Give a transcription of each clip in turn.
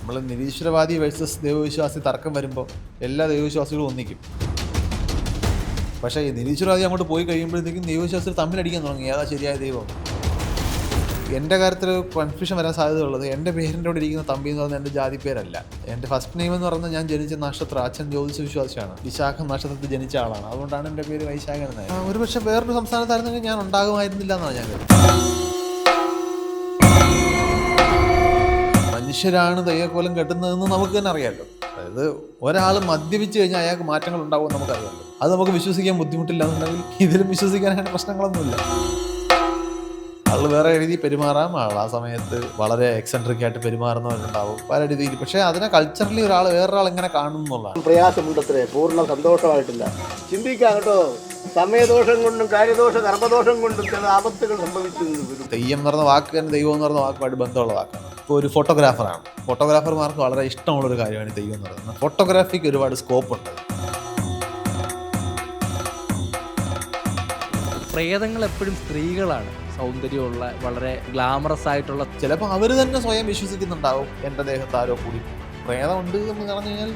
നമ്മൾ നിരീശ്വരവാദി വേഴ്സസ് ദൈവവിശ്വാസി തർക്കം വരുമ്പോൾ എല്ലാ ദൈവവിശ്വാസികളും ഒന്നിക്കും. പക്ഷേ ഈ നിരീശ്വരവാദി അങ്ങോട്ട് പോയി കഴിയുമ്പോഴത്തേക്കും ദൈവവിശ്വാസികൾ തമ്മിലടിക്കാൻ തുടങ്ങി, ഏതാ ശരിയായ ദൈവം. എൻ്റെ കാര്യത്തിൽ കൺഫ്യൂഷൻ വരാൻ സാധ്യതയുള്ളത്, എൻ്റെ പേരിൻ്റെ കൂടെ ഇരിക്കുന്ന തമ്പി എന്ന് പറഞ്ഞാൽ എൻ്റെ ജാതി പേരല്ല. എൻ്റെ ഫസ്റ്റ് നെയിം എന്ന് പറഞ്ഞാൽ ഞാൻ ജനിച്ച നക്ഷത്രം, അച്ഛൻ ജ്യോതിഷ വിശ്വാസിയാണ്, വിശാഖം നക്ഷത്രത്തിൽ ജനിച്ച ആളാണ്. അതുകൊണ്ടാണ് എൻ്റെ പേര് വൈശാഖൻ എന്നായത്. ഒരുപക്ഷെ വേറൊരു സംസ്ഥാനത്തായിരുന്നെങ്കിൽ ഞാൻ ഉണ്ടാകുമായിരുന്നില്ല എന്നാണ് ഞാൻ കരുതുന്നത്. മനുഷ്യരാണ് ദൈവക്കോലം കെട്ടുന്നതെന്ന് നമുക്ക് തന്നെ അറിയാമല്ലോ. അതായത് ഒരാൾ മദ്യപിച്ച് കഴിഞ്ഞാൽ അയാൾക്ക് മാറ്റങ്ങൾ ഉണ്ടാകുമെന്ന് നമുക്കറിയാമല്ലോ. അത് നമുക്ക് വിശ്വസിക്കാൻ ബുദ്ധിമുട്ടില്ല എന്നുണ്ടെങ്കിൽ ഇതിലും വിശ്വസിക്കാനായിട്ട് പ്രശ്നങ്ങളൊന്നുമില്ല. ആൾ വേറെ രീതിയിൽ പെരുമാറാം, ആൾ ആ സമയത്ത് വളരെ എക്സെൻട്രിക് ആയിട്ട് പെരുമാറുന്നവരുണ്ടാവും പല രീതിയിൽ. പക്ഷേ അതിനെ കൾച്ചറലി വേറൊരാൾ എങ്ങനെ കാണും എന്നുള്ളതാണ്. പ്രയാസമുണ്ടത്രേ, പൂർണ്ണ സന്തോഷമായിട്ടില്ല. ചിന്തിക്കാം കേട്ടോ, സമയദോഷം കൊണ്ടും കാര്യദോഷ കർമ്മദോഷം കൊണ്ടും ചില ആപത്തുകൾ സംഭവിച്ചു. തെയ്യം എന്ന് പറഞ്ഞ വാക്ക് തന്നെ ദൈവം എന്ന് പറഞ്ഞ വാക്കുമായിട്ട് ബന്ധമുള്ള വാക്കാണ്. ഇപ്പോൾ ഒരു ഫോട്ടോഗ്രാഫറാണ്, ഫോട്ടോഗ്രാഫർമാർക്ക് വളരെ ഇഷ്ടമുള്ളൊരു കാര്യമാണ് തെയ്യം എന്ന് പറയുന്നത്. ഫോട്ടോഗ്രാഫിക്ക് ഒരുപാട് സ്കോപ്പ് ഉണ്ട്. പ്രേതങ്ങൾ എപ്പോഴും സ്ത്രീകളാണ്, സൗന്ദര്യമുള്ള വളരെ ഗ്ലാമറസ് ആയിട്ടുള്ള. ചിലപ്പോൾ അവർ തന്നെ സ്വയം വിശ്വസിക്കുന്നുണ്ടാവും എൻ്റെ ദേഹത്ത് ആരോ കൂടി പ്രേതമുണ്ട് എന്ന് പറഞ്ഞു കഴിഞ്ഞാൽ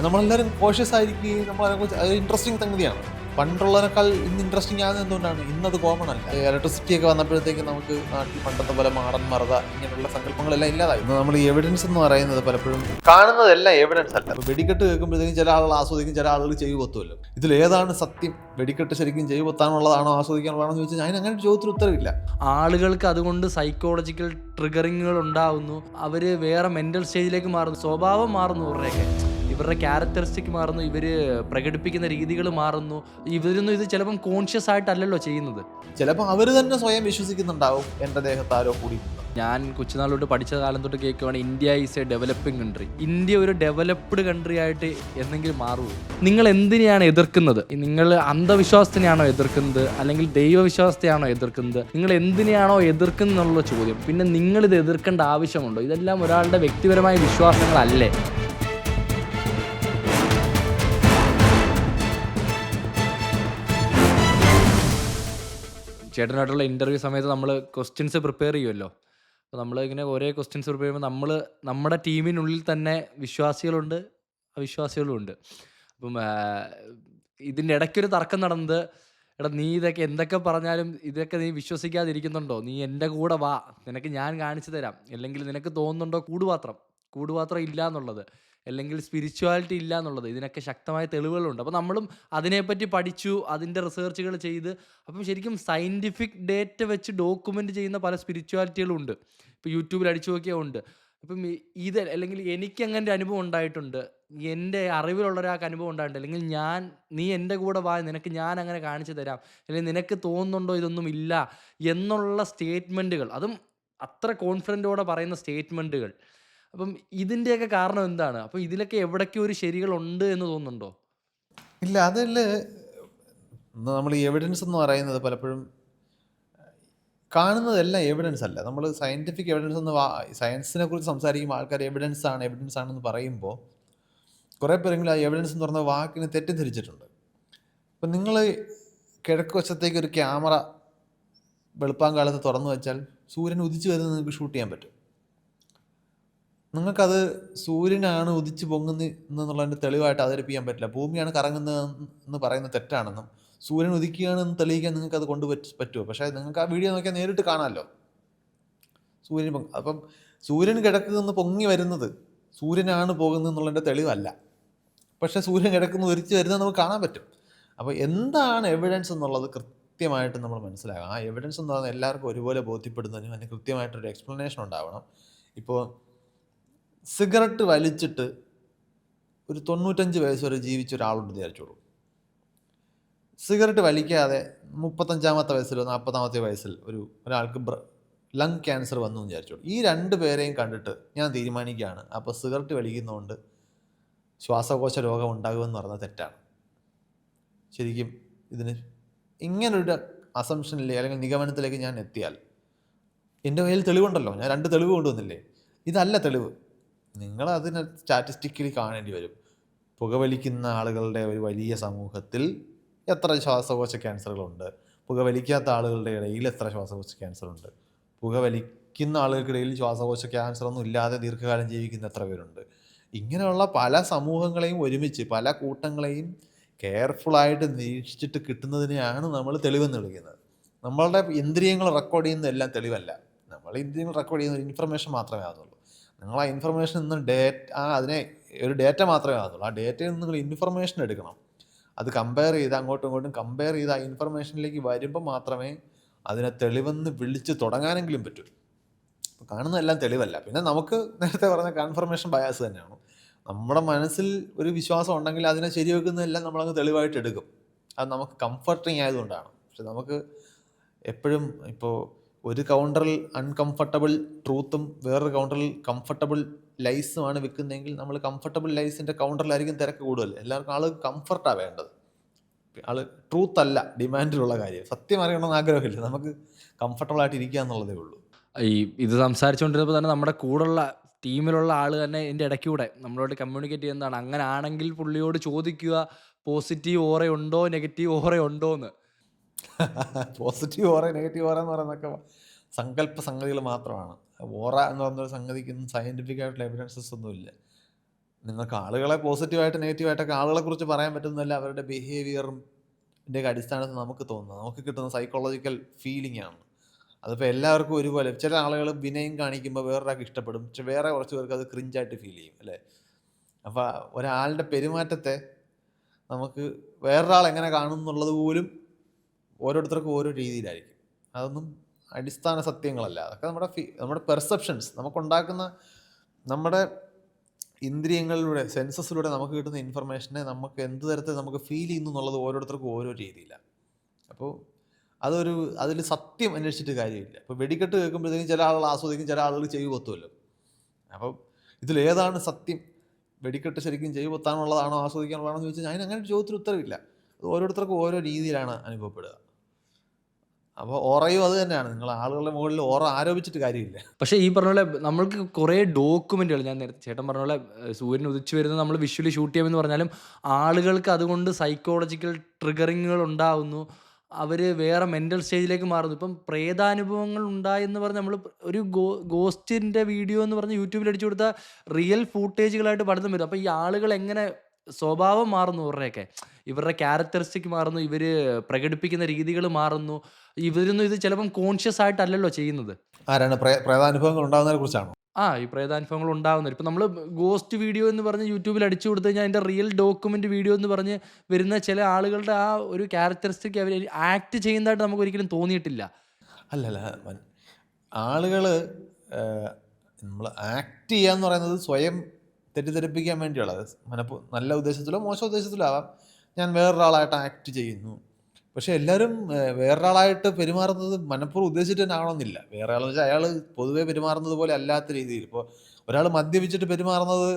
നമ്മളെല്ലാവരും കോഷ്യസ് ആയിരിക്കുകയും നമ്മളതിനെക്കുറിച്ച് അത് ഇൻട്രസ്റ്റിംഗ് സംഗതിയാണ്. പണ്ടുള്ളതിനേക്കാൾ ഇന്ന് ഇൻട്രസ്റ്റിംഗ് ആകുന്നത് എന്തുകൊണ്ടാണ്? ഇന്നത് കോമൺ അല്ല. ഇലക്ട്രിസിറ്റി ഒക്കെ വന്നപ്പോഴത്തേക്ക് നമുക്ക് നാട്ടിൽ പണ്ടത്തെ പോലെ മാടൻ മറുത ഇങ്ങനെയുള്ള സങ്കല്പങ്ങളെല്ലാം ഇല്ലാതായി. ഇന്ന് നമ്മൾ ഈ എവിഡൻസ് എന്ന് പറയുന്നത് പലപ്പോഴും കാണുന്നതെല്ലാം എവിഡൻസ് അല്ല. അപ്പോൾ വെടിക്കെട്ട് കേൾക്കുമ്പോഴത്തേക്കും ചില ആളുകൾ ആസ്വദിക്കും, ചില ആളുകൾ ചെയ്തുകൊത്തുമല്ലോ. ഇതിൽ ഏതാണ് സത്യം? വെടിക്കെട്ട് ശരിക്കും ചെയ്തുകൊത്താനുള്ളതാണോ ആസ്വദിക്കാനുള്ളതാണോ എന്ന് ചോദിച്ചാൽ അതിന് അങ്ങനെ ചോദ്യത്തിന് ഉത്തരവില്ല. ആളുകൾക്ക് അതുകൊണ്ട് സൈക്കോളജിക്കൽ ട്രിഗറിങ്ങുകൾ ഉണ്ടാവുന്നു, അവർ വേറെ മെന്റൽ സ്റ്റേജിലേക്ക് മാറുന്നു, സ്വഭാവം മാറുന്നു, ഇവരുടെ ക്യാരക്ടറിസ്റ്റിക് മാറുന്നു, ഇവർ പ്രകടിപ്പിക്കുന്ന രീതികൾ മാറുന്നു. ഇവരൊന്നും ഇത് ചിലപ്പം കോൺഷ്യസ് ആയിട്ടല്ലല്ലോ ചെയ്യുന്നത്. ചിലപ്പോൾ അവർ തന്നെ സ്വയം വിശ്വസിക്കുന്നുണ്ടാവും എൻ്റെ ദേഹത്ത് ആരോ കൂടി. ഞാൻ കൊച്ചുനാൾ തൊട്ട് പഠിച്ച കാലം തൊട്ട് കേൾക്കുവാണ് India is a developing country. India ഒരു ഡെവലപ്ഡ് കൺട്രി ആയിട്ട് എന്തെങ്കിലും മാറുമോ? നിങ്ങൾ എന്തിനെയാണ് എതിർക്കുന്നത്? നിങ്ങൾ അന്ധവിശ്വാസത്തിനെയാണോ എതിർക്കുന്നത്, അല്ലെങ്കിൽ ദൈവവിശ്വാസത്തെയാണോ എതിർക്കുന്നത്? നിങ്ങൾ എന്തിനെയാണോ എതിർക്കുന്നത് എന്നുള്ള ചോദ്യം. പിന്നെ നിങ്ങളിത് എതിർക്കേണ്ട ആവശ്യമുണ്ടോ? ഇതെല്ലാം ഒരാളുടെ വ്യക്തിപരമായ വിശ്വാസങ്ങളല്ലേ? ചേട്ടനായിട്ടുള്ള ഇൻ്റർവ്യൂ സമയത്ത് നമ്മൾ ക്വസ്റ്റ്യൻസ് പ്രിപ്പയർ ചെയ്യുമല്ലോ. അപ്പോൾ നമ്മൾ ഇങ്ങനെ ഓരോ ക്വസ്റ്റ്യൻസ് പ്രിപ്പയർ ചെയ്യുമ്പോൾ നമ്മുടെ ടീമിനുള്ളിൽ തന്നെ വിശ്വാസികളുണ്ട്, അവിശ്വാസികളുമുണ്ട്. അപ്പം ഇതിൻ്റെ ഇടയ്ക്കൊരു തർക്കം നടന്നത്, എടാ നീ ഇതൊക്കെ എന്തൊക്കെ പറഞ്ഞാലും ഇതൊക്കെ നീ വിശ്വസിക്കാതിരിക്കുന്നുണ്ടോ? നീ എൻ്റെ കൂടെ വാ, നിനക്ക് ഞാൻ കാണിച്ചു തരാം. അല്ലെങ്കിൽ നിനക്ക് തോന്നുന്നുണ്ടോ കൂടുപാത്രം ഇല്ല എന്നുള്ളത്, അല്ലെങ്കിൽ സ്പിരിച്വാലിറ്റി ഇല്ല എന്നുള്ളത്, ഇതിനൊക്കെ ശക്തമായ തെളിവുകളുണ്ട്. അപ്പോൾ നമ്മളും അതിനെപ്പറ്റി പഠിച്ചു, അതിൻ്റെ റിസർച്ചുകൾ ചെയ്ത്, അപ്പം ശരിക്കും സയൻറ്റിഫിക് ഡേറ്റ വെച്ച് ഡോക്യുമെൻ്റ് ചെയ്യുന്ന പല സ്പിരിച്വാലിറ്റികളും ഉണ്ട്. ഇപ്പോൾ യൂട്യൂബിൽ അടിച്ചു നോക്കിയാൽ ഉണ്ട്. അപ്പം ഇത് അല്ലെങ്കിൽ എനിക്ക് അങ്ങനെ ഒരു അനുഭവം ഉണ്ടായിട്ടുണ്ട്, എൻ്റെ അറിവിലുള്ള ഒരാൾക്ക് അനുഭവം ഉണ്ടായിട്ടുണ്ട്, അല്ലെങ്കിൽ നീ എൻ്റെ കൂടെ വാ, നിനക്ക് ഞാൻ അങ്ങനെ കാണിച്ചു തരാം, അല്ലെങ്കിൽ നിനക്ക് തോന്നുന്നുണ്ടോ ഇതൊന്നും ഇല്ല എന്നുള്ള സ്റ്റേറ്റ്മെൻറ്റുകൾ, അതും അത്ര കോൺഫിഡൻറ്റോടെ പറയുന്ന സ്റ്റേറ്റ്മെൻറ്റുകൾ. അപ്പം ഇതിൻ്റെയൊക്കെ കാരണം എന്താണ്? അപ്പം ഇതിലൊക്കെ എവിടേക്കോ ഒരു ശരികളുണ്ട് എന്ന് തോന്നുന്നുണ്ടോ? ഇല്ല, അതിൽ നമ്മൾ ഈ എവിഡൻസ് എന്ന് പറയുന്നത് പലപ്പോഴും കാണുന്നതെല്ലാം എവിഡൻസ് അല്ല. നമ്മൾ സയൻറ്റിഫിക് എവിഡൻസ് സയൻസിനെ കുറിച്ച് സംസാരിക്കുമ്പോൾ ആൾക്കാർ എവിഡൻസ് ആണെന്ന് പറയുമ്പോൾ കുറേ പേരെങ്കിലും ആ എവിഡൻസ് എന്ന് പറഞ്ഞ വാക്കിന് തെറ്റിദ്ധരിച്ചിട്ടുണ്ട്. അപ്പം നിങ്ങൾ കിഴക്ക് വശത്തേക്ക് ഒരു ക്യാമറ വെളുപ്പാങ്കാലത്ത് തുറന്നു വെച്ചാൽ സൂര്യൻ ഉദിച്ചു വരുന്നത് നിങ്ങൾക്ക് ഷൂട്ട് ചെയ്യാൻ പറ്റും. നിങ്ങൾക്കത് സൂര്യനാണ് ഉദിച്ച് പൊങ്ങുന്നതെന്നുള്ളതിൻ്റെ തെളിവായിട്ട് അവതരിപ്പിക്കാൻ പറ്റില്ല. ഭൂമിയാണ് കറങ്ങുന്നതെന്ന് പറയുന്നത് തെറ്റാണെന്നും സൂര്യൻ ഉദിക്കുകയാണെന്ന് തെളിയിക്കാൻ നിങ്ങൾക്ക് അത് പറ്റുമോ? പക്ഷേ നിങ്ങൾക്ക് ആ വീഡിയോ നോക്കിയാൽ നേരിട്ട് കാണാമല്ലോ സൂര്യൻ അപ്പം സൂര്യൻ കിഴക്ക് നിന്ന് പൊങ്ങി വരുന്നത് സൂര്യനാണ് പോകുന്നത് എന്നുള്ളതിൻ്റെ തെളിവല്ല. പക്ഷേ സൂര്യൻ കിഴക്കുന്ന് ഉദിച്ച് വരുന്നത് നമുക്ക് കാണാൻ പറ്റും. അപ്പോൾ എന്താണ് എവിഡൻസ് എന്നുള്ളത് കൃത്യമായിട്ട് നമ്മൾ മനസ്സിലാക്കാം. ആ എവിഡൻസ് എന്ന് പറഞ്ഞാൽ എല്ലാവർക്കും ഒരുപോലെ ബോധ്യപ്പെടുന്നതിനും അതിന് കൃത്യമായിട്ടൊരു എക്സ്പ്ലനേഷൻ ഉണ്ടാവണം. ഇപ്പോൾ സിഗരറ്റ് വലിച്ചിട്ട് ഒരു 95 വയസ്സ് വരെ ജീവിച്ച ഒരാളുണ്ട് വിചാരിച്ചോളൂ. സിഗരറ്റ് വലിക്കാതെ 35-ാമത്തെ വയസ്സിലോ 40-ാമത്തെ വയസ്സിൽ ഒരാൾക്ക് ലങ് ക്യാൻസർ വന്നു എന്ന് വിചാരിച്ചോളൂ. ഈ 2 പേരെയും കണ്ടിട്ട് ഞാൻ തീരുമാനിക്കുകയാണ്, അപ്പോൾ സിഗരറ്റ് വലിക്കുന്നതുകൊണ്ട് ശ്വാസകോശ രോഗം ഉണ്ടാകുമെന്ന് പറഞ്ഞാൽ തെറ്റാണ്. ശരിക്കും ഇതിന് ഇങ്ങനൊരു അസംഷനിലേക്ക് അല്ലെങ്കിൽ നിഗമനത്തിലേക്ക് ഞാൻ എത്തിയാൽ എൻ്റെ കയ്യിൽ തെളിവുണ്ടല്ലോ, ഞാൻ 2 തെളിവ് കൊണ്ടുവന്നില്ലേ? ഇതല്ല തെളിവ്. നിങ്ങൾ അതിനെ സ്റ്റാറ്റിസ്റ്റിക്കലി കാണേണ്ടി വരും. പുകവലിക്കുന്ന ആളുകളുടെ ഒരു വലിയ സമൂഹത്തിൽ എത്ര ശ്വാസകോശ ക്യാൻസറുകളുണ്ട്, പുകവലിക്കാത്ത ആളുകളുടെ ഇടയിൽ എത്ര ശ്വാസകോശ ക്യാൻസറുണ്ട്, പുകവലി മരിക്കുന്ന ആളുകൾക്കിടയിൽ ശ്വാസകോശ ക്യാൻസർ ഒന്നും ഇല്ലാതെ ദീർഘകാലം ജീവിക്കുന്ന എത്ര പേരുണ്ട്. ഇങ്ങനെയുള്ള പല സമൂഹങ്ങളെയും ഒരുമിച്ച് പല കൂട്ടങ്ങളെയും കെയർഫുള്ളായിട്ട് നിരീക്ഷിച്ചിട്ട് കിട്ടുന്നതിനെയാണ് നമ്മൾ തെളിവെന്ന് വിളിക്കുന്നത്. നമ്മളുടെ ഇന്ദ്രിയങ്ങൾ റെക്കോർഡ് ചെയ്യുന്നതെല്ലാം തെളിവല്ല. നമ്മൾ ഇന്ദ്രിയങ്ങൾ റെക്കോർഡ് ചെയ്യുന്ന ഒരു ഇൻഫർമേഷൻ മാത്രമേ ആകുന്നുള്ളൂ. നിങ്ങൾ ആ ഇൻഫർമേഷൻ നിന്ന് അതിനെ ഒരു ഡേറ്റ മാത്രമേ ആകുന്നുള്ളൂ. ആ ഡേറ്റയിൽ നിന്ന് നിങ്ങൾ ഇൻഫർമേഷൻ എടുക്കണം. അത് കമ്പയർ ചെയ്ത് അങ്ങോട്ടും ഇങ്ങോട്ടും കമ്പയർ ചെയ്ത് ആ ഇൻഫർമേഷനിലേക്ക് വരുമ്പോൾ മാത്രമേ അതിനെ തെളിവെന്ന് വിളിച്ച് തുടങ്ങാനെങ്കിലും പറ്റൂ. അപ്പോൾ കാണുന്നതെല്ലാം തെളിവല്ല. പിന്നെ നമുക്ക് നേരത്തെ പറഞ്ഞ കൺഫർമേഷൻ ബയാസ് തന്നെയാണ്. നമ്മുടെ മനസ്സിൽ ഒരു വിശ്വാസം ഉണ്ടെങ്കിൽ അതിനെ ശരിവെക്കുന്നതെല്ലാം നമ്മളങ്ങ് തെളിവായിട്ട് എടുക്കും. അത് നമുക്ക് കംഫർട്ടിങ് ആയതുകൊണ്ടാണ്. പക്ഷെ നമുക്ക് എപ്പോഴും ഇപ്പോൾ ഒരു കൗണ്ടറിൽ അൺകംഫർട്ടബിൾ ട്രൂത്തും വേറൊരു കൗണ്ടറിൽ കംഫർട്ടബിൾ ലൈസുമാണ് വിൽക്കുന്നതെങ്കിൽ നമ്മൾ കംഫർട്ടബിൾ ലൈസിൻ്റെ കൗണ്ടറിലായിരിക്കും തിരക്ക് കൂടുതൽ. എല്ലാവർക്കും ആൾ കംഫർട്ടാണ് വേണ്ടത്. ആൾ ട്രൂത്ത് അല്ല ഡിമാൻഡിലുള്ള കാര്യം. സത്യം അറിയണമെന്ന് ആഗ്രഹമില്ല. നമുക്ക് കംഫർട്ടബിളായിട്ട് ഇരിക്കുക എന്നുള്ളതേ ഉള്ളൂ. ഇത് സംസാരിച്ചുകൊണ്ടിരുന്നപ്പോൾ തന്നെ നമ്മുടെ കൂടെയുള്ള ടീമിലുള്ള ആൾ തന്നെ ഇതിൻ്റെ ഇടയ്ക്കൂടെ നമ്മളോട് കമ്മ്യൂണിക്കേറ്റ് ചെയ്യുന്നതാണ്. അങ്ങനെ ആണെങ്കിൽ പുള്ളിയോട് ചോദിക്കുക, പോസിറ്റീവ് ഓറ ഉണ്ടോ നെഗറ്റീവ് ഓറ ഉണ്ടോ എന്ന്. പോസിറ്റീവ് ഓറ നെഗറ്റീവ് ഓറ എന്ന് പറയുന്നതൊക്കെ സങ്കല്പ സംഗതികൾ മാത്രമാണ്. ഓറ എന്ന് പറഞ്ഞൊരു സങ്കതിക്കൊന്നും സയൻറ്റിഫിക് ആയിട്ടുള്ള എവിഡൻസസ് ഒന്നുമില്ല. നിങ്ങൾക്ക് ആളുകളെ പോസിറ്റീവായിട്ട് നെഗറ്റീവായിട്ടൊക്കെ ആളുകളെ കുറിച്ച് പറയാൻ പറ്റുന്നതല്ല അവരുടെ ബിഹേവിയറിൻ്റെ അടിസ്ഥാനത്തിൽ നമുക്ക് തോന്നുന്നത്. നമുക്ക് കിട്ടുന്ന സൈക്കോളജിക്കൽ ഫീലിംഗ് ആണ്. അതിപ്പോൾ എല്ലാവർക്കും ഒരുപോലെ. ചില ആളുകൾ വിനയം കാണിക്കുമ്പോൾ വേറൊരാൾക്ക് ഇഷ്ടപ്പെടും. പക്ഷെ വേറെ കുറച്ച് പേർക്ക് അത് ക്രിഞ്ചായിട്ട് ഫീൽ ചെയ്യും അല്ലേ. അപ്പോൾ ഒരാളുടെ പെരുമാറ്റത്തെ നമുക്ക് വേറൊരാൾ എങ്ങനെ കാണും എന്നുള്ളത് പോലും ഓരോരുത്തർക്കും ഓരോ രീതിയിലായിരിക്കും. അതൊന്നും അടിസ്ഥാന സത്യങ്ങളല്ല. അതൊക്കെ നമ്മുടെ പെർസെപ്ഷൻസ്, നമുക്കുണ്ടാക്കുന്ന നമ്മുടെ ഇന്ദ്രിയങ്ങളിലൂടെ സെൻസസിലൂടെ നമുക്ക് കിട്ടുന്ന ഇൻഫർമേഷനെ നമുക്ക് എന്ത് തരത്തിൽ നമുക്ക് ഫീൽ ചെയ്യുന്നു എന്നുള്ളത് ഓരോരുത്തർക്കും ഓരോ രീതിയിലാണ്. അപ്പോൾ അതിൽ സത്യം അന്വേഷിച്ചിട്ട് കാര്യമില്ല. ഇപ്പോൾ വെടിക്കെട്ട് കേൾക്കുമ്പോഴത്തേക്കും ചില ആളുകൾ ആസ്വദിക്കും, ചില ആളുകൾ ചെവി പൊത്തുമല്ലോ. അപ്പം ഇതിലേതാണ് സത്യം? വെടിക്കെട്ട് ശരിക്കും ചെവി പൊത്താനുള്ളതാണോ ആസ്വദിക്കാനുള്ളതാണോ എന്ന് ചോദിച്ചാൽ അതിന് അങ്ങനെ ഒരു ചോദ്യത്തിന് ഉത്തരവില്ല. അത് ഓരോരുത്തർക്കും ഓരോ രീതിയിലാണ് അനുഭവപ്പെടുക. അപ്പോൾ ഓറയും അത് തന്നെയാണ്. നിങ്ങൾ ആളുകളുടെ മുകളിൽ ഓറ ആരോപിച്ചിട്ട് കാര്യമില്ല. പക്ഷേ ഈ പറഞ്ഞ പോലെ നമ്മൾക്ക് കുറേ ഡോക്യുമെൻറ്റുകൾ, ഞാൻ നേരത്തെ ചേട്ടൻ പറഞ്ഞ പോലെ സൂര്യൻ ഉദിച്ചു വരുന്നത് നമ്മൾ വിഷ്വലി ഷൂട്ട് ചെയ്യുമെന്ന് പറഞ്ഞാലും ആളുകൾക്ക് അതുകൊണ്ട് സൈക്കോളജിക്കൽ ട്രിഗറിങ്ങുകൾ ഉണ്ടാവുന്നു. അവർ വേറെ മെൻ്റൽ സ്റ്റേജിലേക്ക് മാറുന്നു. ഇപ്പം പ്രേതാനുഭവങ്ങൾ ഉണ്ടായെന്ന് പറഞ്ഞ് നമ്മൾ ഒരു ഗോസ്റ്റിൻ്റെ വീഡിയോ എന്ന് പറഞ്ഞ് യൂട്യൂബിൽ അടിച്ചു കൊടുത്താൽ റിയൽ ഫൂട്ടേജുകളായിട്ട് പലതും വരും. അപ്പോൾ ഈ ആളുകൾ എങ്ങനെ സ്വഭാവം മാറുന്നു, ഇവരുടെ ക്യാരക്ടറിസ്റ്റിക് മാറുന്നു, ഇവർ പ്രകടിപ്പിക്കുന്ന രീതികൾ മാറുന്നു. ഇവരൊന്നും ഇത് ചിലപ്പം കോൺഷ്യസ് ആയിട്ടല്ലല്ലോ ചെയ്യുന്നത്. ആരാണ് പ്രേതാനുഭവങ്ങൾ ഉണ്ടാകുന്നതിനെ കുറിച്ചാണോ? ഈ പ്രേതാനുഭവങ്ങൾ ഉണ്ടാകുന്നത് ഇപ്പം നമ്മൾ ഗോസ്റ്റ് വീഡിയോ എന്ന് പറഞ്ഞ് യൂട്യൂബിൽ അടിച്ചു കൊടുത്തു കഴിഞ്ഞാൽ അതിൻ്റെ റിയൽ ഡോക്യുമെൻ്റ് വീഡിയോ എന്ന് പറഞ്ഞ് വരുന്ന ചില ആളുകളുടെ ആ ഒരു ക്യാരക്ടറിസ്റ്റിക് അവർ ആക്ട് ചെയ്യുന്നതായിട്ട് നമുക്ക് ഒരിക്കലും തോന്നിയിട്ടില്ല. അല്ലല്ല, ആളുകൾ നമ്മൾ ആക്ട് ചെയ്യാന്ന് പറയുന്നത് സ്വയം തെറ്റിദ്ധരിപ്പിക്കാൻ വേണ്ടിയുള്ളത്. നല്ല ഉദ്ദേശത്തിലോ മോശം ഉദ്ദേശത്തിലോ ആവാം. ഞാൻ വേറൊരാളായിട്ട് ആക്ട് ചെയ്യുന്നു. പക്ഷെ എല്ലാവരും വേറൊരാളായിട്ട് പെരുമാറുന്നത് മനഃപൂർവ്വം ഉദ്ദേശിച്ചിട്ട് തന്നെ ആവണമെന്നില്ല. വേറെ ആളെന്ന് വെച്ചാൽ അയാൾ പൊതുവേ പെരുമാറുന്നത് പോലെ അല്ലാത്ത രീതിയിൽ. ഇപ്പോൾ ഒരാൾ മദ്യപിച്ചിട്ട് പെരുമാറുന്നത്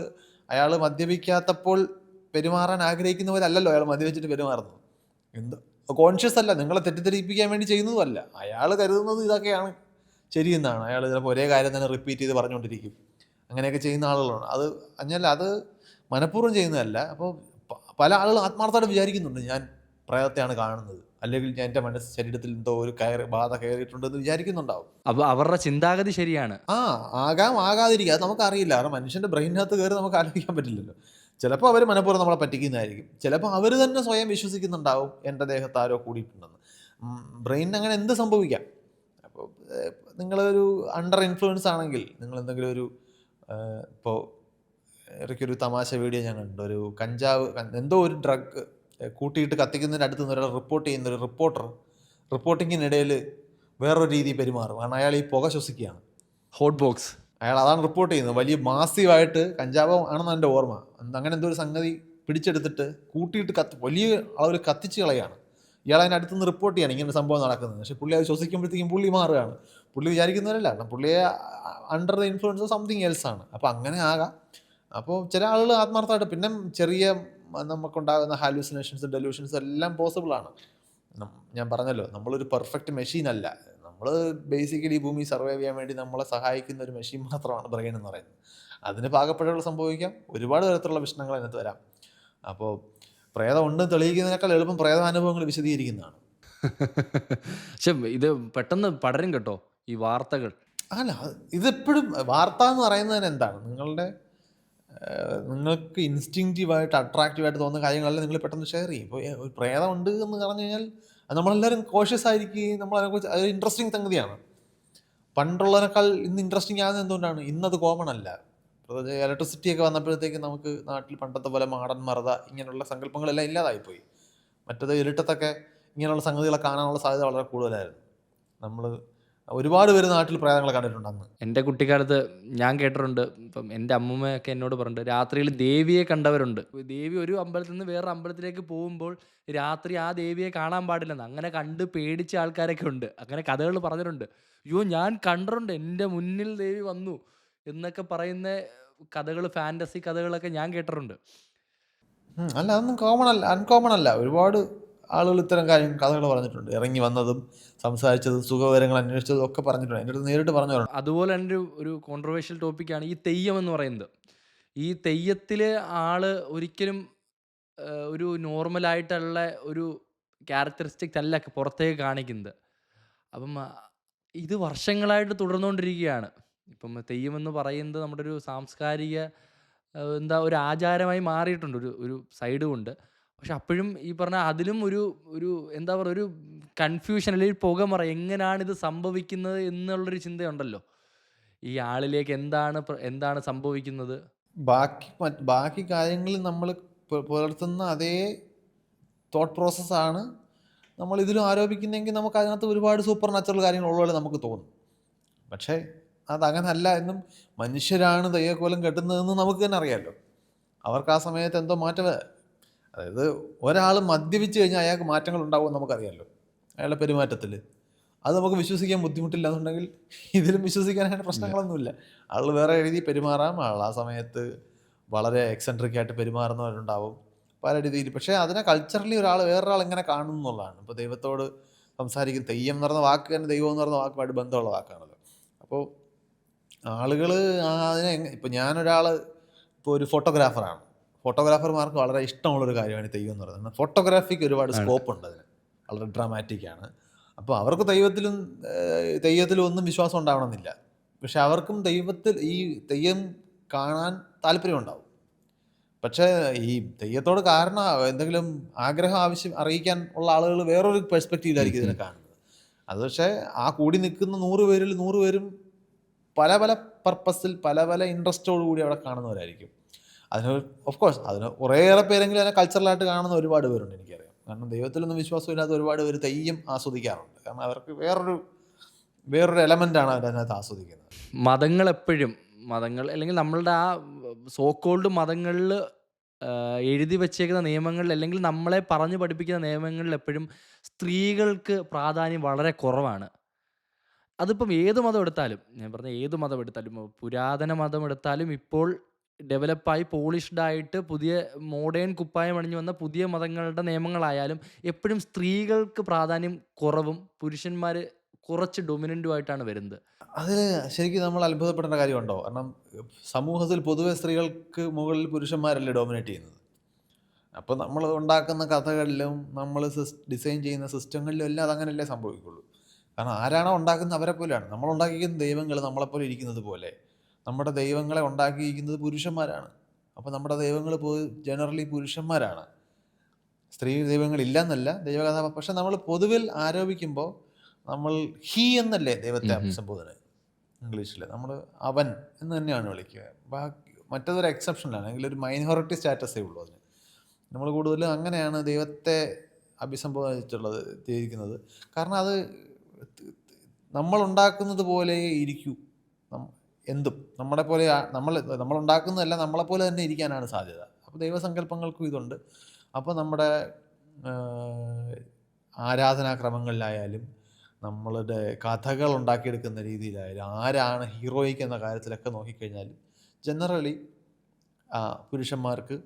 അയാൾ മദ്യപിക്കാത്തപ്പോൾ പെരുമാറാൻ ആഗ്രഹിക്കുന്ന പോലെ അല്ലല്ലോ അയാൾ മദ്യപിച്ചിട്ട് പെരുമാറുന്നത്. കോൺഷ്യസ് അല്ല, നിങ്ങളെ തെറ്റിദ്ധരിപ്പിക്കാൻ വേണ്ടി ചെയ്യുന്നതുമല്ല. അയാൾ കരുതുന്നത് ഇതൊക്കെയാണ് ശരിയെന്നാണ്. അയാൾ ചിലപ്പോൾ ഒരേ കാര്യം തന്നെ റിപ്പീറ്റ് ചെയ്ത് പറഞ്ഞുകൊണ്ടിരിക്കും. അങ്ങനെയൊക്കെ ചെയ്യുന്ന ആളുകളാണ്. അത് മനഃപൂർവ്വം ചെയ്യുന്നതല്ല. അപ്പോൾ പല ആളുകളും ആത്മാർത്ഥമായിട്ട് വിചാരിക്കുന്നുണ്ട് ഞാൻ പ്രേതത്തെയാണ് കാണുന്നത്, അല്ലെങ്കിൽ ഞാൻ എൻ്റെ ശരീരത്തിൽ എന്തോ ഒരു ബാധ കയറിയിട്ടുണ്ടെന്ന് വിചാരിക്കുന്നുണ്ടാവും. അപ്പോൾ അവരുടെ ചിന്താഗതി ശരിയാണ്. ആകാതിരിക്കുക അത് നമുക്കറിയില്ല. കാരണം മനുഷ്യൻ്റെ ബ്രെയിനകത്ത് കയറി നമുക്ക് ആലോചിക്കാൻ പറ്റില്ലല്ലോ. ചിലപ്പോൾ അവർ മനഃപൂർവ്വം നമ്മളെ പറ്റിക്കുന്നതായിരിക്കും. ചിലപ്പോൾ അവർ തന്നെ സ്വയം വിശ്വസിക്കുന്നുണ്ടാവും എൻ്റെ ദേഹത്ത് ആരോ കൂടിയിട്ടുണ്ടെന്ന്. ബ്രെയിനിന് അങ്ങനെ എന്ത് സംഭവിക്കാം. അപ്പോൾ നിങ്ങളൊരു അണ്ടർ ഇൻഫ്ലുവൻസ് ആണെങ്കിൽ നിങ്ങൾ എന്തെങ്കിലും ഒരു ഇപ്പോൾ ഇടയ്ക്കൊരു തമാശ വീഡിയോ ഞാൻ കണ്ടു. ഒരു കഞ്ചാവ് എന്തോ ഒരു ഡ്രഗ് കൂട്ടിയിട്ട് കത്തിക്കുന്നതിൻ്റെ അടുത്ത് നിന്ന് ഒരാൾ റിപ്പോർട്ട് ചെയ്യുന്നൊരു റിപ്പോർട്ടിങ്ങിനിടയിൽ വേറൊരു രീതി പെരുമാറും. കാരണം അയാൾ ഈ പുക ശ്വസിക്കുകയാണ്. ഹോട്ട് ബോക്സ് അയാൾ അതാണ് റിപ്പോർട്ട് ചെയ്യുന്നത്. വലിയ മാസീവായിട്ട് കഞ്ചാവ് ആണെന്ന് എൻ്റെ ഓർമ്മ. അങ്ങനെ എന്തോ ഒരു സംഗതി പിടിച്ചെടുത്തിട്ട് കൂട്ടിയിട്ട് വലിയ അളവിൽ കത്തിച്ച് കളയാണ്. ഇയാൾ അതിൻ്റെ അടുത്ത് നിന്ന് റിപ്പോർട്ട് ചെയ്യാണ് ഇങ്ങനെ സംഭവം നടക്കുന്നത്. പക്ഷേ പുള്ളി അത് ശ്വസിക്കുമ്പോഴത്തേക്കും പുള്ളി മാറുകയാണ്. പുള്ളി വിചാരിക്കുന്നവരല്ല, കാരണം പുള്ളിയെ under the influence of something else ആണ്. അപ്പോൾ അങ്ങനെ ആകാം. അപ്പോൾ ചില ആളുകൾ ആത്മാർത്ഥമായിട്ട്, പിന്നെ ചെറിയ നമുക്കുണ്ടാകുന്ന ഹാലൂസിനേഷൻസ് ഡെലൂഷൻസ് എല്ലാം പോസിബിളാണ്. ഞാൻ പറഞ്ഞല്ലോ, നമ്മളൊരു പെർഫെക്റ്റ് മെഷീൻ അല്ല. നമ്മൾ ബേസിക്കലി ഈ ഭൂമി സർവൈവ് ചെയ്യാൻ വേണ്ടി നമ്മളെ സഹായിക്കുന്ന ഒരു മെഷീൻ മാത്രമാണ് ബ്രെയിൻ എന്ന് പറയുന്നത്. അതിന് പാകപ്പിഴകൾ സംഭവിക്കാം. ഒരുപാട് തരത്തിലുള്ള പ്രശ്നങ്ങൾ അതിനകത്ത് വരാം. അപ്പോൾ പ്രേതം ഉണ്ട് തെളിയിക്കുന്നതിനേക്കാൾ എളുപ്പം പ്രേതാനുഭവങ്ങൾ വിശദീകരിക്കുന്നതാണ്. പക്ഷെ ഇത് പെട്ടെന്ന് പടരും കേട്ടോ ഈ വാർത്തകൾ. അല്ല ഇതെപ്പോഴും വാർത്ത എന്ന് പറയുന്നതിന് എന്താണ് നിങ്ങൾക്ക് ഇൻസ്റ്റിങ്റ്റീവായിട്ട് അട്രാക്റ്റീവായിട്ട് തോന്നുന്ന കാര്യങ്ങളെല്ലാം നിങ്ങൾ പെട്ടെന്ന് ഷെയർ ചെയ്യും. ഇപ്പോൾ ഒരു പ്രേതമുണ്ട് എന്ന് പറഞ്ഞു കഴിഞ്ഞാൽ അത് നമ്മളെല്ലാവരും കോഷ്യസ് ആയിരിക്കുകയും നമ്മളതിനെക്കുറിച്ച് അതൊരു ഇൻട്രസ്റ്റിംഗ് സംഗതിയാണ്. പണ്ടുള്ളതിനേക്കാൾ ഇന്ന് ഇൻട്രസ്റ്റിംഗ് ആകുന്നത് എന്തുകൊണ്ടാണ്? ഇന്നത് കോമൺ അല്ല. ഇലക്ട്രിസിറ്റി ഒക്കെ വന്നപ്പോഴത്തേക്ക് നമുക്ക് നാട്ടിൽ പണ്ടത്തെ പോലെ മാടൻ മറത ഇങ്ങനെയുള്ള സങ്കല്പങ്ങളെല്ലാം ഇല്ലാതായിപ്പോയി. മറ്റത് ഇരുട്ടത്തൊക്കെ ഇങ്ങനെയുള്ള സംഗതികളെ കാണാനുള്ള സാധ്യത വളരെ കൂടുതലായിരുന്നു. നമ്മൾ ഒരുപാട് പേര് നാട്ടിൽ പ്രേതങ്ങളെ കണ്ടിട്ടുണ്ട് അന്ന്. എൻ്റെ കുട്ടിക്കാലത്ത് ഞാൻ കേട്ടിട്ടുണ്ട്. ഇപ്പം എൻ്റെ അമ്മൂമ്മയൊക്കെ എന്നോട് പറഞ്ഞിട്ടുണ്ട്, രാത്രിയിൽ ദേവിയെ കണ്ടവരുണ്ട്. ദേവി ഒരു അമ്പലത്തിൽ നിന്ന് വേറൊരു അമ്പലത്തിലേക്ക് പോകുമ്പോൾ രാത്രി ആ ദേവിയെ കാണാൻ പാടില്ലെന്ന്. അങ്ങനെ കണ്ട് പേടിച്ച ആൾക്കാരൊക്കെ ഉണ്ട്. അങ്ങനെ കഥകൾ പറഞ്ഞിട്ടുണ്ട്. അയ്യോ ഞാൻ കണ്ടിട്ടുണ്ട്, എൻ്റെ മുന്നിൽ ദേവി വന്നു എന്നൊക്കെ പറയുന്ന കഥകൾ, ഫാൻറ്റസി കഥകളൊക്കെ ഞാൻ കേട്ടിട്ടുണ്ട്. അല്ല അതൊന്നും അൺകോമൺ അല്ല. ഒരുപാട് ആളുകൾ ഇത്തരം കഥകൾ പറഞ്ഞിട്ടുണ്ട്. ഇറങ്ങി വന്നതും സംസാരിച്ചതും സുഖവിവരങ്ങൾ അന്വേഷിച്ചതും ഒക്കെ പറഞ്ഞിട്ടുണ്ട്. എൻ്റെ അടുത്ത് നേരിട്ട് പറഞ്ഞവരുണ്ട്. അതുപോലെ തന്നെ ഒരു കോൺട്രവേഴ്ഷ്യൽ ടോപ്പിക്കാണ് ഈ തെയ്യം എന്ന് പറയുന്നത്. ഈ തെയ്യത്തിൽ ആള് ഒരിക്കലും ഒരു നോർമലായിട്ടുള്ള ഒരു ക്യാരക്ടറിസ്റ്റിക്സ് അല്ല പുറത്തേക്ക് കാണിക്കുന്നത്. അപ്പം ഇത് വർഷങ്ങളായിട്ട് തുടർന്നുകൊണ്ടിരിക്കുകയാണ്. ഇപ്പം തെയ്യമെന്ന് പറയുന്നത് നമ്മുടെ ഒരു സാംസ്കാരിക എന്താ ഒരു ആചാരമായി മാറിയിട്ടുണ്ട് ഒരു സൈഡ് കൊണ്ട്. പക്ഷെ അപ്പോഴും ഈ പറഞ്ഞ അതിലും ഒരു ഒരു എന്താ പറയുക, ഒരു കൺഫ്യൂഷൻ അല്ലെങ്കിൽ പുകമറ, എങ്ങനെയാണ് ഇത് സംഭവിക്കുന്നത് എന്നുള്ളൊരു ചിന്തയുണ്ടല്ലോ. ഈ ആളിലേക്ക് എന്താണ് സംഭവിക്കുന്നത്. ബാക്കി കാര്യങ്ങളിൽ നമ്മൾ പുലർത്തുന്ന അതേ തോട്ട് പ്രോസസ്സാണ് നമ്മൾ ഇതിലും ആരോപിക്കുന്നതെങ്കിൽ നമുക്ക് അതിനകത്ത് ഒരുപാട് സൂപ്പർ നാച്ചുറൽ കാര്യങ്ങൾ ഉള്ള പോലെ നമുക്ക് തോന്നും. പക്ഷേ അതങ്ങനല്ല എന്നും മനുഷ്യരാണ് തെയ്യക്കോലം കെട്ടുന്നതെന്ന് നമുക്ക് തന്നെ അറിയാമല്ലോ. അവർക്ക് ആ സമയത്ത് എന്തോ മാറ്റം, അതായത് ഒരാൾ മദ്യപിച്ച് കഴിഞ്ഞാൽ അയാൾക്ക് മാറ്റങ്ങൾ ഉണ്ടാകുമെന്ന് നമുക്കറിയാമല്ലോ അയാളുടെ പെരുമാറ്റത്തിൽ. അത് നമുക്ക് വിശ്വസിക്കാൻ ബുദ്ധിമുട്ടില്ല എന്നുണ്ടെങ്കിൽ ഇതിലും വിശ്വസിക്കാനായിട്ട് പ്രശ്നങ്ങളൊന്നുമില്ല. ആൾ വേറെ എഴുതി പെരുമാറാം. ആൾ ആ സമയത്ത് വളരെ എക്സെൻട്രിക് ആയിട്ട് പെരുമാറുന്നവരുണ്ടാവും പല രീതിയിൽ. പക്ഷേ അതിനെ കൾച്ചറലി വേറൊരാൾ എങ്ങനെ കാണുന്നു എന്നുള്ളതാണ്. ഇപ്പോൾ ദൈവത്തോട് സംസാരിക്കും, തെയ്യം എന്ന് പറഞ്ഞ വാക്ക് തന്നെ ദൈവം എന്ന് പറഞ്ഞ വാക്കുമായിട്ട് ബന്ധമുള്ള വാക്കാണല്ലോ. അപ്പോൾ ആളുകൾ അതിനെ ഇപ്പോൾ ഇപ്പോൾ ഒരു ഫോട്ടോഗ്രാഫറാണ്. ഫോട്ടോഗ്രാഫർമാർക്ക് വളരെ ഇഷ്ടമുള്ളൊരു കാര്യമാണ് തെയ്യം എന്ന് പറയുന്നത്. ഫോട്ടോഗ്രാഫിക്ക് ഒരുപാട് സ്കോപ്പ് ഉണ്ട് അതിന്, വളരെ ഡ്രാമാറ്റിക്കാണ്. അപ്പോൾ അവർക്ക് തെയ്യത്തിലും ഒന്നും വിശ്വാസം ഉണ്ടാവണമെന്നില്ല. പക്ഷെ അവർക്കും ഈ തെയ്യം കാണാൻ താല്പര്യമുണ്ടാവും. പക്ഷേ ഈ തെയ്യത്തോട് കാരണം എന്തെങ്കിലും ആവശ്യം അറിയിക്കാൻ ഉള്ള ആളുകൾ വേറൊരു പെർസ്പെക്റ്റീവിലായിരിക്കും ഇതിനെ കാണുന്നത്. അത് പക്ഷേ ആ കൂടി നിൽക്കുന്ന 100 പേരിൽ 100 പേരും പല പല പർപ്പസിൽ പല പല ഇൻട്രസ്റ്റോടു കൂടി അവിടെ കാണുന്നവരായിരിക്കും. അതിന് കുറേയേറെ പേരെങ്കിലും അതിനെ കൾച്ചറലായിട്ട് കാണുന്ന ഒരുപാട് പേരുണ്ട്, എനിക്കറിയാം. കാരണം ദൈവത്തിലൊന്നും വിശ്വാസമില്ലാത്ത ഒരുപാട് പേര് തെയ്യം ആസ്വദിക്കാറുണ്ട്. കാരണം അവർക്ക് വേറൊരു എലമെൻ്റാണ് അവരതിനകത്ത് ആസ്വദിക്കുന്നത്. മതങ്ങൾ അല്ലെങ്കിൽ നമ്മളുടെ ആ സോക്കോൾഡ് മതങ്ങളിൽ എഴുതി വച്ചേക്കുന്ന നിയമങ്ങളിൽ അല്ലെങ്കിൽ നമ്മളെ പറഞ്ഞു പഠിപ്പിക്കുന്ന നിയമങ്ങളിൽ എപ്പോഴും സ്ത്രീകൾക്ക് പ്രാധാന്യം വളരെ കുറവാണ്. അതിപ്പം ഏത് മതം എടുത്താലും, ഞാൻ പറഞ്ഞ ഏത് മതം എടുത്താലും, പുരാതന മതം എടുത്താലും ഇപ്പോൾ ഡെവലപ്പായി പോളിഷ്ഡായിട്ട് പുതിയ മോഡേൺ കുപ്പായം അണിഞ്ഞു വന്ന പുതിയ മതങ്ങളുടെ നിയമങ്ങളായാലും എപ്പോഴും സ്ത്രീകൾക്ക് പ്രാധാന്യം കുറവും പുരുഷന്മാർ കുറച്ച് ഡൊമിനൻറ്റുമായിട്ടാണ് വരുന്നത്. അതിൽ ശരിക്കും നമ്മൾ അത്ഭുതപ്പെടേണ്ട കാര്യമുണ്ടോ? കാരണം സമൂഹത്തിൽ പൊതുവെ സ്ത്രീകൾക്ക് മുകളിൽ പുരുഷന്മാരല്ലേ ഡോമിനേറ്റ് ചെയ്യുന്നത്. അപ്പോൾ നമ്മൾ ഉണ്ടാക്കുന്ന കഥകളിലും നമ്മൾ ഡിസൈൻ ചെയ്യുന്ന സിസ്റ്റങ്ങളിലും എല്ലാം അതങ്ങനെയല്ലേ സംഭവിക്കുള്ളൂ. കാരണം ആരാണോ ഉണ്ടാക്കുന്നത് അവരെ പോലെയാണ്. നമ്മളുണ്ടാക്കിയിരിക്കുന്ന ദൈവങ്ങൾ നമ്മളെപ്പോലെ ഇരിക്കുന്നത് പോലെ നമ്മുടെ ദൈവങ്ങളെ ഉണ്ടാക്കിയിരിക്കുന്നത് പുരുഷന്മാരാണ്. അപ്പോൾ നമ്മുടെ ദൈവങ്ങൾ ജനറലി പുരുഷന്മാരാണ്. സ്ത്രീ ദൈവങ്ങളില്ല എന്നല്ല ദൈവകഥ. പക്ഷെ നമ്മൾ പൊതുവിൽ ആരോപിക്കുമ്പോൾ നമ്മൾ ഹീ എന്നല്ലേ ദൈവത്തെ അഭിസംബോധന ഇംഗ്ലീഷിൽ നമ്മൾ അവൻ എന്ന് തന്നെയാണ് വിളിക്കുക. മറ്റതൊരു എക്സെപ്ഷനാണ്, അല്ലെങ്കിൽ ഒരു മൈനോറിറ്റി സ്റ്റാറ്റസേ ഉള്ളൂ അതിന്. നമ്മൾ കൂടുതലും അങ്ങനെയാണ് ദൈവത്തെ അഭിസംബോധിച്ചുള്ളത് ചെയ്തിരിക്കുന്നത്. കാരണം അത് നമ്മളുണ്ടാക്കുന്നത് പോലെ ഇരിക്കൂ. എന്തും നമ്മളുണ്ടാക്കുന്നതല്ല, നമ്മളെപ്പോലെ തന്നെ ഇരിക്കാനാണ് സാധ്യത. അപ്പോൾ ദൈവസങ്കല്പങ്ങൾക്കും ഇതുണ്ട്. അപ്പോൾ നമ്മുടെ ആരാധനാക്രമങ്ങളിലായാലും നമ്മളുടെ കഥകൾ ഉണ്ടാക്കിയെടുക്കുന്ന രീതിയിലായാലും ആരാണ് ഹീറോയിക്ക് എന്ന കാര്യത്തിലൊക്കെ നോക്കിക്കഴിഞ്ഞാൽ ജനറലി പുരുഷന്മാർക്ക്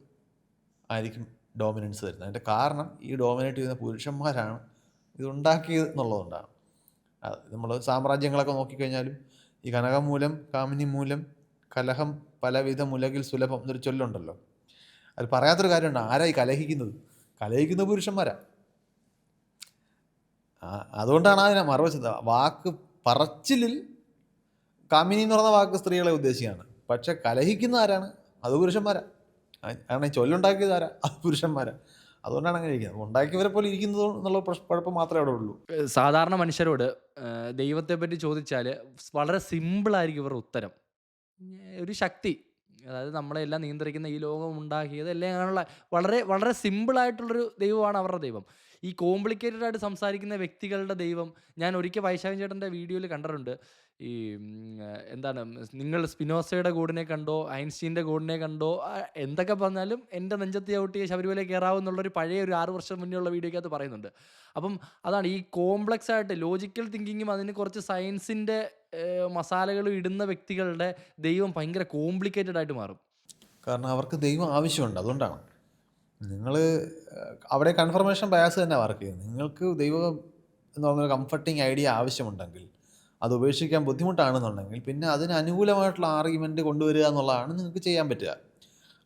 ആയിരിക്കും ഡോമിനൻസ് വരുന്നത്. അതിൻ്റെ കാരണം ഈ ഡോമിനേറ്റ് ചെയ്യുന്ന പുരുഷന്മാരാണ് ഇതുണ്ടാക്കിയത് എന്നുള്ളതുകൊണ്ടാണ്. നമ്മൾ സാമ്രാജ്യങ്ങളൊക്കെ നോക്കിക്കഴിഞ്ഞാലും ഈ കനകം മൂലം കാമിനി മൂലം കലഹം പലവിധ മുലകിൽ സുലഭം എന്നൊരു ചൊല്ലുണ്ടല്ലോ. അത് പറയാത്തൊരു കാര്യമുണ്ട്. ആരായി കലഹിക്കുന്നത് പുരുഷന്മാരാ. അതുകൊണ്ടാണ് അതിനെ മറുവശത്ത് വാക്ക് പറച്ചിലിൽ കാമിനി എന്ന് പറഞ്ഞ വാക്ക് സ്ത്രീകളെ ഉദ്ദേശിക്കുകയാണ്. പക്ഷെ കലഹിക്കുന്ന ആരാണ്? അത് പുരുഷന്മാരാ. കാരണം ഈ ചൊല്ലുണ്ടാക്കിയത് ആരാ? അത് പുരുഷന്മാരാ. അതുകൊണ്ടാണ് അങ്ങനെ ഇരിക്കുന്നത്. ഉണ്ടാക്കിയവരെ പോലെ ഇരിക്കുന്നത് എന്നുള്ള കുഴപ്പം മാത്രമേ അവിടെ ഉള്ളൂ. സാധാരണ മനുഷ്യരോട് ദൈവത്തെ പറ്റി ചോദിച്ചാൽ വളരെ സിമ്പിളായിരിക്കും ഇവരുടെ ഉത്തരം. ഒരു ശക്തി, അതായത് നമ്മളെല്ലാം നിയന്ത്രിക്കുന്ന ഈ ലോകം ഉണ്ടാക്കിയത് എല്ലാം അങ്ങനെയുള്ള വളരെ വളരെ സിമ്പിളായിട്ടുള്ളൊരു ദൈവമാണ് അവരുടെ ദൈവം. ഈ കോംപ്ലിക്കേറ്റഡ് ആയിട്ട് സംസാരിക്കുന്ന വ്യക്തികളുടെ ദൈവം, ഞാൻ ഒരിക്കൽ വൈശാഖൻ ചേട്ടൻ്റെ വീഡിയോയിൽ കണ്ടിട്ടുണ്ട്. ഈ എന്താണ്, നിങ്ങൾ സ്പിനോസയുടെ ഗോഡിനെ കണ്ടോ, ഐൻസ്റ്റീൻ്റെ ഗോഡിനെ കണ്ടോ, എന്തൊക്കെ പറഞ്ഞാലും എൻ്റെ നെഞ്ചത്ത് ചവിട്ടിയ ശബരിമല കയറാവും എന്നുള്ളൊരു പഴയ ഒരു 6 വർഷം മുന്നേ ഉള്ള വീഡിയോക്കകത്ത് പറയുന്നുണ്ട്. അപ്പം അതാണ് ഈ കോംപ്ലക്സ് ആയിട്ട് ലോജിക്കൽ തിങ്കിങ്ങും അതിന് കുറച്ച് സയൻസിൻ്റെ മസാലകൾ ഇടുന്ന വ്യക്തികളുടെ ദൈവം ഭയങ്കര കോംപ്ലിക്കേറ്റഡ് ആയിട്ട് മാറും. കാരണം അവർക്ക് ദൈവം ആവശ്യമുണ്ട്. അതുകൊണ്ടാണ് നിങ്ങൾ അവിടെ കൺഫർമേഷൻ ബയാസ് തന്നെ വർക്ക് ചെയ്യുന്നത്. നിങ്ങൾക്ക് ദൈവം എന്ന് പറഞ്ഞൊരു കംഫർട്ടിങ് ഐഡിയ ആവശ്യമുണ്ടെങ്കിൽ, അത് ഉപേക്ഷിക്കാൻ ബുദ്ധിമുട്ടാണെന്നുണ്ടെങ്കിൽ, പിന്നെ അതിന് അനുകൂലമായിട്ടുള്ള ആർഗ്യുമെൻ്റ് കൊണ്ടുവരിക എന്നുള്ളതാണ് നിങ്ങൾക്ക് ചെയ്യാൻ പറ്റുക.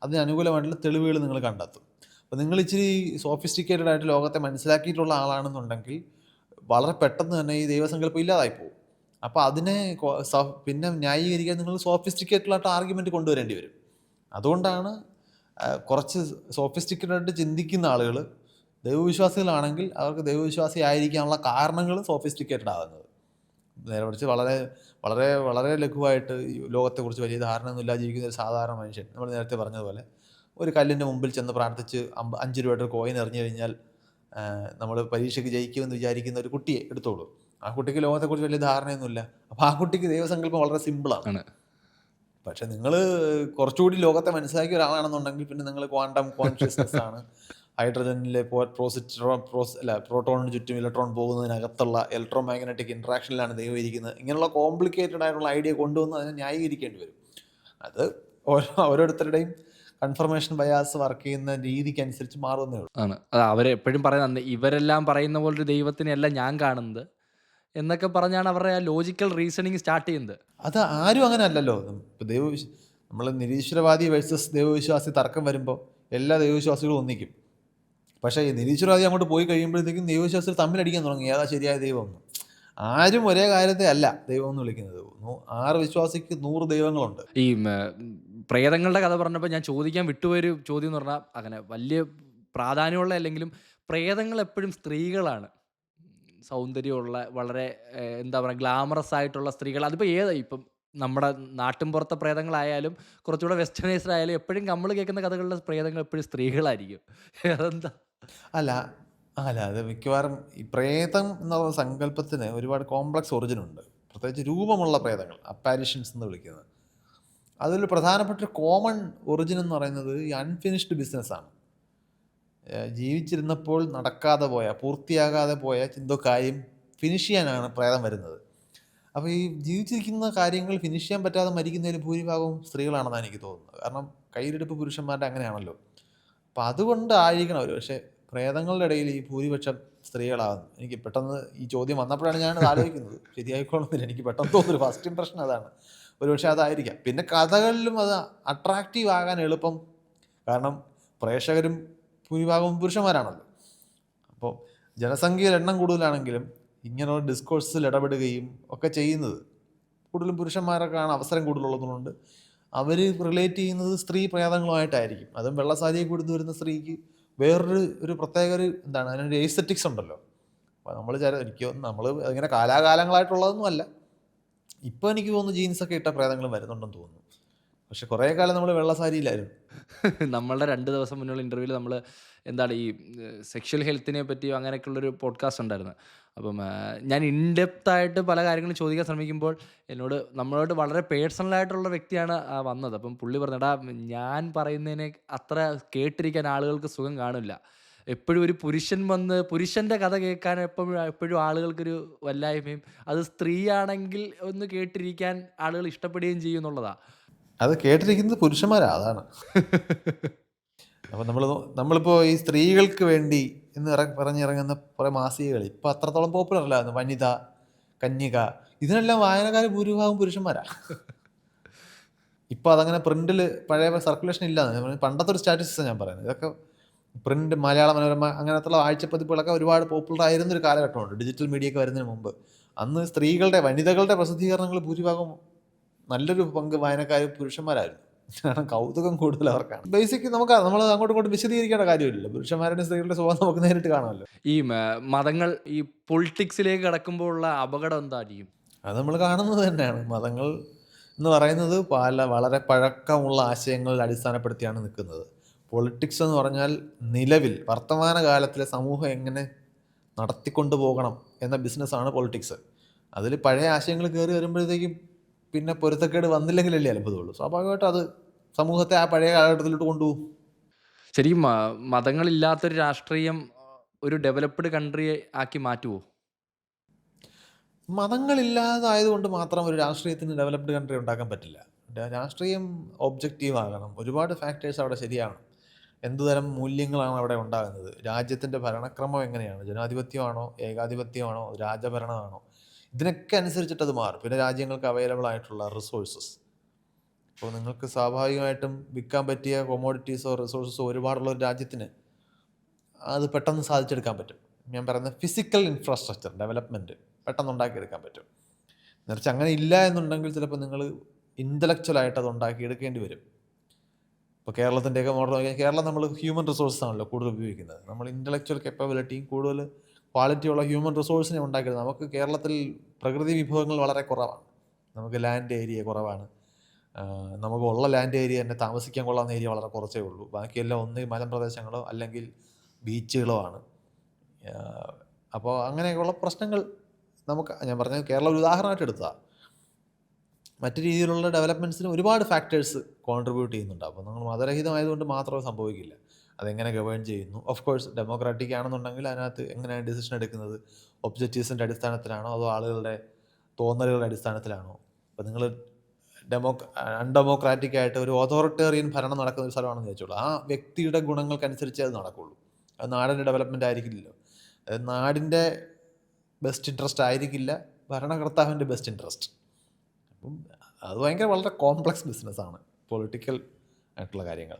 അതിന് അനുകൂലമായിട്ടുള്ള തെളിവുകൾ നിങ്ങൾ കണ്ടെത്തും. അപ്പോൾ നിങ്ങൾ ഇച്ചിരി സോഫിസ്റ്റിക്കേറ്റഡ് ആയിട്ട് ലോകത്തെ മനസ്സിലാക്കിയിട്ടുള്ള ആളാണെന്നുണ്ടെങ്കിൽ വളരെ പെട്ടെന്ന് തന്നെ ഈ ദൈവസങ്കല്പം ഇല്ലാതായി പോകും. അപ്പോൾ അതിനെ പിന്നെ ന്യായീകരിക്കാൻ നിങ്ങൾ സോഫിസ്റ്റിക്കേറ്റഡ് ആയിട്ട് ആർഗ്യുമെൻറ്റ് കൊണ്ടുവരേണ്ടി വരും. അതുകൊണ്ടാണ് കുറച്ച് സോഫിസ്റ്റിക്കേറ്റഡ് ആയിട്ട് ചിന്തിക്കുന്ന ആളുകൾ ദൈവവിശ്വാസികളാണെങ്കിൽ അവർക്ക് ദൈവവിശ്വാസി ആയിരിക്കാനുള്ള കാരണങ്ങൾ സോഫിസ്റ്റിക്കേറ്റഡ് ആകുന്നത്. നേരെ മറിച്ച് വളരെ വളരെ വളരെ ലഘുവായിട്ട് ഈ ലോകത്തെക്കുറിച്ച് വലിയ ധാരണയൊന്നുമില്ല ജീവിക്കുന്ന ഒരു സാധാരണ മനുഷ്യൻ, നമ്മൾ നേരത്തെ പറഞ്ഞതുപോലെ ഒരു കല്ലിൻ്റെ മുമ്പിൽ ചെന്ന് പ്രാർത്ഥിച്ച് 5 രൂപയുടെ ഒരു കോയിൻ എറിഞ്ഞു കഴിഞ്ഞാൽ നമ്മൾ പരീക്ഷയ്ക്ക് ജയിക്കുമെന്ന് വിചാരിക്കുന്ന ഒരു കുട്ടിയെ എടുത്തോളൂ. ആ കുട്ടിക്ക് ലോകത്തെക്കുറിച്ച് വലിയ ധാരണയൊന്നുമില്ല. അപ്പോൾ ആ കുട്ടിക്ക് ദൈവസങ്കല്പം വളരെ സിമ്പിളാണ്. പക്ഷെ നിങ്ങൾ കുറച്ചുകൂടി ലോകത്തെ മനസ്സിലാക്കിയ ഒരാളാണെന്നുണ്ടെങ്കിൽ പിന്നെ നിങ്ങൾ ക്വാണ്ടം കോൺഷ്യസ്നെസ് ആണ്, ഹൈഡ്രജനിലെ പ്രോട്ടോണിന് ചുറ്റും ഇലക്ട്രോൺ പോകുന്നതിനകത്തുള്ള ഇലക്ട്രോ മാഗ്നറ്റിക് ഇൻട്രാക്ഷനിലാണ് ദൈവം ഇരിക്കുന്നത്, ഇങ്ങനെയുള്ള കോംപ്ലിക്കേറ്റഡ് ആയിട്ടുള്ള ഐഡിയ കൊണ്ടുവന്ന് അതിനെ ന്യായീകരിക്കേണ്ടി വരും. അത് ഓരോരുത്തരുടെയും കൺഫർമേഷൻ ബയാസ് വർക്ക് ചെയ്യുന്ന രീതിക്കനുസരിച്ച് മാറുന്നേ ഉള്ളൂ. ആണ് അത് അവരെപ്പോഴും പറയുന്നത്. ഇവരെല്ലാം പറയുന്ന പോലൊരു ദൈവത്തിനെയല്ല ഞാൻ കാണുന്നത് എന്നൊക്കെ പറഞ്ഞാണ് അവരുടെ ആ ലോജിക്കൽ റീസണിങ് സ്റ്റാർട്ട് ചെയ്യുന്നത്. അത് ആരും അങ്ങനെ അല്ലല്ലോ. ഇപ്പോൾ നമ്മൾ നിരീശ്വരവാദി വേഴ്സസ് ദൈവവിശ്വാസി തർക്കം വരുമ്പോൾ എല്ലാ ദൈവവിശ്വാസികളും ഒന്നിക്കും. പക്ഷേ ഈ നിരീശ്വരവാദി അങ്ങോട്ട് പോയി കഴിയുമ്പോഴത്തേക്കും ദൈവവിശ്വാസികൾ തമ്മിലടിക്കാൻ തുടങ്ങി ഏതാ ശരിയായ ദൈവം എന്ന്. ആരും ഒരേ കാര്യത്തെ അല്ല ദൈവം എന്ന് വിളിക്കുന്നത്. 6 വിശ്വാസിക്ക് 100 ദൈവങ്ങളുണ്ട്. ഈ പ്രേതങ്ങളുടെ കഥ പറഞ്ഞപ്പോൾ ഞാൻ ചോദിക്കാൻ വിട്ടുപോയൊരു ചോദ്യം എന്ന് പറഞ്ഞാൽ, അങ്ങനെ വലിയ പ്രാധാന്യമുള്ള അല്ലെങ്കിലും പ്രേതങ്ങൾ എപ്പോഴും സ്ത്രീകളാണ്. സൗന്ദര്യമുള്ള വളരെ എന്താ പറയുക ഗ്ലാമറസ് ആയിട്ടുള്ള സ്ത്രീകൾ. അതിപ്പോൾ ഇപ്പം നമ്മുടെ നാട്ടിൻ പുറത്തെ പ്രേതങ്ങളായാലും കുറച്ചുകൂടെ വെസ്റ്റേണൈസ്ഡ് ആയാലും എപ്പോഴും നമ്മൾ കേൾക്കുന്ന കഥകളിലെ പ്രേതങ്ങൾ എപ്പോഴും സ്ത്രീകളായിരിക്കും. അതെന്താ? അല്ല അത് മിക്കവാറും ഈ പ്രേതം എന്നുള്ള സങ്കല്പത്തിന് ഒരുപാട് കോംപ്ലക്സ് ഒറിജിൻ ഉണ്ട്. പ്രത്യേകിച്ച് രൂപമുള്ള പ്രേതങ്ങൾ, അപ്പാരിഷൻസ് എന്ന് വിളിക്കുന്നത്. അതിൽ പ്രധാനപ്പെട്ട ഒരു കോമൺ ഒറിജിൻ എന്ന് പറയുന്നത് ഈ അൺഫിനിഷ്ഡ് ബിസിനസ്സാണ്. ജീവിച്ചിരുന്നപ്പോൾ നടക്കാതെ പോയ, പൂർത്തിയാകാതെ പോയ എന്തോ കാര്യം ഫിനിഷ് ചെയ്യാനാണ് പ്രേതം വരുന്നത്. അപ്പോൾ ഈ ജീവിച്ചിരിക്കുന്ന കാര്യങ്ങൾ ഫിനിഷ് ചെയ്യാൻ പറ്റാതെ മരിക്കുന്നതിൽ ഭൂരിഭാഗവും സ്ത്രീകളാണെന്നാണ് എനിക്ക് തോന്നുന്നത്. കാരണം കയ്യിലെടുപ്പ് പുരുഷന്മാരുടെ അങ്ങനെയാണല്ലോ. അപ്പോൾ അതുകൊണ്ട് ആയിരിക്കണം അവർ. പക്ഷേ പ്രേതങ്ങളുടെ ഇടയിൽ ഈ ഭൂരിപക്ഷം സ്ത്രീകളാകുന്നു. എനിക്ക് പെട്ടെന്ന് ഈ ചോദ്യം വന്നപ്പോഴാണ് ഞാനത് ആലോചിക്കുന്നത്. ശരിയായിക്കോളുന്നില്ല, എനിക്ക് പെട്ടെന്ന് തോന്നുന്നു ഫസ്റ്റ് ഇംപ്രഷൻ അതാണ്. ഒരുപക്ഷെ അതായിരിക്കാം. പിന്നെ കഥകളിലും അത് അട്രാക്റ്റീവ് ആകാൻ എളുപ്പം, കാരണം പ്രേക്ഷകരും ഭൂരിഭാഗവും പുരുഷന്മാരാണല്ലോ. അപ്പോൾ ജനസംഖ്യയിൽ എണ്ണം കൂടുതലാണെങ്കിലും ഇങ്ങനെയുള്ള ഡിസ്കോഴ്സിൽ ഇടപെടുകയും ഒക്കെ ചെയ്യുന്നത് കൂടുതലും പുരുഷന്മാരൊക്കെയാണ് അവസരം കൂടുതലുള്ളതുകൊണ്ട് അവർ റിലേറ്റ് ചെയ്യുന്നത് സ്ത്രീ പ്രേതങ്ങളുമായിട്ടായിരിക്കും. അതും വെള്ളസാരിയെ കൊടുത്തു വരുന്ന സ്ത്രീക്ക് വേറൊരു പ്രത്യേക എന്താണ് അതിനൊരു എസ്തെറ്റിക്സ് ഉണ്ടല്ലോ. അപ്പോൾ നമ്മൾ ഇങ്ങനെ കാലാകാലങ്ങളായിട്ടുള്ളതൊന്നും അല്ല. ഇപ്പോൾ എനിക്ക് തോന്നുന്നു ജീൻസൊക്കെ ഇട്ട പ്രേതങ്ങളും വരുന്നുണ്ടെന്ന് തോന്നുന്നു. പക്ഷെ കുറേ കാലം നമ്മൾ വെള്ളസാരിയിലായിരുന്നു. നമ്മളുടെ 2 ദിവസം മുന്നുള്ള ഇൻ്റർവ്യൂവിൽ നമ്മൾ എന്താണ് ഈ സെക്ഷൽ ഹെൽത്തിനെ പറ്റിയോ അങ്ങനെയൊക്കെയുള്ളൊരു പോഡ്കാസ്റ്റ് ഉണ്ടായിരുന്നു. അപ്പം ഞാൻ ഇൻഡെപ്തായിട്ട് പല കാര്യങ്ങളും ചോദിക്കാൻ ശ്രമിക്കുമ്പോൾ നമ്മളോട് വളരെ പേഴ്സണലായിട്ടുള്ള വ്യക്തിയാണ് വന്നത്. അപ്പം പുള്ളി പറഞ്ഞടാ, ഞാൻ പറയുന്നതിനെ അത്ര കേട്ടിരിക്കാൻ ആളുകൾക്ക് സുഖം കാണില്ല. എപ്പോഴും ഒരു പുരുഷൻ വന്ന് പുരുഷൻ്റെ കഥ കേൾക്കാൻ എപ്പോഴും ആളുകൾക്കൊരു വല്ലായ്മയും, അത് സ്ത്രീയാണെങ്കിൽ ഒന്ന് കേട്ടിരിക്കാൻ ആളുകൾ ഇഷ്ടപ്പെടുകയും ചെയ്യും എന്നുള്ളതാണ്. അത് കേട്ടിരിക്കുന്നത് പുരുഷന്മാരാ, അതാണ്. അപ്പോൾ നമ്മളിപ്പോൾ ഈ സ്ത്രീകൾക്ക് വേണ്ടി എന്ന് പറഞ്ഞിറങ്ങുന്ന കുറേ മാസികകൾ ഇപ്പോൾ അത്രത്തോളം പോപ്പുലർ അല്ലായിരുന്നു. വനിത, കന്യക, ഇതിനെല്ലാം വായനക്കാർ ഭൂരിഭാഗം പുരുഷന്മാരാ. ഇപ്പോൾ അതങ്ങനെ പ്രിന്റിൽ പഴയ സർക്കുലേഷൻ ഇല്ലാന്ന്. പണ്ടത്തെ ഒരു സ്റ്റാറ്റിസ്റ്റിക്സാണ് ഞാൻ പറയുന്നത്. ഇതൊക്കെ പ്രിന്റ്, മലയാള മനോരമ അങ്ങനത്തുള്ള ആഴ്ചപ്പതിപ്പുകളൊക്കെ ഒരുപാട് പോപ്പുലർ ആയിരുന്നൊരു കാലഘട്ടമുണ്ട് ഡിജിറ്റൽ മീഡിയ ഒക്കെ വരുന്നതിന് മുമ്പ്. അന്ന് സ്ത്രീകളുടെ, വനിതകളുടെ പ്രസിദ്ധീകരണങ്ങൾ ഭൂരിഭാഗം നല്ലൊരു പങ്ക് വായനക്കാർ പുരുഷന്മാരായിരുന്നു. കാരണം കൗതുകം കൂടുതൽ അവർക്കാണ്. ബേസിക് നമുക്ക് നമ്മൾ അങ്ങോട്ടും ഇങ്ങോട്ടും വിശദീകരിക്കേണ്ട കാര്യമില്ലല്ലോ. പുരുഷന്മാരുടെ സ്ത്രീകളുടെ സ്വഭാവം നമുക്ക് നേരിട്ട് കാണാമല്ലോ. ഈ മതങ്ങൾ ഈ പൊളിറ്റിക്സിലേക്ക് കടക്കുമ്പോൾ ഉള്ള അപകടം എന്തായിരിക്കും? അത് നമ്മൾ കാണുന്നത് തന്നെയാണ്. മതങ്ങൾ എന്ന് പറയുന്നത് വളരെ പഴക്കമുള്ള ആശയങ്ങളിൽ അടിസ്ഥാനപ്പെടുത്തിയാണ് നിൽക്കുന്നത്. പൊളിറ്റിക്സ് എന്ന് പറഞ്ഞാൽ നിലവിൽ വർത്തമാനകാലത്തിലെ സമൂഹം എങ്ങനെ നടത്തിക്കൊണ്ട് പോകണം എന്ന ബിസിനസ്സാണ് പൊളിറ്റിക്സ്. അതിൽ പഴയ ആശയങ്ങൾ കയറി വരുമ്പോഴത്തേക്കും പിന്നെ പൊരുത്തക്കേട് വന്നില്ലെങ്കിലല്ലേ അത്ഭുതമുള്ളൂ. സ്വാഭാവികമായിട്ടും അത് സമൂഹത്തെ ആ പഴയ കാലഘട്ടത്തിലോട്ട് കൊണ്ടുപോകും. ശരിക്കും മതങ്ങളില്ലാത്തൊരു രാഷ്ട്രീയം ഒരു ഡെവലപ്ഡ് കൺട്രി ആക്കി മാറ്റുമോ? മതങ്ങളില്ലാതായതുകൊണ്ട് മാത്രം ഒരു രാഷ്ട്രീയത്തിന് ഡെവലപ്ഡ് കൺട്രി ഉണ്ടാക്കാൻ പറ്റില്ല. രാഷ്ട്രീയം ഒബ്ജക്റ്റീവ് ആകണം. ഒരുപാട് ഫാക്ടേഴ്സ് അവിടെ ശരിയാവണം. എന്തുതരം മൂല്യങ്ങളാണ് അവിടെ ഉണ്ടാകുന്നത്, രാജ്യത്തിൻ്റെ ഭരണക്രമം എങ്ങനെയാണ്, ജനാധിപത്യമാണോ ഏകാധിപത്യമാണോ രാജഭരണമാണോ, ഇതിനൊക്കെ അനുസരിച്ചിട്ട് അത് മാറും. പിന്നെ രാജ്യങ്ങൾക്ക് അവൈലബിൾ ആയിട്ടുള്ള റിസോഴ്സസ്. അപ്പോൾ നിങ്ങൾക്ക് സ്വാഭാവികമായിട്ടും വിൽക്കാൻ പറ്റിയ കൊമോഡിറ്റീസോ റിസോഴ്സസോ ഒരുപാടുള്ള ഒരു രാജ്യത്തിന് അത് പെട്ടെന്ന് സാധിച്ചെടുക്കാൻ പറ്റും. ഞാൻ പറയുന്നത് ഫിസിക്കൽ ഇൻഫ്രാസ്ട്രക്ചർ ഡെവലപ്മെൻറ്റ് പെട്ടെന്ന് ഉണ്ടാക്കിയെടുക്കാൻ പറ്റും. മറിച്ച് അങ്ങനെ ഇല്ല എന്നുണ്ടെങ്കിൽ ചിലപ്പോൾ നിങ്ങൾ ഇൻ്റലക്ച്വലായിട്ട് അത് ഉണ്ടാക്കിയെടുക്കേണ്ടി വരും. ഇപ്പോൾ കേരളത്തിൻ്റെയൊക്കെ മോഡൽ നോക്കിയാൽ കേരളം നമ്മൾ ഹ്യൂമൻ റിസോഴ്സസ് ആണല്ലോ കൂടുതൽ ഉപയോഗിക്കുന്നത്. നമ്മൾ ഇൻ്റലക്ച്വൽ കപ്പാബിലിറ്റിയും കൂടുതൽ ക്വാളിറ്റിയുള്ള ഹ്യൂമൻ റിസോഴ്സിനെ ഉണ്ടാക്കിയത്. നമുക്ക് കേരളത്തിൽ പ്രകൃതി വിഭവങ്ങൾ വളരെ കുറവാണ്. നമുക്ക് ലാൻഡ് ഏരിയ കുറവാണ്. നമുക്ക് ഉള്ള ലാൻഡ് ഏരിയ തന്നെ താമസിക്കാൻ കൊള്ളാവുന്ന ഏരിയ വളരെ കുറച്ചേ ഉള്ളൂ. ബാക്കിയെല്ലാം ഒന്ന് മലമ്പ്രദേശങ്ങളോ അല്ലെങ്കിൽ ബീച്ചുകളോ ആണ്. അപ്പോൾ അങ്ങനെയൊക്കെയുള്ള പ്രശ്നങ്ങൾ നമുക്ക്, ഞാൻ പറഞ്ഞത് കേരളം ഒരു ഉദാഹരണമായിട്ട് എടുത്തതാണ്. മറ്റു രീതിയിലുള്ള ഡെവലപ്മെൻറ്റ്സിന് ഒരുപാട് ഫാക്ടേഴ്സ് കോൺട്രിബ്യൂട്ട് ചെയ്യുന്നുണ്ട്. അപ്പോൾ നമ്മൾ മതരഹിതമായതുകൊണ്ട് മാത്രമേ സംഭവിക്കില്ല. അതെങ്ങനെ ഗവേൺ ചെയ്യുന്നു, ഓഫ് കോഴ്സ് ഡെമോക്രാറ്റിക് ആണെന്നുണ്ടെങ്കിൽ അതിനകത്ത് എങ്ങനെയാണ് ഡിസിഷൻ എടുക്കുന്നത്, ഒബ്ജക്റ്റീവ്സിൻ്റെ അടിസ്ഥാനത്തിലാണോ അതോ ആളുകളുടെ തോന്നലുകളുടെ അടിസ്ഥാനത്തിലാണോ? അപ്പോൾ നിങ്ങൾ അൺഡെമോക്രാറ്റിക് ആയിട്ട് ഒരു ഓതോറിറ്റേറിയൻ ഭരണം നടക്കുന്ന ഒരു സ്ഥലമാണെന്ന് വെച്ചോളൂ. ആ വ്യക്തിയുടെ ഗുണങ്ങൾക്കനുസരിച്ച് അത് നടക്കുള്ളൂ. അത് നാടിൻ്റെ ഡെവലപ്മെൻറ്റ് ആയിരിക്കില്ലല്ലോ. അത് നാടിൻ്റെ ബെസ്റ്റ് ഇൻട്രസ്റ്റ് ആയിരിക്കില്ല ഭരണകർത്താവിൻ്റെ ബെസ്റ്റ് ഇൻട്രസ്റ്റ്. അപ്പം അത് വളരെ കോംപ്ലക്സ് ബിസിനസ്സാണ് പൊളിറ്റിക്കൽ ആയിട്ടുള്ള കാര്യങ്ങൾ.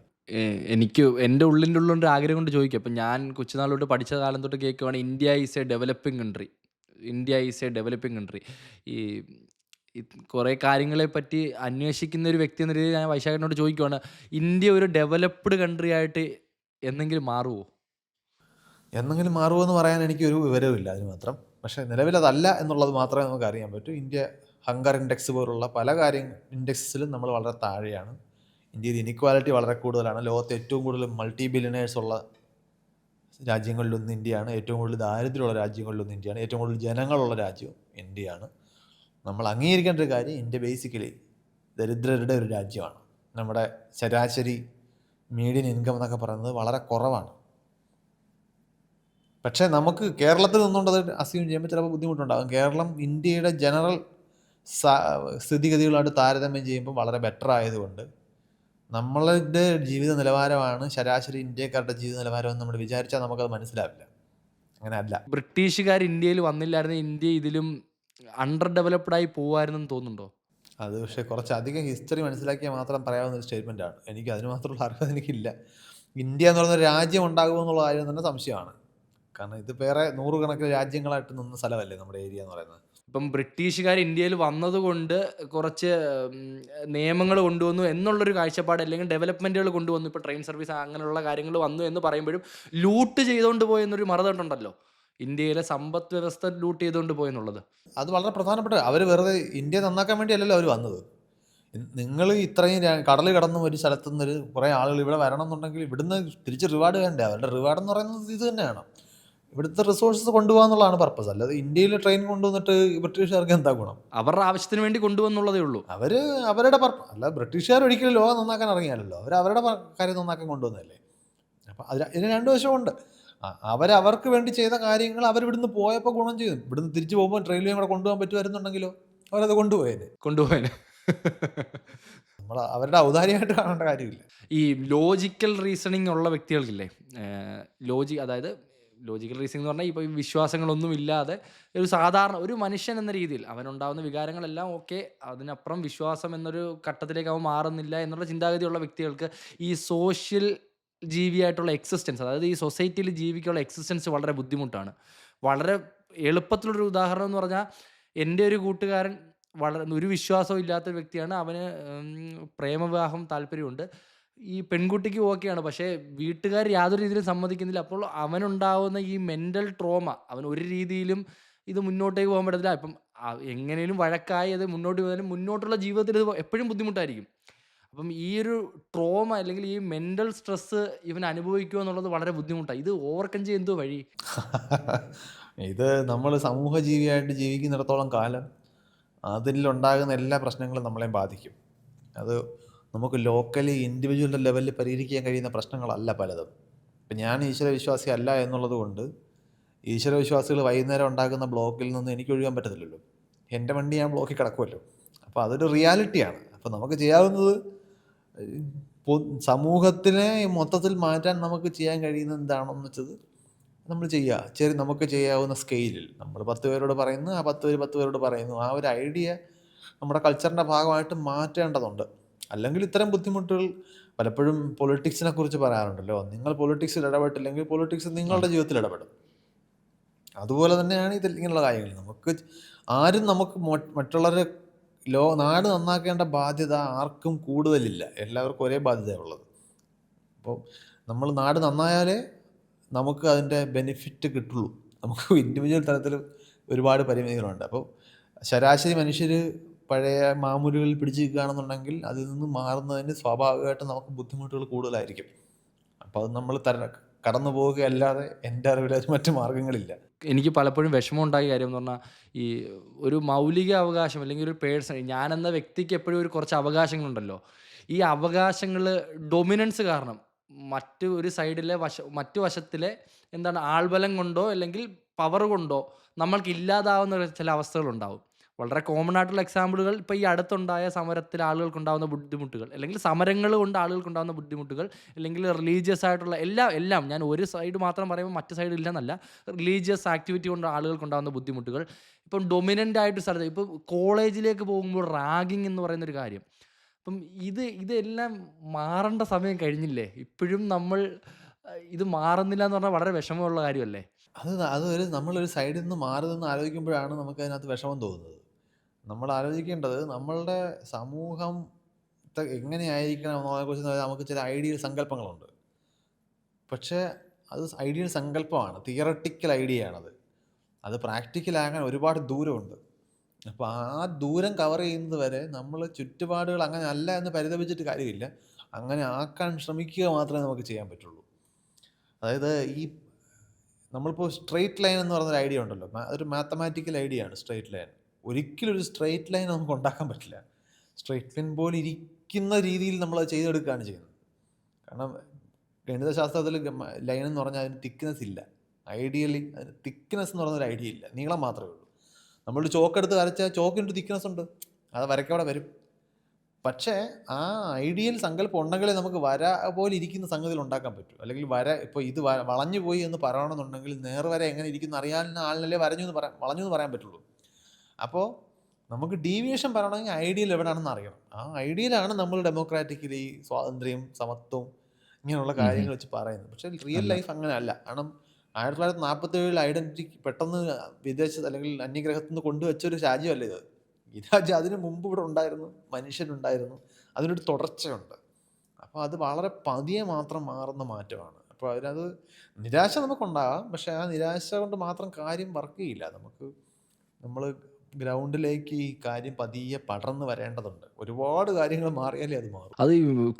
എനിക്ക് എൻ്റെ ഉള്ളിൻ്റെ ഉള്ളിലൊരു ആഗ്രഹം കൊണ്ട് ചോദിക്കുക. അപ്പം ഞാൻ കൊച്ചുനാൾ തൊട്ട് പഠിച്ച കാലം തൊട്ട് കേൾക്കുവാണ് India is a developing country, India is a developing country. ഈ കുറേ കാര്യങ്ങളെ പറ്റി അന്വേഷിക്കുന്ന ഒരു വ്യക്തി എന്ന രീതിയിൽ ഞാൻ വൈശാഖനോട് ചോദിക്കുവാണ്, ഇന്ത്യ ഒരു ഡെവലപ്ഡ് കൺട്രി ആയിട്ട് എന്തെങ്കിലും മാറുമോ? എന്തെങ്കിലും മാറുമെന്ന് പറയാൻ എനിക്കൊരു വിവരവുമില്ല അതിന് മാത്രം. പക്ഷേ നിലവിലതല്ല എന്നുള്ളത് മാത്രമേ നമുക്ക് അറിയാൻ പറ്റൂ. ഇന്ത്യ ഹങ്കർ ഇൻഡെക്സ് പോലുള്ള പല ഇൻഡെക്സിലും നമ്മൾ വളരെ താഴെയാണ്. ഇന്ത്യയിൽ ഇനിക്വാലിറ്റി വളരെ കൂടുതലാണ്. ലോകത്ത് ഏറ്റവും കൂടുതൽ മൾട്ടി ബില്യണേഴ്സ് ഉള്ള രാജ്യങ്ങളിലൊന്ന് ഇന്ത്യയാണ്. ഏറ്റവും കൂടുതൽ ദാരിദ്ര്യമുള്ള രാജ്യങ്ങളിലൊന്ന് ഇന്ത്യയാണ്. ഏറ്റവും കൂടുതൽ ജനങ്ങളുള്ള രാജ്യവും ഇന്ത്യയാണ്. നമ്മൾ അംഗീകരിക്കേണ്ട ഒരു കാര്യം, ഇന്ത്യ ബേസിക്കലി ദരിദ്രരുടെ ഒരു രാജ്യമാണ്. നമ്മുടെ ശരാശരി മീഡിയൻ ഇൻകം എന്നൊക്കെ പറയുന്നത് വളരെ കുറവാണ്. പക്ഷേ നമുക്ക് കേരളത്തിൽ നിന്നുകൊണ്ട് അത് അസ്യൂം ചെയ്യുമ്പോൾ ചിലപ്പോൾ ബുദ്ധിമുട്ടുണ്ടാകും. കേരളം ഇന്ത്യയുടെ ജനറൽ സ്ഥിതിഗതികളായിട്ട് താരതമ്യം ചെയ്യുമ്പോൾ വളരെ ബെറ്റർ ആയതുകൊണ്ട് നമ്മളുടെ ജീവിത നിലവാരമാണ് ശരാശരി ഇന്ത്യക്കാരുടെ ജീവിത നിലവാരം എന്ന് നമ്മൾ വിചാരിച്ചാൽ നമുക്കത് മനസ്സിലാവില്ല. അങ്ങനെ അല്ല. ബ്രിട്ടീഷുകാർ ഇന്ത്യയിൽ വന്നില്ലായിരുന്നു, ഇന്ത്യ ഇതിലും അണ്ടർ ഡെവലപ്ഡ് ആയി പോവായിരുന്നെന്ന് തോന്നുന്നുണ്ടോ? അത് പക്ഷേ കുറച്ചധികം ഹിസ്റ്ററി മനസ്സിലാക്കിയാൽ മാത്രം പറയാവുന്ന ഒരു സ്റ്റേറ്റ്മെൻറ്റാണ്. എനിക്ക് അതിന് മാത്രമുള്ള അറിവ് എനിക്കില്ല. ഇന്ത്യ എന്ന് പറയുന്ന രാജ്യം ഉണ്ടാകുമെന്നുള്ള കാര്യം തന്നെ സംശയമാണ്. കാരണം ഇത് വേറെ നൂറുകണക്കിന് രാജ്യങ്ങളായിട്ട് നിന്ന സ്ഥലമല്ലേ നമ്മുടെ ഏരിയ എന്ന് പറയുന്നത്. ഇപ്പം ബ്രിട്ടീഷുകാർ ഇന്ത്യയിൽ വന്നതുകൊണ്ട് കുറച്ച് നിയമങ്ങൾ കൊണ്ടുവന്നു എന്നുള്ളൊരു കാഴ്ചപ്പാട്, അല്ലെങ്കിൽ ഡെവലപ്മെൻറ്റുകൾ കൊണ്ടുവന്നു, ഇപ്പോൾ ട്രെയിൻ സർവീസ് അങ്ങനെയുള്ള കാര്യങ്ങൾ വന്നു എന്ന് പറയുമ്പോഴും ലൂട്ട് ചെയ്തുകൊണ്ട് പോയെന്നൊരു മറുതട്ടുണ്ടല്ലോ, ഇന്ത്യയിലെ സമ്പദ് വ്യവസ്ഥ ലൂട്ട് ചെയ്തുകൊണ്ട് പോയെന്നുള്ളത്. അത് വളരെ പ്രധാനപ്പെട്ട, അവർ വെറുതെ ഇന്ത്യ നന്നാക്കാൻ വേണ്ടിയല്ലല്ലോ അവർ വന്നത്. നിങ്ങൾ ഇത്രയും കടൽ കടന്നും ഒരു സ്ഥലത്തു നിന്നൊരു കുറേ ആളുകൾ ഇവിടെ വരണം എന്നുണ്ടെങ്കിൽ ഇവിടുന്ന് തിരിച്ച് റിവാർഡ് വേണ്ടേ? അവരുടെ റിവാർഡ് എന്ന് പറയുന്നത് ഇത് തന്നെയാണ്, ഇവിടുത്തെ റിസോഴ്സസ് കൊണ്ടുപോകാന്നുള്ളതാണ് പർപ്പസ്. അല്ലാതെ ഇന്ത്യയിൽ ട്രെയിൻ കൊണ്ടുവന്നിട്ട് ബ്രിട്ടീഷുകാർക്ക് എന്താ ഗുണം? അവരുടെ ആവശ്യത്തിന് വേണ്ടി കൊണ്ടുവന്നുള്ളതേ ഉള്ളൂ. അവർ അവരുടെ അല്ല, ബ്രിട്ടീഷുകാർ ഒരിക്കലും ലോകം നന്നാക്കാൻ ഇറങ്ങിയാലല്ലോ, അവരുടെ കാര്യം നന്നാക്കാൻ കൊണ്ടുവന്നതല്ലേ. അപ്പം ഇതിന് രണ്ട് വശമുണ്ട്. അവർക്ക് വേണ്ടി ചെയ്ത കാര്യങ്ങൾ അവരിവിടുന്ന് പോയപ്പോൾ ഗുണം ചെയ്തു. ഇവിടുന്ന് തിരിച്ചു പോകുമ്പോൾ ട്രെയിനിലും കൂടെ കൊണ്ടുപോകാൻ പറ്റുമായിരുന്നുണ്ടെങ്കിലോ അവരത് കൊണ്ടുപോയേനെ. നമ്മൾ അവരുടെ ഔദാര്യമായിട്ട് കാണേണ്ട കാര്യമില്ല. ഈ ലോജിക്കൽ റീസണിങ് ഉള്ള വ്യക്തികൾക്കില്ലേ, അതായത് ലോജിക്കൽ റീസണിങ് എന്ന് പറഞ്ഞാൽ ഇപ്പോൾ ഈ വിശ്വാസങ്ങളൊന്നും ഇല്ലാതെ ഒരു സാധാരണ ഒരു മനുഷ്യൻ എന്ന രീതിയിൽ അവനുണ്ടാകുന്ന വികാരങ്ങളെല്ലാം ഓക്കെ, അതിനപ്പുറം വിശ്വാസം എന്നൊരു ഘട്ടത്തിലേക്ക് അവൻ മാറുന്നില്ല എന്നുള്ള ചിന്താഗതിയുള്ള വ്യക്തികൾക്ക് ഈ സോഷ്യൽ ജീവിയായിട്ടുള്ള എക്സിസ്റ്റൻസ്, അതായത് ഈ സൊസൈറ്റിയിൽ ജീവിക്കാനുള്ള എക്സിസ്റ്റൻസ് വളരെ ബുദ്ധിമുട്ടാണ്. വളരെ എളുപ്പത്തിലുള്ളൊരു ഉദാഹരണം എന്ന് പറഞ്ഞാൽ, എൻ്റെ ഒരു കൂട്ടുകാരൻ വളരെ ഒരു വിശ്വാസവും ഇല്ലാത്ത ഒരു വ്യക്തിയാണ്. അവന് പ്രേമവിവാഹം താല്പര്യമുണ്ട്. ഈ പെൺകുട്ടിക്ക് ഓക്കെയാണ്. പക്ഷേ വീട്ടുകാർ യാതൊരു രീതിയിലും സമ്മതിക്കുന്നില്ല. അപ്പോൾ അവനുണ്ടാവുന്ന ഈ മെന്റൽ ട്രോമ അവന് ഒരു രീതിയിലും ഇത് മുന്നോട്ടേക്ക് പോകാൻ പറ്റത്തില്ല. ഇപ്പം എങ്ങനേലും വഴക്കായി അത് മുന്നോട്ട് പോയാലും മുന്നോട്ടുള്ള ജീവിതത്തിൽ ഇത് എപ്പോഴും ബുദ്ധിമുട്ടായിരിക്കും. അപ്പം ഈ ഒരു ട്രോമ അല്ലെങ്കിൽ ഈ മെന്റൽ സ്ട്രെസ്സ് ഇവൻ അനുഭവിക്കുക എന്നുള്ളത് വളരെ ബുദ്ധിമുട്ടാണ്. ഇത് ഓവർകം ചെയ്യാൻ എന്തോ വഴി? ഇത് നമ്മൾ സമൂഹ ജീവിയായിട്ട് ജീവിക്കുന്നിടത്തോളം കാലം അതിലുണ്ടാകുന്ന എല്ലാ പ്രശ്നങ്ങളും നമ്മളെ ബാധിക്കും. അത് നമുക്ക് ലോക്കലി ഇൻഡിവിജ്വൽ ലെവലിൽ പരിഹരിക്കാൻ കഴിയുന്ന പ്രശ്നങ്ങളല്ല പലതും. ഇപ്പം ഞാൻ ഈശ്വരവിശ്വാസി അല്ല എന്നുള്ളത് കൊണ്ട് ഈശ്വരവിശ്വാസികൾ വൈകുന്നേരം ഉണ്ടാക്കുന്ന ബ്ലോക്കിൽ നിന്ന് എനിക്ക് ഒഴിയാൻ പറ്റത്തില്ലല്ലോ. എൻ്റെ വണ്ടി ഞാൻ ബ്ലോക്കിൽ കിടക്കുമല്ലോ. അപ്പോൾ അതൊരു റിയാലിറ്റിയാണ്. അപ്പോൾ നമുക്ക് ചെയ്യാവുന്നത് സമൂഹത്തിനെ മൊത്തത്തിൽ മാറ്റാൻ നമുക്ക് ചെയ്യാൻ കഴിയുന്നത് എന്താണെന്ന് വെച്ചത് നമ്മൾ ചെയ്യുക. നമുക്ക് ചെയ്യാവുന്ന സ്കെയിലിൽ നമ്മൾ 10 പേരോട് പറയുന്നു, ആ 10 പേര് 10 പേരോട് പറയുന്നു. ആ ഒരു ഐഡിയ നമ്മുടെ കൾച്ചറിൻ്റെ ഭാഗമായിട്ട് മാറ്റേണ്ടതുണ്ട്. അല്ലെങ്കിൽ ഇത്തരം ബുദ്ധിമുട്ടുകൾ പലപ്പോഴും പൊളിറ്റിക്സിനെ കുറിച്ച് പറയാറുണ്ടല്ലോ. നിങ്ങൾ പൊളിറ്റിക്സിൽ ഇടപെട്ടില്ലെങ്കിൽ പൊളിറ്റിക്സ് നിങ്ങളുടെ ജീവിതത്തിൽ ഇടപെടും. അതുപോലെ തന്നെയാണ് ഇങ്ങനെയുള്ള കാര്യങ്ങൾ. ആരും നമുക്ക് മറ്റുള്ളവരെ നാട് നന്നാക്കേണ്ട ബാധ്യത ആർക്കും കൂടുതലില്ല. എല്ലാവർക്കും ഒരേ ബാധ്യതയുള്ളത്. അപ്പോൾ നമ്മൾ നാട് നന്നായാലേ നമുക്ക് അതിൻ്റെ ബെനിഫിറ്റ് കിട്ടുള്ളൂ. നമുക്ക് ഇൻഡിവിജ്വൽ തലത്തിൽ ഒരുപാട് പരിമിതികളുണ്ട്. അപ്പോൾ ശരാശരി മനുഷ്യർ പഴയ മാമൂലുകളിൽ പിടിച്ച് നിൽക്കുകയാണെന്നുണ്ടെങ്കിൽ അതിൽ നിന്ന് മാറുന്നതിന് സ്വാഭാവികമായിട്ടും നമുക്ക് ബുദ്ധിമുട്ടുകൾ കൂടുതലായിരിക്കും. അപ്പോൾ അത് നമ്മൾ കടന്നു പോവുകയല്ലാതെ എൻ്റെ അറിവിൽ മറ്റു മാർഗ്ഗങ്ങളില്ല. എനിക്ക് പലപ്പോഴും വിഷമം ഉണ്ടായ കാര്യം എന്ന് പറഞ്ഞാൽ ഈ ഒരു മൗലിക അവകാശം അല്ലെങ്കിൽ ഒരു പേഴ്സൺ ഞാനെന്ന വ്യക്തിക്ക് എപ്പോഴും ഒരു കുറച്ച് അവകാശങ്ങളുണ്ടല്ലോ. ഈ അവകാശങ്ങൾ ഡൊമിനൻസ് കാരണം മറ്റു ഒരു സൈഡിലെ മറ്റു വശത്തിലെ എന്താണ് ആൾബലം കൊണ്ടോ അല്ലെങ്കിൽ പവർ കൊണ്ടോ നമ്മൾക്ക് ഇല്ലാതാവുന്ന ചില അവസ്ഥകളുണ്ടാവും. വളരെ കോമൺ ആയിട്ടുള്ള എക്സാമ്പിളുകൾ ഇപ്പോൾ ഈ അടുത്തുണ്ടായ സമരത്തിൽ ആളുകൾക്കുണ്ടാകുന്ന ബുദ്ധിമുട്ടുകൾ അല്ലെങ്കിൽ സമരങ്ങൾ കൊണ്ട് ആളുകൾക്കുണ്ടാകുന്ന ബുദ്ധിമുട്ടുകൾ അല്ലെങ്കിൽ റിലീജിയസ് ആയിട്ടുള്ള എല്ലാം ഞാൻ ഒരു സൈഡ് മാത്രം പറയുമ്പോൾ മറ്റു സൈഡ് ഇല്ലെന്നല്ല, റിലീജിയസ് ആക്ടിവിറ്റി കൊണ്ട് ആളുകൾക്കുണ്ടാകുന്ന ബുദ്ധിമുട്ടുകൾ. ഇപ്പം ഡൊമിനൻ്റ് ആയിട്ട് സ്ഥലത്ത് ഇപ്പോൾ കോളേജിലേക്ക് പോകുമ്പോൾ റാഗിങ് എന്ന് പറയുന്നൊരു കാര്യം. അപ്പം ഇതെല്ലാം മാറേണ്ട സമയം കഴിഞ്ഞില്ലേ? ഇപ്പോഴും നമ്മൾ ഇത് മാറുന്നില്ല എന്ന് പറഞ്ഞാൽ വളരെ വിഷമമുള്ള കാര്യമല്ലേ? നമ്മളൊരു സൈഡിൽ നിന്ന് മാറി നിന്ന് ആലോചിക്കുമ്പോഴാണ് നമുക്ക് അതിനകത്ത് വിഷമം തോന്നുന്നത്. നമ്മൾ ആലോചിക്കേണ്ടത് നമ്മളുടെ സമൂഹം എങ്ങനെയായിരിക്കണം എന്നതിനെക്കുറിച്ച് നമുക്ക് ചില ഐഡിയൽ സങ്കല്പങ്ങളുണ്ട്. പക്ഷേ അത് ഐഡിയൽ സങ്കല്പമാണ്, തിയറട്ടിക്കൽ ഐഡിയയാണത്. അത് പ്രാക്ടിക്കലാകാൻ ഒരുപാട് ദൂരമുണ്ട്. അപ്പോൾ ആ ദൂരം കവർ ചെയ്യുന്നത് വരെ നമ്മൾ ചുറ്റുപാടുകൾ അങ്ങനെ അല്ല എന്ന് പരിതപിച്ചിട്ട് കാര്യമില്ല. അങ്ങനെ ആക്കാൻ ശ്രമിക്കുക മാത്രമേ നമുക്ക് ചെയ്യാൻ പറ്റുള്ളൂ. അതായത് നമ്മളിപ്പോൾ സ്ട്രെയിറ്റ് ലൈൻ എന്ന് പറയുന്നൊരു ഐഡിയ ഉണ്ടല്ലോ. അതൊരു മാത്തമാറ്റിക്കൽ ഐഡിയ ആണ് സ്ട്രെയിറ്റ് ലൈൻ. ഒരിക്കലും ഒരു സ്ട്രെയിറ്റ് ലൈൻ നമുക്ക് ഉണ്ടാക്കാൻ പറ്റില്ല. സ്ട്രെയിറ്റ് ലൈൻ പോലെ ഇരിക്കുന്ന രീതിയിൽ നമ്മൾ അത് ചെയ്തെടുക്കുകയാണ് ചെയ്യുന്നത്. കാരണം ഗണിതശാസ്ത്രത്തിൽ ലൈൻ എന്ന് പറഞ്ഞാൽ അതിന് തിക്നെസ് ഇല്ല. ഐഡിയലി അതിന് തിക്നെസ് എന്ന് പറയുന്നൊരു ഐഡിയ ഇല്ല, നീളം മാത്രമേ ഉള്ളൂ. നമ്മളൊരു ചോക്കെടുത്ത് വരച്ചാൽ ചോക്കിൻ്റെ തിക്നെസ് ഉണ്ട്, അത് വരയ്ക്കവിടെ വരും. പക്ഷേ ആ ഐഡിയൽ സങ്കല്പം ഉണ്ടെങ്കിലേ നമുക്ക് വര പോലെ ഇരിക്കുന്ന സംഗതിയിൽ ഉണ്ടാക്കാൻ പറ്റും. അല്ലെങ്കിൽ ഇപ്പോൾ ഇത് വളഞ്ഞു പോയി എന്ന് പറയണമെന്നുണ്ടെങ്കിൽ നേർവര എങ്ങനെ ഇരിക്കുന്ന അറിയാവുന്ന ആളിനല്ലേ വളഞ്ഞു എന്ന് പറയാൻ പറ്റുള്ളൂ. അപ്പോൾ നമുക്ക് ഡീവിയേഷൻ പറയണമെങ്കിൽ ഐഡിയൽ എവിടെയാണെന്ന് അറിയണം. ആ ഐഡിയലാണ് നമ്മൾ ഡെമോക്രാറ്റിക്കലി സ്വാതന്ത്ര്യം, സമത്വം ഇങ്ങനെയുള്ള കാര്യങ്ങൾ വെച്ച് പറയുന്നത്. പക്ഷേ റിയൽ ലൈഫ് അങ്ങനെ അല്ല. കാരണം 1947 ഐഡൻറ്റിറ്റി പെട്ടെന്ന് വിദേശത്ത് അല്ലെങ്കിൽ അന്യഗ്രഹത്തിൽ നിന്ന് കൊണ്ടുവച്ചൊരു രാജ്യമല്ല ഇത്. ഈ രാജ്യം അതിന് മുമ്പ് ഇവിടെ ഉണ്ടായിരുന്നു, മനുഷ്യനുണ്ടായിരുന്നു, അതിനൊരു തുടർച്ചയുണ്ട്. അപ്പോൾ അത് വളരെ പതിയെ മാത്രം മാറുന്ന മാറ്റമാണ്. അപ്പോൾ അതിനത് നിരാശ നമുക്കുണ്ടാകാം. പക്ഷേ ആ നിരാശ കൊണ്ട് മാത്രം കാര്യം വർക്ക് ചെയ്യില്ല. നമ്മൾ ഗ്രൗണ്ടിലേക്ക് ഈ കാര്യം പതിയെ പടർന്ന് വരേണ്ടതുണ്ട്. ഒരുപാട് കാര്യങ്ങൾ മാറിയാലേ അത് മാറും. അത്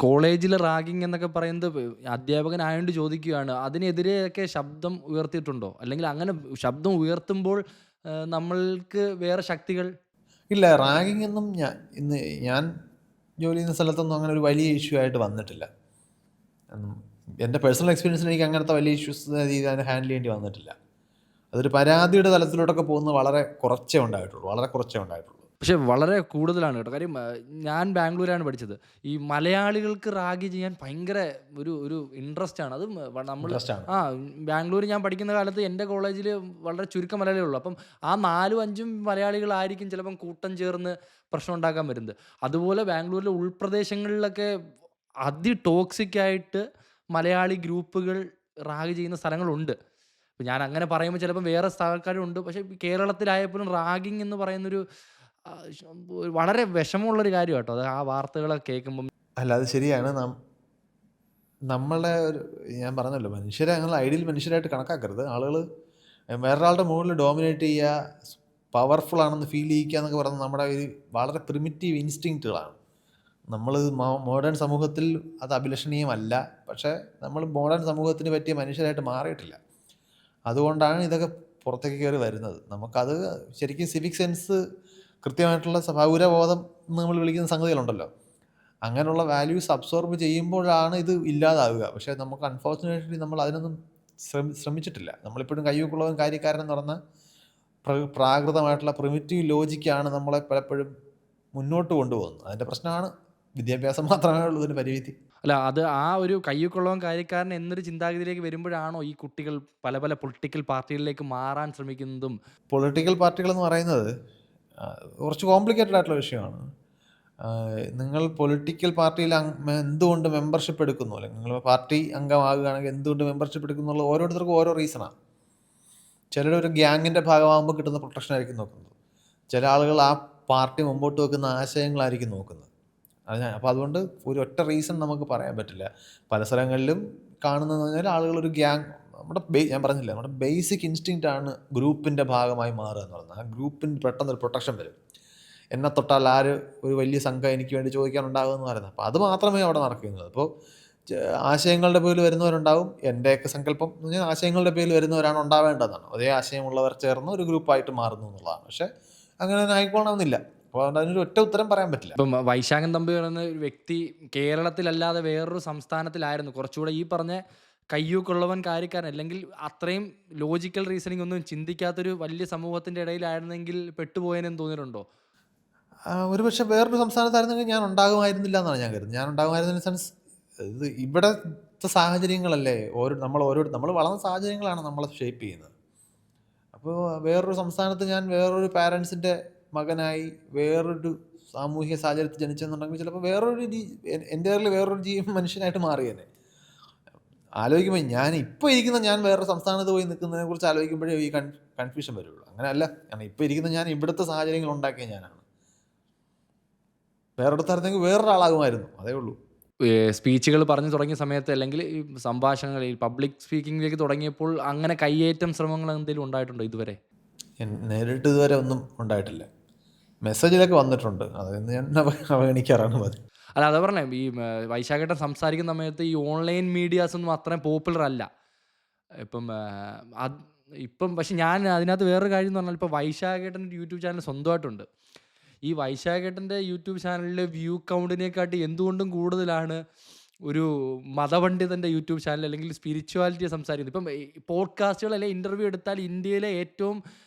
കോളേജിൽ റാഗിങ് എന്നൊക്കെ പറയുന്നത് അധ്യാപകനായോണ്ട് ചോദിക്കുകയാണ്. അതിനെതിരെയൊക്കെ ശബ്ദം ഉയർത്തിയിട്ടുണ്ടോ? അല്ലെങ്കിൽ അങ്ങനെ ശബ്ദം ഉയർത്തുമ്പോൾ നമ്മൾക്ക് വേറെ ശക്തികൾ ഇല്ല. റാഗിങ് ഒന്നും ഞാൻ ജോലി ചെയ്യുന്ന സ്ഥലത്തൊന്നും അങ്ങനെ ഒരു വലിയ ഇഷ്യൂ ആയിട്ട് വന്നിട്ടില്ല. എൻ്റെ പേഴ്സണൽ എക്സ്പീരിയൻസിൽ എനിക്ക് അങ്ങനത്തെ വലിയ ഇഷ്യൂസ് രീതിയിൽ ഹാൻഡിൽ ചെയ്യേണ്ടി വന്നിട്ടില്ല. അതൊരു പരാതിയുടെ തലത്തിലോട്ടൊക്കെ പോകുന്നത് വളരെ കുറച്ചേ ഉണ്ടായിട്ടുള്ളൂ. പക്ഷെ വളരെ കൂടുതലാണ് കേട്ടോ. കാര്യം ഞാൻ ബാംഗ്ലൂരാണ് പഠിച്ചത്. ഈ മലയാളികൾക്ക് റാഗി ചെയ്യാൻ ഭയങ്കര ഒരു ഇൻട്രസ്റ്റ് ആണ്. അത് നമ്മൾ ബാംഗ്ലൂർ ഞാൻ പഠിക്കുന്ന കാലത്ത് എൻ്റെ കോളേജിൽ വളരെ ചുരുക്കം മലയാളികളുള്ളൂ. അപ്പം ആ 4-5 മലയാളികളായിരിക്കും ചിലപ്പം കൂട്ടം ചേർന്ന് പ്രശ്നം ഉണ്ടാക്കാൻ വരുന്നത്. അതുപോലെ ബാംഗ്ലൂരിലെ ഉൾപ്രദേശങ്ങളിലൊക്കെ ടോക്സിക്കായിട്ട് മലയാളി ഗ്രൂപ്പുകൾ റാഗി ചെയ്യുന്ന സ്ഥലങ്ങളുണ്ട്. ഞാൻ അങ്ങനെ പറയുമ്പോൾ ചിലപ്പം വേറെ ആൾക്കാരും ഉണ്ട്. പക്ഷേ കേരളത്തിലായപ്പോഴും റാഗിങ് എന്ന് പറയുന്നൊരു വളരെ വിഷമമുള്ളൊരു കാര്യം കേട്ടോ അത് ആ വാർത്തകളൊക്കെ കേൾക്കുമ്പം. അല്ല അത് ശരിയാണ്. നമ്മളെ ഞാൻ പറഞ്ഞല്ലോ, മനുഷ്യരെ ഞങ്ങൾ ഐഡിയൽ മനുഷ്യരായിട്ട് കണക്കാക്കരുത്. ആളുകൾ വേറൊരാളുടെ മുകളിൽ ഡോമിനേറ്റ് ചെയ്യുക, പവർഫുൾ ആണെന്ന് ഫീൽ ചെയ്യിക്കുക എന്നൊക്കെ പറയുന്നത് നമ്മുടെ ഒരു വളരെ പ്രിമിറ്റീവ് ഇൻസ്റ്റിങ്ക്റ്റുകളാണ്. നമ്മൾ മോഡേൺ സമൂഹത്തിൽ അത് അഭിലഷണീയമല്ല. പക്ഷേ നമ്മൾ മോഡേൺ സമൂഹത്തിന് പറ്റിയ മനുഷ്യരായിട്ട് മാറിയിട്ടില്ല. അതുകൊണ്ടാണ് ഇതൊക്കെ പുറത്തേക്ക് കയറി വരുന്നത്. നമുക്കത് ശരിക്കും സിവിക് സെൻസ്, കൃത്യമായിട്ടുള്ള പൗരബോധം എന്ന് നമ്മൾ വിളിക്കുന്ന സംഗതികളുണ്ടല്ലോ, അങ്ങനെയുള്ള വാല്യൂസ് അബ്സോർബ് ചെയ്യുമ്പോഴാണ് ഇത് ഇല്ലാതാവുക. പക്ഷേ നമുക്ക് അൺഫോർച്ചുനേറ്റ്ലി നമ്മൾ അതിനൊന്നും ശ്രമിച്ചിട്ടില്ല. നമ്മളിപ്പോഴും കയ്യൂക്കുള്ളവൻ കാര്യക്കാരൻ എന്ന് പറഞ്ഞ പ്രാകൃതമായിട്ടുള്ള പ്രിമിറ്റീവ് ലോജിക്കാണ് നമ്മളെ പലപ്പോഴും മുന്നോട്ട് കൊണ്ടുപോകുന്നത്. അതിൻ്റെ പ്രശ്നമാണ് വിദ്യാഭ്യാസം മാത്രമേ ഉള്ളൂ ഇതിന് പരിമിതി. അല്ല അത് ആ ഒരു കയ്യൂക്കുള്ളവൻ കാര്യക്കാരൻ എന്നൊരു ചിന്താഗതിയിലേക്ക് വരുമ്പോഴാണോ ഈ കുട്ടികൾ പല പല പൊളിറ്റിക്കൽ പാർട്ടികളിലേക്ക് മാറാൻ ശ്രമിക്കുന്നതും? പൊളിറ്റിക്കൽ പാർട്ടികളെന്ന് പറയുന്നത് കുറച്ച് കോംപ്ലിക്കേറ്റഡ് ആയിട്ടുള്ള വിഷയമാണ്. നിങ്ങൾ പൊളിറ്റിക്കൽ പാർട്ടിയിൽ എന്തുകൊണ്ട് മെമ്പർഷിപ്പ് എടുക്കുന്നു, അല്ലെങ്കിൽ നിങ്ങൾ പാർട്ടി അംഗമാകുകയാണെങ്കിൽ എന്തുകൊണ്ട് മെമ്പർഷിപ്പ് എടുക്കുന്നു എന്നുള്ളത് ഓരോരുത്തർക്കും ഓരോ റീസണാണ്. ചിലരൊരു ഗ്യാങ്ങിൻ്റെ ഭാഗമാകുമ്പോൾ കിട്ടുന്ന പ്രൊട്ടക്ഷൻ ആയിരിക്കും നോക്കുന്നത്. ചില ആളുകൾ ആ പാർട്ടി മുമ്പോട്ട് വെക്കുന്ന ആശയങ്ങളായിരിക്കും നോക്കുന്നത്. അപ്പോൾ അതുകൊണ്ട് ഒരു ഒറ്റ റീസൺ നമുക്ക് പറയാൻ പറ്റില്ല. പല സ്ഥലങ്ങളിലും കാണുന്നതെന്ന് പറഞ്ഞാൽ ആളുകൾ ഒരു ഗ്യാങ്, ഞാൻ പറഞ്ഞില്ല, നമ്മുടെ ബേസിക് ഇൻസ്റ്റിങ്ക്റ്റ് ആണ് ഗ്രൂപ്പിൻ്റെ ഭാഗമായി മാറുക എന്ന് പറയുന്നത്. ആ ഗ്രൂപ്പിന് പെട്ടെന്നൊരു പ്രൊട്ടക്ഷൻ വരും. എന്നെ തൊട്ടാൽ ആര് ഒരു വലിയ സംഘം എനിക്ക് വേണ്ടി ചോദിക്കാനുണ്ടാകുമെന്ന് പറയുന്നത്. അപ്പോൾ അത് മാത്രമേ അവിടെ നടക്കുന്നത്. അപ്പോൾ ആശയങ്ങളുടെ പേരിൽ വരുന്നവരുണ്ടാവും. എൻ്റെയൊക്കെ സങ്കല്പം എന്ന് പറഞ്ഞാൽ ആശയങ്ങളുടെ പേരിൽ വരുന്നവരാണ് ഉണ്ടാവേണ്ടതെന്നാണ്. ഒരേ ആശയമുള്ളവർ ചേർന്ന് ഒരു ഗ്രൂപ്പായിട്ട് മാറുന്നു എന്നുള്ളതാണ്. പക്ഷേ അങ്ങനെ തന്നെ ആയിക്കോണമെന്നില്ല. അപ്പോൾ അതുകൊണ്ട് അതിനൊരു ഒറ്റ ഉത്തരം പറയാൻ പറ്റില്ല. ഇപ്പം വൈശാഖൻ തമ്പി പറയുന്ന ഒരു വ്യക്തി കേരളത്തിലല്ലാതെ വേറൊരു സംസ്ഥാനത്തിലായിരുന്നു കുറച്ചുകൂടെ ഈ പറഞ്ഞ കയ്യൂക്കുള്ളവൻ കാര്യക്കാരൻ, അല്ലെങ്കിൽ അത്രയും ലോജിക്കൽ റീസണിങ് ഒന്നും ചിന്തിക്കാത്തൊരു വലിയ സമൂഹത്തിൻ്റെ ഇടയിലായിരുന്നെങ്കിൽ പെട്ടുപോയതെന്ന് തോന്നിയിട്ടുണ്ടോ? ഒരു പക്ഷേ വേറൊരു സംസ്ഥാനത്തായിരുന്നെങ്കിൽ ഞാൻ ഉണ്ടാകുമായിരുന്നില്ല എന്നാണ് ഞാൻ കരുതുന്നത്. ഞാൻ ഉണ്ടാകുമായിരുന്ന സെൻസ്, ഇത് ഇവിടുത്തെ സാഹചര്യങ്ങളല്ലേ, നമ്മൾ വളർന്ന സാഹചര്യങ്ങളാണ് നമ്മളെ ഷേപ്പ് ചെയ്യുന്നത്. അപ്പോൾ വേറൊരു സംസ്ഥാനത്ത് ഞാൻ വേറൊരു പാരൻസിൻ്റെ മകനായി വേറൊരു സാമൂഹിക സാഹചര്യത്തിൽ ജനിച്ചെന്നുണ്ടെങ്കിൽ ചിലപ്പോൾ എൻ്റെ വേറൊരു മനുഷ്യനായിട്ട് മാറിയേനെ. ആലോചിക്കുമ്പോൾ ഞാൻ വേറൊരു സംസ്ഥാനത്ത് പോയി നിൽക്കുന്നതിനെ കുറിച്ച് ആലോചിക്കുമ്പോഴേ ഈ കൺഫ്യൂഷൻ വരുള്ളൂ. അങ്ങനെയല്ല, കാരണം ഇപ്പോൾ ഇരിക്കുന്ന ഞാൻ ഇവിടുത്തെ സാഹചര്യങ്ങൾ ഉണ്ടാക്കിയ ഞാനാണ്. വേറൊരിടത്തായിരുന്നെങ്കിൽ വേറൊരാളാകുമായിരുന്നു, അതേ ഉള്ളൂ. സ്പീച്ചുകൾ പറഞ്ഞു തുടങ്ങിയ സമയത്ത്, അല്ലെങ്കിൽ ഈ സംഭാഷണങ്ങളിൽ പബ്ലിക് സ്പീക്കിങ്ങിലേക്ക് തുടങ്ങിയപ്പോൾ അങ്ങനെ കയ്യേറ്റം ശ്രമങ്ങൾ എന്തെങ്കിലും ഉണ്ടായിട്ടുണ്ടോ ഇതുവരെ? നേരിട്ട് ഇതുവരെ ഒന്നും ഉണ്ടായിട്ടില്ല. മെസ്സേജിലൊക്കെ വന്നിട്ടുണ്ട്, അതൊന്നും ഞാൻ അവഗണിക്കാറാണ് പതിവ്. അല്ല അതാ പറഞ്ഞേ, ഈ വൈശാഖേട്ടൻ സംസാരിക്കുന്ന സമയത്ത് ഈ ഓൺലൈൻ മീഡിയാസ് ഒന്നും അത്രയും പോപ്പുലർ അല്ല ഇപ്പം. പക്ഷെ ഞാൻ അതിനകത്ത് വേറൊരു കാര്യം എന്ന് പറഞ്ഞാൽ, ഇപ്പോൾ വൈശാഖേട്ടൻ്റെ യൂട്യൂബ് ചാനൽ സ്വന്തമായിട്ടുണ്ട്. ഈ വൈശാഖേട്ടൻ്റെ യൂട്യൂബ് ചാനലിലെ വ്യൂ കൗണ്ടിനെക്കാട്ടി എന്തുകൊണ്ടും കൂടുതലാണ് ഒരു മതപണ്ഡിതൻ്റെ യൂട്യൂബ് ചാനൽ, അല്ലെങ്കിൽ സ്പിരിച്വാലിറ്റി സംസാരിക്കുന്നത്. ഇപ്പം പോഡ്കാസ്റ്റുകൾ അല്ലെങ്കിൽ ഇൻ്റർവ്യൂ എടുത്താൽ ഇന്ത്യയിലെ ഏറ്റവും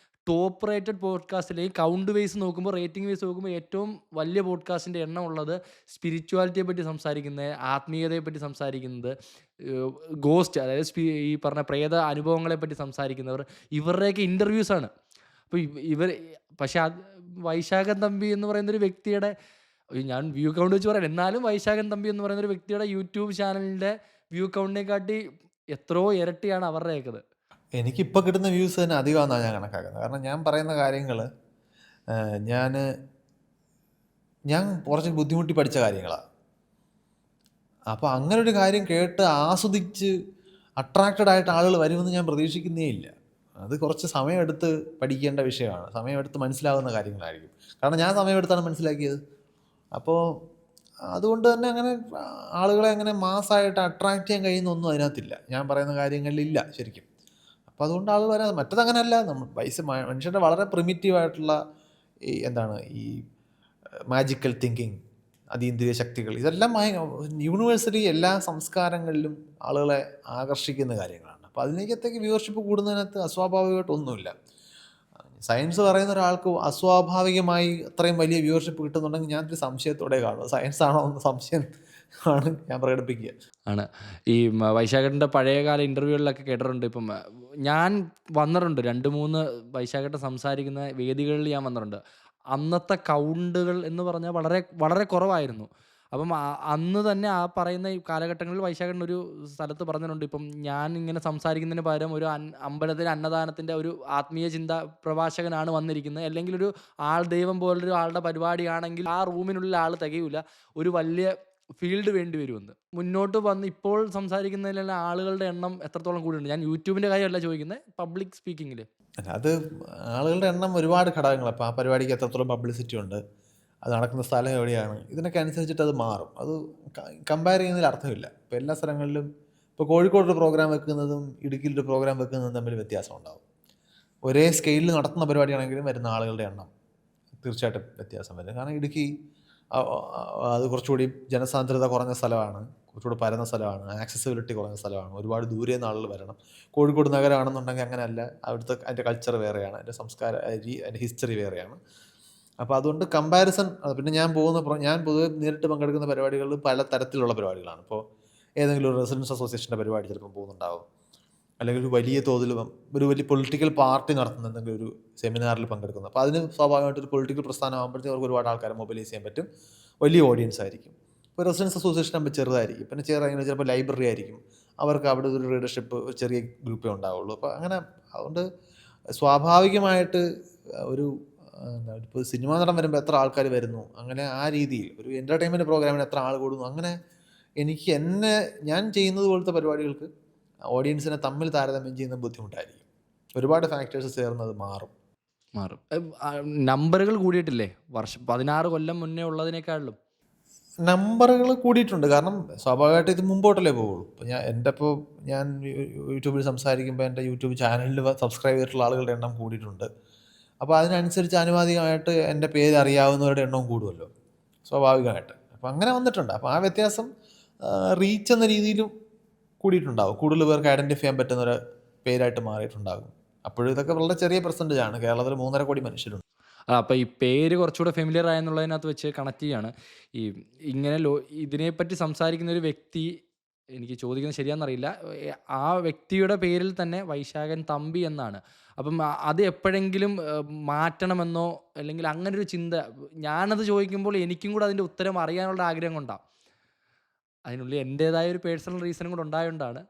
ടോപ്പ് റേറ്റഡ് പോഡ്കാസ്റ്റ്, അല്ലെങ്കിൽ കൗണ്ട് വൈസ് നോക്കുമ്പോൾ, റേറ്റിംഗ് വൈസ് നോക്കുമ്പോൾ ഏറ്റവും വലിയ പോഡ്കാസ്റ്റിൻ്റെ എണ്ണം ഉള്ളത് സ്പിരിച്വാലിറ്റിയെ പറ്റി സംസാരിക്കുന്നത്, ആത്മീയതയെ പറ്റി സംസാരിക്കുന്നത്, ഗോസ്റ്റ് അതായത് ഈ പറഞ്ഞ പ്രേത അനുഭവങ്ങളെ പറ്റി സംസാരിക്കുന്നവർ, ഇവരുടെയൊക്കെ ഇൻ്റർവ്യൂസാണ്. അപ്പോൾ പക്ഷേ വൈശാഖൻ തമ്പി എന്ന് പറയുന്നൊരു വ്യക്തിയുടെ, ഞാൻ വ്യൂ കൗണ്ട് വെച്ച് പറയാം, എന്നാലും വൈശാഖൻ തമ്പി എന്ന് പറയുന്നൊരു വ്യക്തിയുടെ യൂട്യൂബ് ചാനലിൻ്റെ വ്യൂ കൗണ്ടിനെക്കാട്ടി എത്രയോ ഇരട്ടിയാണ് അവരുടെയൊക്കെ. എനിക്കിപ്പോൾ കിട്ടുന്ന വ്യൂസ് തന്നെ അധികമാണെന്നാണ് ഞാൻ കണക്കാക്കുന്നത്. കാരണം ഞാൻ പറയുന്ന കാര്യങ്ങൾ ഞാൻ കുറച്ച് ബുദ്ധിമുട്ടി പഠിച്ച കാര്യങ്ങളാണ്. അപ്പോൾ അങ്ങനൊരു കാര്യം കേട്ട് ആസ്വദിച്ച് അട്രാക്റ്റഡ് ആയിട്ട് ആളുകൾ വരുമെന്ന് ഞാൻ പ്രതീക്ഷിക്കുന്നേ ഇല്ല. അത് കുറച്ച് സമയമെടുത്ത് പഠിക്കേണ്ട വിഷയമാണ്, സമയമെടുത്ത് മനസ്സിലാകുന്ന കാര്യങ്ങളായിരിക്കും. കാരണം ഞാൻ സമയമെടുത്താണ് മനസ്സിലാക്കിയത്. അപ്പോൾ അതുകൊണ്ട് തന്നെ അങ്ങനെ ആളുകളെ അങ്ങനെ മാസ്സായിട്ട് അട്രാക്റ്റ് ചെയ്യാൻ കഴിയുന്നൊന്നും അതിനകത്തില്ല, ഞാൻ പറയുന്ന കാര്യങ്ങളിലില്ല ശരിക്കും. അപ്പോൾ അതുകൊണ്ട് ആളുകൾ വരാതെ, മറ്റതങ്ങനെയല്ല. മനുഷ്യരുടെ വളരെ പ്രിമിറ്റീവായിട്ടുള്ള ഈ മാജിക്കൽ തിങ്കിങ്, അതീന്ദ്രിയ ശക്തികൾ, ഇതെല്ലാം യൂണിവേഴ്സലി എല്ലാ സംസ്കാരങ്ങളിലും ആളുകളെ ആകർഷിക്കുന്ന കാര്യങ്ങളാണ്. അപ്പോൾ അതിനകത്തേക്ക് വ്യൂവർഷിപ്പ് കൂടുന്നതിനകത്ത് അസ്വാഭാവികമായിട്ടൊന്നുമില്ല. സയൻസ് പറയുന്ന ഒരാൾക്ക് അസ്വാഭാവികമായി അത്രയും വലിയ വ്യൂവർഷിപ്പ് കിട്ടുന്നുണ്ടെങ്കിൽ ഞാനൊരു സംശയത്തോടെ കാണും. സയൻസ് ആണോ എന്ന് സംശയം ആണ് ഞാൻ പ്രകടിപ്പിക്കുക. ആണ് ഈ വൈശാഖേട്ടൻ്റെ പഴയകാല ഇൻ്റർവ്യൂകളിലൊക്കെ കേട്ടിട്ടുണ്ട്. ഇപ്പം ഞാൻ വന്നിട്ടുണ്ട് 2-3 വൈശാഖേട്ടൻ സംസാരിക്കുന്ന വേദികളിൽ ഞാൻ വന്നിട്ടുണ്ട്. അന്നത്തെ കൗണ്ടുകൾ എന്ന് പറഞ്ഞാൽ വളരെ വളരെ കുറവായിരുന്നു. അപ്പം അന്ന് തന്നെ ആ പറയുന്ന ഈ കാലഘട്ടങ്ങളിൽ വൈശാഖൻ ഒരു സ്ഥലത്ത് പറഞ്ഞിട്ടുണ്ട്, ഇപ്പം ഞാൻ ഇങ്ങനെ സംസാരിക്കുന്നതിന് പകരം ഒരു അമ്പലത്തിൽ അന്നദാനത്തിൻ്റെ ഒരു ആത്മീയ ചിന്ത പ്രഭാഷകനാണ് വന്നിരിക്കുന്നത്, അല്ലെങ്കിൽ ഒരു ദൈവം പോലൊരു ആളുടെ പരിപാടിയാണെങ്കിൽ ആ റൂമിനുള്ളിൽ ആൾ തികയില്ല, ഒരു വലിയ ഫീൽഡ് വേണ്ടി വരുമെന്ന്. മുന്നോട്ട് വന്ന് ഇപ്പോൾ സംസാരിക്കുന്നതിലെല്ലാം ആളുകളുടെ എണ്ണം എത്രത്തോളം കൂടിയുണ്ട്? ഞാൻ യൂട്യൂബിൻ്റെ കാര്യമല്ല ചോദിക്കുന്നത്, പബ്ലിക് സ്പീക്കിങ്ങിൽ. അല്ല, അത് ആളുകളുടെ എണ്ണം ഒരുപാട് ഘടകങ്ങൾ. അപ്പോൾ ആ പരിപാടിക്ക് എത്രത്തോളം പബ്ലിസിറ്റി ഉണ്ട്, അത് നടക്കുന്ന സ്ഥലം എവിടെയാണ്, ഇതിനൊക്കെ അനുസരിച്ചിട്ട് അത് മാറും. അത് കമ്പയർ ചെയ്യുന്നതിൽ അർത്ഥമില്ല. ഇപ്പോൾ എല്ലാ സ്ഥലങ്ങളിലും ഇപ്പോൾ കോഴിക്കോടൊരു പ്രോഗ്രാം വെക്കുന്നതും ഇടുക്കിയിലൊരു പ്രോഗ്രാം വെക്കുന്നതും തമ്മിൽ വ്യത്യാസം ഉണ്ടാകും. ഒരേ സ്കെയിലിൽ നടത്തുന്ന പരിപാടിയാണെങ്കിലും വരുന്ന ആളുകളുടെ എണ്ണം തീർച്ചയായിട്ടും വ്യത്യാസം വരും. കാരണം ഇടുക്കി അത് കുറച്ചുകൂടി ജനസാന്ദ്രത കുറഞ്ഞ സ്ഥലമാണ്, കുറച്ചുകൂടി പരന്ന സ്ഥലമാണ്, ആക്സസിബിലിറ്റി കുറഞ്ഞ സ്ഥലമാണ്, ഒരുപാട് ദൂരെ നിന്ന് ആളുകൾ വരണം. കോഴിക്കോട് നഗരമാണെന്നുണ്ടെങ്കിൽ അങ്ങനെയല്ല, അവിടുത്തെ അതിൻ്റെ കൾച്ചർ വേറെയാണ്, അതിൻ്റെ സംസ്കാര അതിൻ്റെ ഹിസ്റ്ററി വേറെയാണ്. അപ്പോൾ അതുകൊണ്ട് കമ്പാരിസൺ. പിന്നെ ഞാൻ പൊതുവെ നേരിട്ട് പങ്കെടുക്കുന്ന പരിപാടികളിൽ പല തരത്തിലുള്ള പരിപാടികളാണ്. ഇപ്പോൾ ഏതെങ്കിലും ഒരു റെസിഡൻസ് അസോസിയേഷൻ്റെ പരിപാടി ചിലപ്പോൾ പോകുന്നുണ്ടാവും, അല്ലെങ്കിൽ ഒരു വലിയ തോതിൽ ഒരു വലിയ പൊളിറ്റിക്കൽ പാർട്ടി നടത്തുന്ന എന്തെങ്കിലും ഒരു സെമിനാറിൽ പങ്കെടുക്കുന്നത്. അപ്പോൾ അതിന് സ്വാഭാവികമായിട്ട് ഒരു പൊളിറ്റിക്കൽ പ്രസ്ഥാനം ആകുമ്പോഴത്തേക്ക് അവർക്ക് ഒരുപാട് ആൾക്കാരെ മൊബിലൈസ് ചെയ്യാൻ പറ്റും, വലിയ ഓഡിയൻസ് ആയിരിക്കും. ഇപ്പോൾ റെസിഡൻസ് അസോസിയേഷൻ ആകുമ്പോൾ ചെറുതായിരിക്കും, പിന്നെ ചെറുതായി ചിലപ്പോൾ ലൈബ്രറി ആയിരിക്കും, അവർക്ക് അവിടെ ഒരു റീഡർഷിപ്പ് ഒരു ചെറിയ ഗ്രൂപ്പേ ഉണ്ടാവുള്ളൂ. അപ്പോൾ അങ്ങനെ അതുകൊണ്ട് സ്വാഭാവികമായിട്ട് ഒരു ഇപ്പോൾ സിനിമാ നടൻ വരുമ്പോൾ എത്ര ആൾക്കാർ വരുന്നു, അങ്ങനെ ആ രീതിയിൽ ഒരു എൻ്റർടൈൻമെൻറ്റ് പ്രോഗ്രാമിന് എത്ര ആൾ കൂടുന്നു, അങ്ങനെ ഞാൻ ചെയ്യുന്നത് പോലത്തെ പരിപാടികൾക്ക് ഓഡിയൻസിനെ തമ്മിൽ താരതമ്യം ചെയ്യുന്ന ബുദ്ധിമുട്ടായിരിക്കും. ഒരുപാട് ഫാക്ടേഴ്സ് ചേർന്നത് മാറും. നമ്പറുകൾ കൂടിയിട്ടില്ലേ 16 കൊല്ലം മുന്നേ ഉള്ളതിനേക്കാളും? നമ്പറുകൾ കൂടിയിട്ടുണ്ട്. കാരണം സ്വാഭാവികമായിട്ട് ഇത് മുമ്പോട്ടല്ലേ പോവുള്ളൂ. ഇപ്പോൾ ഞാൻ യൂട്യൂബിൽ സംസാരിക്കുമ്പോൾ എൻ്റെ യൂട്യൂബ് ചാനലിൽ സബ്സ്ക്രൈബ് ചെയ്തിട്ടുള്ള ആളുകളുടെ എണ്ണം കൂടിയിട്ടുണ്ട്. അപ്പോൾ അതിനനുസരിച്ച് ആനുപാതികമായിട്ട് എൻ്റെ പേര് അറിയാവുന്നവരുടെ എണ്ണവും കൂടുമല്ലോ സ്വാഭാവികമായിട്ട്. അപ്പോൾ അങ്ങനെ വന്നിട്ടുണ്ട്. അപ്പോൾ ആ വ്യത്യാസം റീച്ച് എന്ന രീതിയിലും കൂടിയിട്ടുണ്ടാകും. കൂടുതൽ പേർക്ക് ഐഡൻറ്റിഫൈ ചെയ്യാൻ പറ്റുന്ന ഒരു പേരായിട്ട് മാറിയിട്ടുണ്ടാകും. അപ്പോഴും ഇതൊക്കെ വളരെ ചെറിയ പെർസെൻറ്റേജ് ആണ്. കേരളത്തിൽ 3.5 കോടി മനുഷ്യരുണ്ട്. അപ്പോൾ ഈ പേര് കുറച്ചുകൂടെ ഫെമിലിയർ ആയെന്നുള്ളതിനകത്ത് വെച്ച് കണക്ട് ചെയ്യാണ്. ഈ ഇങ്ങനെ ഇതിനെപ്പറ്റി സംസാരിക്കുന്ന ഒരു വ്യക്തി, എനിക്ക് ചോദിക്കുന്നത് ശരിയാണെന്നറിയില്ല, ആ വ്യക്തിയുടെ പേരിൽ തന്നെ വൈശാഖൻ തമ്പി എന്നാണ്. അപ്പം അത് എപ്പോഴെങ്കിലും മാറ്റണമെന്നോ അല്ലെങ്കിൽ അങ്ങനെ ഒരു ചിന്ത, ഞാനത് ചോദിക്കുമ്പോൾ എനിക്കും കൂടെ അതിൻ്റെ ഉത്തരം അറിയാനുള്ള ആഗ്രഹം കൊണ്ടാണ്. അതിനുള്ളിൽ എൻ്റേതായ ഒരു പേഴ്സണൽ റീസണും കൂടെ ഉണ്ടായതുകൊണ്ടാണ്.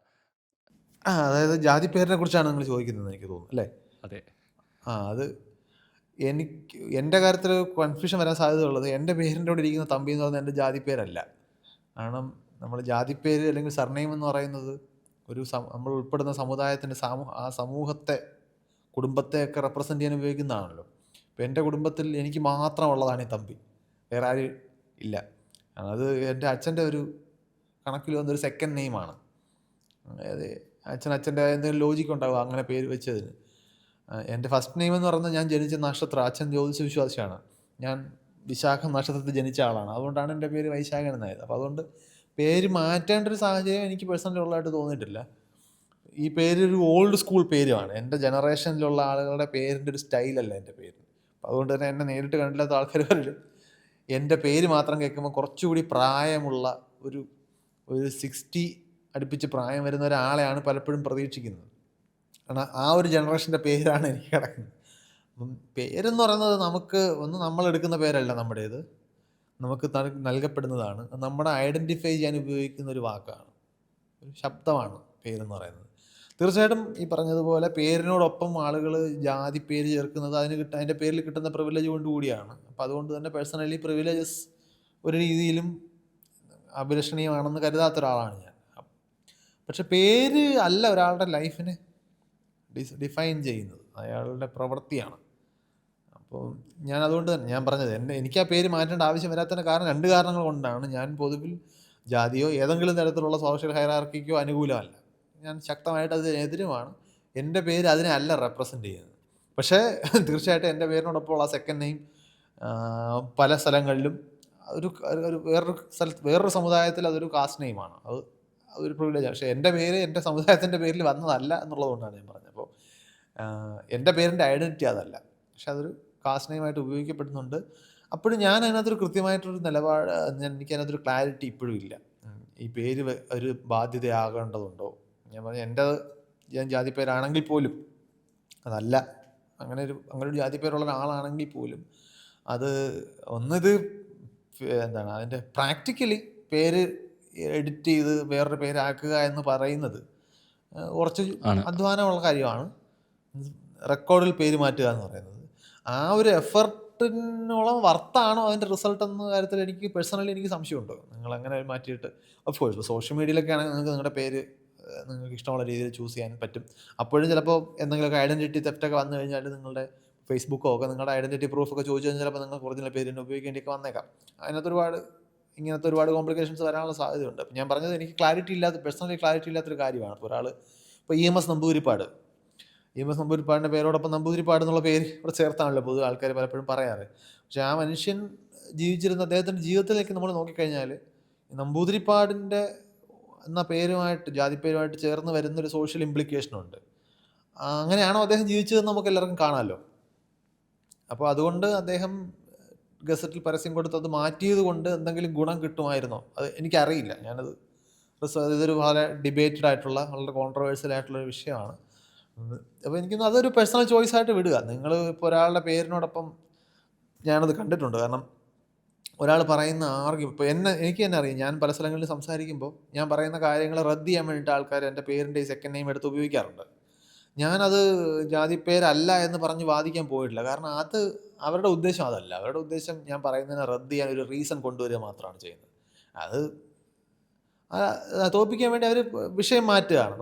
അതായത് ജാതി പേരിനെ കുറിച്ചാണ് നിങ്ങൾ ചോദിക്കുന്നത് എനിക്ക് തോന്നുന്നു അല്ലേ? അതെ. അത് എൻ്റെ കാര്യത്തിൽ കൺഫ്യൂഷൻ വരാൻ സാധ്യതയുള്ളത്, എൻ്റെ പേരിൻ്റെ കൂടെ ഇരിക്കുന്ന തമ്പി എന്ന് പറയുന്നത് എൻ്റെ ജാതി പേരല്ല. കാരണം നമ്മൾ ജാതിപ്പേര് അല്ലെങ്കിൽ സർനെയിം എന്ന് പറയുന്നത് നമ്മൾ ഉൾപ്പെടുന്ന സമുദായത്തിൻ്റെ ആ സമൂഹത്തെ, കുടുംബത്തെയൊക്കെ റെപ്രസെൻ്റ് ചെയ്യാൻ ഉപയോഗിക്കുന്നതാണല്ലോ. ഇപ്പോൾ എൻ്റെ കുടുംബത്തിൽ എനിക്ക് മാത്രമുള്ളതാണ് ഈ തമ്പി, വേറെ ആരും ഇല്ല. അത് എൻ്റെ അച്ഛൻ്റെ ഒരു കണക്കിൽ വന്നൊരു സെക്കൻഡ് നെയിമാണ്. അതായത് അച്ഛൻ്റെ എന്തെങ്കിലും ലോജിക്ക് ഉണ്ടാവുക അങ്ങനെ പേര് വെച്ചതിന്. എൻ്റെ ഫസ്റ്റ് നെയിം എന്ന് പറയുന്നത് ഞാൻ ജനിച്ച നക്ഷത്രം, അച്ഛൻ ജ്യോതിഷ വിശ്വാസിയാണ്, ഞാൻ വിശാഖം നക്ഷത്രത്തിൽ ജനിച്ച ആളാണ്. അതുകൊണ്ടാണ് എൻ്റെ പേര് വൈശാഖൻ എന്നായത്. അപ്പോൾ അതുകൊണ്ട് പേര് മാറ്റേണ്ട ഒരു സാഹചര്യം എനിക്ക് പേഴ്സണലി ഉള്ളതായിട്ട് തോന്നിയിട്ടില്ല. ഈ പേര് ഒരു ഓൾഡ് സ്കൂൾ പേരുമാണ്. എൻ്റെ ജനറേഷനിലുള്ള ആളുകളുടെ പേരിൻ്റെ ഒരു സ്റ്റൈലല്ല എൻ്റെ പേര്. അപ്പോൾ അതുകൊണ്ട് തന്നെ എന്നെ നേരിട്ട് കണ്ടില്ലാത്ത ആൾക്കാർ വരും എൻ്റെ പേര് മാത്രം കേൾക്കുമ്പോൾ കുറച്ചുകൂടി പ്രായമുള്ള ഒരു 60 അടുപ്പിച്ച് പ്രായം വരുന്ന ഒരാളെയാണ് പലപ്പോഴും പ്രതീക്ഷിക്കുന്നത്. കാരണം ആ ഒരു ജനറേഷൻ്റെ പേരാണ് എനിക്ക് കിടക്കുന്നത്. അപ്പം പേരെന്ന് പറയുന്നത് നമ്മളെടുക്കുന്ന പേരല്ല നമ്മുടേത്, നമുക്ക് നൽകപ്പെടുന്നതാണ്. നമ്മുടെ ഐഡൻറ്റിഫൈ ചെയ്യാൻ ഉപയോഗിക്കുന്ന ഒരു വാക്കാണ്, ഒരു ശബ്ദമാണ് പേരെന്ന് പറയുന്നത്. തീർച്ചയായിട്ടും ഈ പറഞ്ഞതുപോലെ പേരിനോടൊപ്പം ആളുകൾ ജാതി പേര് ചേർക്കുന്നത് അതിൻ്റെ പേരിൽ കിട്ടുന്ന പ്രിവിലേജ് കൊണ്ട് കൂടിയാണ്. അപ്പോൾ അതുകൊണ്ട് തന്നെ പേഴ്സണലി പ്രിവിലേജസ് ഒരു രീതിയിലും അഭിലഷണീയമാണെന്ന് കരുതാത്ത ഒരാളാണ് ഞാൻ. പക്ഷെ പേര് അല്ല ഒരാളുടെ ലൈഫിനെ ഡിഫൈൻ ചെയ്യുന്നത്, അയാളുടെ പ്രവൃത്തിയാണ്. അപ്പോൾ അതുകൊണ്ട് തന്നെ ഞാൻ പറഞ്ഞത് എനിക്ക് ആ പേര് മാറ്റേണ്ട ആവശ്യം വരാത്തതിന് കാരണം 2 കാരണങ്ങൾ കൊണ്ടാണ്. ഞാൻ പൊതുവിൽ ജാതിയോ ഏതെങ്കിലും തരത്തിലുള്ള സോഷ്യൽ ഹൈറാർക്കിക്കോ അനുകൂലമല്ല, ഞാൻ ശക്തമായിട്ട് അതിനെതിരുമാണ്. എൻ്റെ പേര് അതിനെ അല്ല റെപ്രസെൻ്റ് ചെയ്യുന്നത്. പക്ഷേ തീർച്ചയായിട്ടും എൻ്റെ പേരിനോടൊപ്പമുള്ള സെക്കൻഡ് നെയിം പല സ്ഥലങ്ങളിലും വേറൊരു സമുദായത്തിൽ അതൊരു കാസ്റ്റ് നെയിമാണ്, അതൊരു പ്രിവിലേജാണ്. പക്ഷേ എൻ്റെ പേര് എൻ്റെ സമുദായത്തിൻ്റെ പേരിൽ വന്നതല്ല എന്നുള്ളതുകൊണ്ടാണ് ഞാൻ പറഞ്ഞത്. അപ്പോൾ എൻ്റെ പേരിൻ്റെ ഐഡൻറ്റിറ്റി അതല്ല, പക്ഷെ അതൊരു കാസ്റ്റ് നെയിമായിട്ട് ഉപയോഗിക്കപ്പെടുന്നുണ്ട്. അപ്പോഴും ഞാൻ അതിനകത്തൊരു കൃത്യമായിട്ടൊരു നിലപാട്, എനിക്കതിനകത്തൊരു ക്ലാരിറ്റി ഇപ്പോഴും ഇല്ല. ഈ പേര് ഒരു ബാധ്യതയാകേണ്ടതുണ്ടോ? ഞാൻ പറഞ്ഞു ഞാൻ ജാതി പേരാണെങ്കിൽ പോലും അതല്ല, അങ്ങനെ ഒരു ജാതി പേരുള്ള ഒരാളാണെങ്കിൽ പോലും അത് ഒന്നിത് എന്താണ് അതിൻ്റെ പ്രാക്ടിക്കലി പേര് എഡിറ്റ് ചെയ്ത് വേറൊരു പേരാക്കുക എന്ന് പറയുന്നത് കുറച്ച് ആണ്. അധ്വാനമുള്ള കാര്യമാണ്. റെക്കോർഡിൽ പേര് മാറ്റുക എന്ന് പറയുന്നത് ആ ഒരു എഫർട്ടിനോളം വർത്താണോ അതിൻ്റെ റിസൾട്ട് എന്ന കാര്യത്തിൽ എനിക്ക് പേഴ്സണലി എനിക്ക് സംശയമുണ്ട്. നിങ്ങൾ അങ്ങനെ മാറ്റിയിട്ട് ഓഫ് കോഴ്സ് സോഷ്യൽ മീഡിയയിലൊക്കെ ആണെങ്കിൽ നിങ്ങൾക്ക് നിങ്ങളുടെ പേര് നിങ്ങൾക്ക് ഇഷ്ടമുള്ള രീതിയിൽ ചൂസ് ചെയ്യാൻ പറ്റും. അപ്പോഴും ചിലപ്പോൾ എന്തെങ്കിലുമൊക്കെ ഐഡൻറ്റിറ്റി തെറ്റൊക്കെ വന്നു കഴിഞ്ഞാൽ നിങ്ങളുടെ ഫേസ്ബുക്കോ ഒക്കെ നിങ്ങളുടെ ഐഡൻറ്റിറ്റി പ്രൂഫൊക്കെ ചോദിച്ചു കഴിഞ്ഞാൽ ചിലപ്പോൾ നിങ്ങൾക്ക് ഒറിജിനൽ പേര് തന്നെ ഉപയോഗിക്കേണ്ടിയൊക്കെ വന്നേക്കാം. ഇങ്ങനത്തെ ഒരുപാട് കോംപ്ലിക്കേഷൻസ് വരാനുള്ള സാധ്യതയുണ്ട്. അപ്പം ഞാൻ പറഞ്ഞത് എനിക്ക് പേഴ്സണലി ക്ലാരിറ്റി ഇല്ലാത്തൊരു കാര്യമാണ്. ഇപ്പോൾ ഒരാൾ ഇപ്പോൾ EMS നമ്പൂതിരിപ്പാടിൻ്റെ പേരോടൊപ്പം നമ്പൂതിരിപ്പാട് എന്നുള്ള പേര് ഇവിടെ ചേർത്താണല്ലോ പൊതുവെ ആൾക്കാർ പലപ്പോഴും പറയാറ്. പക്ഷേ ആ മനുഷ്യൻ ജീവിച്ചിരുന്ന അദ്ദേഹത്തിൻ്റെ ജീവിതത്തിലേക്ക് നമ്മൾ നോക്കിക്കഴിഞ്ഞാൽ നമ്പൂതിരിപ്പാടിൻ്റെ എന്ന പേരുമായിട്ട് ജാതിപ്പേരുമായിട്ട് ചേർന്ന് വരുന്നൊരു സോഷ്യൽ ഇംപ്ലിക്കേഷനുണ്ട്. അങ്ങനെയാണോ അദ്ദേഹം ജീവിച്ചതെന്ന് നമുക്ക് എല്ലാവർക്കും കാണാമല്ലോ. അപ്പോൾ അതുകൊണ്ട് അദ്ദേഹം ഗസറ്റിൽ പരസ്യം കൊടുത്തത് മാറ്റിയത് കൊണ്ട് എന്തെങ്കിലും ഗുണം കിട്ടുമായിരുന്നോ അത് എനിക്കറിയില്ല. ഇതൊരു വളരെ ഡിബേറ്റഡ് ആയിട്ടുള്ള വളരെ കോൺട്രവേഴ്സ്യൽ ആയിട്ടുള്ളൊരു വിഷയമാണ്. അപ്പോൾ എനിക്കൊന്നും അതൊരു പേഴ്സണൽ ചോയ്സ് ആയിട്ട് വിടുക. നിങ്ങൾ ഇപ്പോൾ ഒരാളുടെ പേരിനോടൊപ്പം ഞാനത് കണ്ടിട്ടുണ്ട്. കാരണം ഒരാൾ പറയുന്ന ഇപ്പോൾ എനിക്ക് തന്നെ അറിയാം. ഞാൻ പല സ്ഥലങ്ങളിൽ സംസാരിക്കുമ്പോൾ ഞാൻ പറയുന്ന കാര്യങ്ങൾ റദ്ദ് ചെയ്യാൻ വേണ്ടിയിട്ട് ആൾക്കാർ എൻ്റെ പേരിൻ്റെ സെക്കൻഡ് നെയിം എടുത്ത് ഉപയോഗിക്കാറുണ്ട്. ഞാനത് ജാതിപ്പേരല്ല എന്ന് പറഞ്ഞ് വാദിക്കാൻ പോയിട്ടില്ല. കാരണം അത് അവരുടെ ഉദ്ദേശം അതല്ല. അവരുടെ ഉദ്ദേശം ഞാൻ പറയുന്നതിനെ റദ്ദ് ചെയ്യാൻ ഒരു റീസൺ കൊണ്ടുവരിക മാത്രമാണ് ചെയ്യുന്നത്. അത് തോൽപ്പിക്കാൻ വേണ്ടി അവർ വിഷയം മാറ്റുകയാണ്.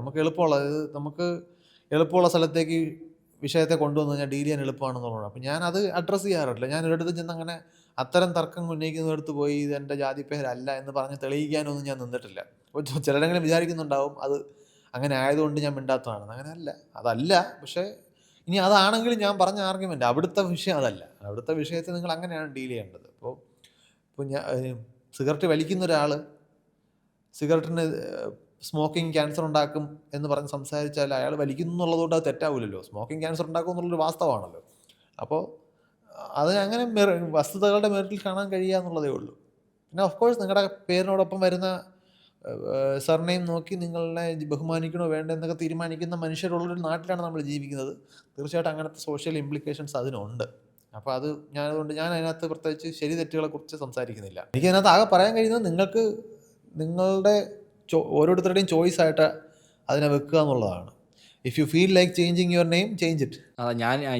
നമുക്ക് എളുപ്പമുള്ള സ്ഥലത്തേക്ക് വിഷയത്തെ കൊണ്ടുവന്നു കഴിഞ്ഞാൽ ഡീൽ ചെയ്യാൻ എളുപ്പമാണെന്നുള്ളതാണ്. അപ്പം ഞാനത് അഡ്രസ്സ് ചെയ്യാറില്ല. ഞാൻ ഒരിടത്ത് ചെന്ന് അങ്ങനെ അത്തരം തർക്കം ഉന്നയിക്കുന്നിടത്ത് പോയി ഇത് എൻ്റെ ജാതിപ്പേരല്ല എന്ന് പറഞ്ഞ് തെളിയിക്കാനൊന്നും ഞാൻ നിന്നിട്ടില്ല. അപ്പോൾ ചിലരെങ്കിലും വിചാരിക്കുന്നുണ്ടാവും അത് അങ്ങനെ ആയതുകൊണ്ട് ഞാൻ മിണ്ടാത്തതാണെന്ന്. അങ്ങനെയല്ല, അതല്ല. പക്ഷേ ഇനി അതാണെങ്കിലും ഞാൻ പറഞ്ഞ ആർഗ്യുമെൻ്റ് അവിടുത്തെ വിഷയം അതല്ല. അവിടുത്തെ വിഷയത്തെ നിങ്ങൾ അങ്ങനെയാണ് ഡീൽ ചെയ്യേണ്ടത്. ഇപ്പോൾ ഞാൻ സിഗരറ്റ് വലിക്കുന്ന ഒരാൾ സിഗരറ്റിന് സ്മോക്കിംഗ് ക്യാൻസർ ഉണ്ടാക്കും എന്ന് പറഞ്ഞ് സംസാരിച്ചാൽ അയാൾ വലിക്കുന്നു എന്നുള്ളതുകൊണ്ട് അത് തെറ്റാവില്ലല്ലോ. സ്മോക്കിംഗ് ക്യാൻസർ ഉണ്ടാക്കും എന്നുള്ളൊരു വാസ്തവമാണല്ലോ. അപ്പോൾ അത് അങ്ങനെ വസ്തുതകളുടെ മെറിറ്റിൽ കാണാൻ കഴിയുക എന്നുള്ളതേ ഉള്ളൂ. പിന്നെ ഓഫ് കോഴ്സ് നിങ്ങളുടെ പേരിനോടൊപ്പം വരുന്ന സർനെയിം നോക്കി നിങ്ങളെ ബഹുമാനിക്കണോ വേണ്ടോ എന്നൊക്കെ തീരുമാനിക്കുന്ന മനുഷ്യരുള്ളൊരു നാട്ടിലാണ് നമ്മൾ ജീവിക്കുന്നത്. തീർച്ചയായിട്ടും അങ്ങനത്തെ സോഷ്യൽ ഇംപ്ലിക്കേഷൻസ് അതിനുണ്ട്. അപ്പോൾ അതുകൊണ്ട് ഞാൻ അതിനകത്ത് പ്രത്യേകിച്ച് ശരി തെറ്റുകളെ കുറിച്ച് സംസാരിക്കുന്നില്ല. എനിക്ക് അതിനകത്ത് ആകെ പറയാൻ കഴിയുന്നത് നിങ്ങൾക്ക് നിങ്ങളുടെ ഓരോരുത്തരുടെയും ചോയ്സ് ആയിട്ട് അതിനെ വെക്കുക എന്നുള്ളതാണ്. If you feel like changing your name, change it.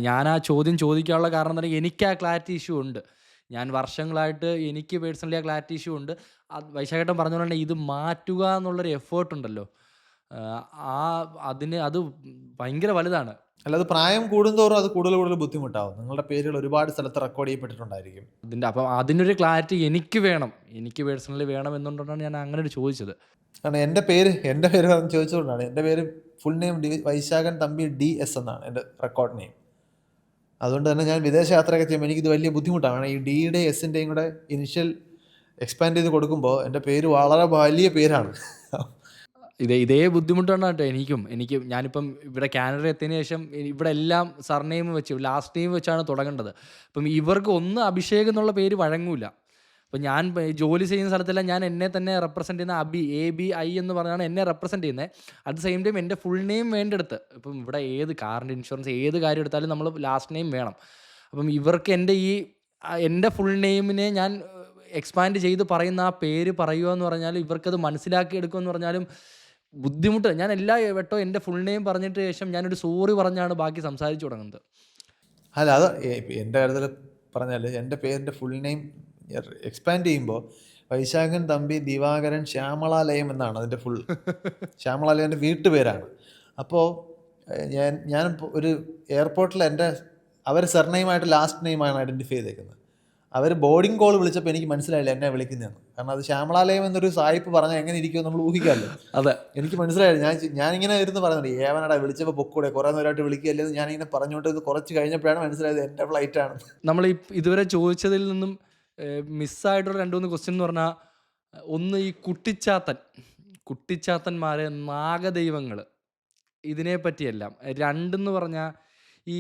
ഞാൻ ആ ചോദ്യം ചോദിക്കാനുള്ള കാരണം എന്താ, എനിക്ക് ആ ക്ലാരിറ്റി ഇഷ്യൂ ഉണ്ട്. ഞാൻ വർഷങ്ങളായിട്ട് എനിക്ക് പേഴ്സണലി ആ ക്ലാരിറ്റി ഇഷ്യൂ ഉണ്ട്. വൈശാഖേട്ടൻ പറഞ്ഞ പോലെ തന്നെ ഇത് മാറ്റുക എന്നുള്ളൊരു എഫേർട്ട് ഉണ്ടല്ലോ, അത് ഭയങ്കര വലുതാണ്. അല്ലാതെ പ്രായം കൂടുന്തോറും അത് കൂടുതൽ ബുദ്ധിമുട്ടാവും. നിങ്ങളുടെ പേരുകൾ ഒരുപാട് സ്ഥലത്ത് റെക്കോർഡ് ചെയ്യപ്പെട്ടിട്ടുണ്ടായിരിക്കും. അപ്പം അതിനൊരു ക്ലാരിറ്റി എനിക്ക് പേഴ്സണലി വേണം എന്നുകൊണ്ടാണ് ഞാൻ അങ്ങനെ ഒരു ചോദിച്ചത്. കാരണം എൻ്റെ പേര് ചോദിച്ചുകൊണ്ടാണ്. എൻ്റെ പേര് full name Vaishakhan Thampi DS എന്നാണ് എൻ്റെ റെക്കോർഡ് നെയിം. അതുകൊണ്ട് തന്നെ ഞാൻ വിദേശ യാത്രയൊക്കെ ചെയ്യുമ്പോൾ എനിക്കിത് വലിയ ബുദ്ധിമുട്ടാണ്. ഈ ഡിയുടെയും എസിൻ്റെയും കൂടെ ഇനിഷ്യൽ എക്സ്പാൻഡ് ചെയ്ത് കൊടുക്കുമ്പോൾ എൻ്റെ പേര് വളരെ വലിയ പേരാണ്. ഇതേ ബുദ്ധിമുട്ടാണ് കേട്ടോ ഞാനിപ്പം ഇവിടെ കാനഡ എത്തിയതിന് ശേഷം ഇവിടെ എല്ലാം സർനെയിം വെച്ച് ലാസ്റ്റ് നെയിം വെച്ചാണ് തുടങ്ങേണ്ടത്. അപ്പം ഇവർക്ക് അഭിഷേക് എന്നുള്ള പേര് വഴങ്ങൂല. അപ്പം ഞാൻ ജോലി ചെയ്യുന്ന സ്ഥലത്തെല്ലാം ഞാൻ എന്നെ തന്നെ റെപ്രസെൻറ്റ് ചെയ്യുന്ന ABI എന്ന് പറഞ്ഞാണ് എന്നെ റെപ്രസെൻറ്റ് ചെയ്യുന്നത്. അറ്റ് ദ സെയിം ടൈം എൻ്റെ ഫുൾ നെയിം വേണ്ടെടുത്ത് ഇപ്പം ഇവിടെ ഏത് കാറിൻ്റെ ഇൻഷുറൻസ് ഏത് കാര്യം എടുത്താലും നമ്മൾ ലാസ്റ്റ് നെയിം വേണം. അപ്പം ഇവർക്ക് എൻ്റെ ഫുൾ നെയിമിനെ ഞാൻ എക്സ്പാൻഡ് ചെയ്ത് പറയുന്ന ആ പേര് പറയുക എന്ന് പറഞ്ഞാൽ ഇവർക്കത് മനസ്സിലാക്കി എടുക്കുമെന്ന് പറഞ്ഞാലും ബുദ്ധിമുട്ട്. ഞാൻ എല്ലാ വട്ടവും എൻ്റെ ഫുൾ നെയിം പറഞ്ഞിട്ട് ശേഷം ഞാനൊരു സോറി പറഞ്ഞാണ് ബാക്കി സംസാരിച്ചു തുടങ്ങുന്നത്. അല്ല, അത് എൻ്റെ കാര്യത്തിൽ പറഞ്ഞാൽ എൻ്റെ പേരിൻ്റെ ഫുൾ നെയിം എക്സ്പാൻഡ് ചെയ്യുമ്പോൾ വൈശാഖൻ തമ്പി ദിവാകരൻ ശ്യാമളാലയം എന്നാണ് അതിൻ്റെ ഫുൾ. ശ്യാമളാലയം എൻ്റെ വീട്ടുപേരാണ്. അപ്പോൾ ഞാൻ ഒരു എയർപോർട്ടിൽ അവർ സർനെയിമായിട്ട് ലാസ്റ്റ് നെയിമാണ് ഐഡൻറ്റിഫൈ ചെയ്തേക്കുന്നത്. അവർ ബോർഡിംഗ് കോൾ വിളിച്ചപ്പോൾ എനിക്ക് മനസ്സിലായില്ല എന്നെ വിളിക്കുന്നതെന്ന്. കാരണം അത് ശ്യാമളാലയം എന്നൊരു സായിപ്പ് പറഞ്ഞാൽ എങ്ങനെ ഇരിക്കുമോ നമ്മൾ ഊഹിക്കാമല്ലോ. അതെ, എനിക്ക് മനസ്സിലായില്ല. ഞാനിങ്ങനെ ഇരുന്ന് പറയുന്നുണ്ട്, ഏവനടാ വിളിച്ചപ്പോൾ പൊക്കൂടെ, കുറേ നേരമായിട്ട് വിളിക്കുകയല്ലെന്ന് ഞാനിങ്ങനെ പറഞ്ഞുകൊണ്ട് ഇത് കുറച്ച് കഴിഞ്ഞപ്പോഴാണ് മനസ്സിലായത് എൻ്റെ ഫ്ലൈറ്റാണ്. നമ്മൾ ഇതുവരെ ചോദിച്ചതിൽ നിന്നും മിസ്സായിട്ടുള്ള 2-3 ക്വസ്റ്റ്യൻ എന്ന് പറഞ്ഞാൽ, ഒന്ന് ഈ കുട്ടിച്ചാത്തന്മാരെ നാഗദൈവങ്ങൾ ഇതിനെ പറ്റിയെല്ലാം. 2 പറഞ്ഞാൽ ഈ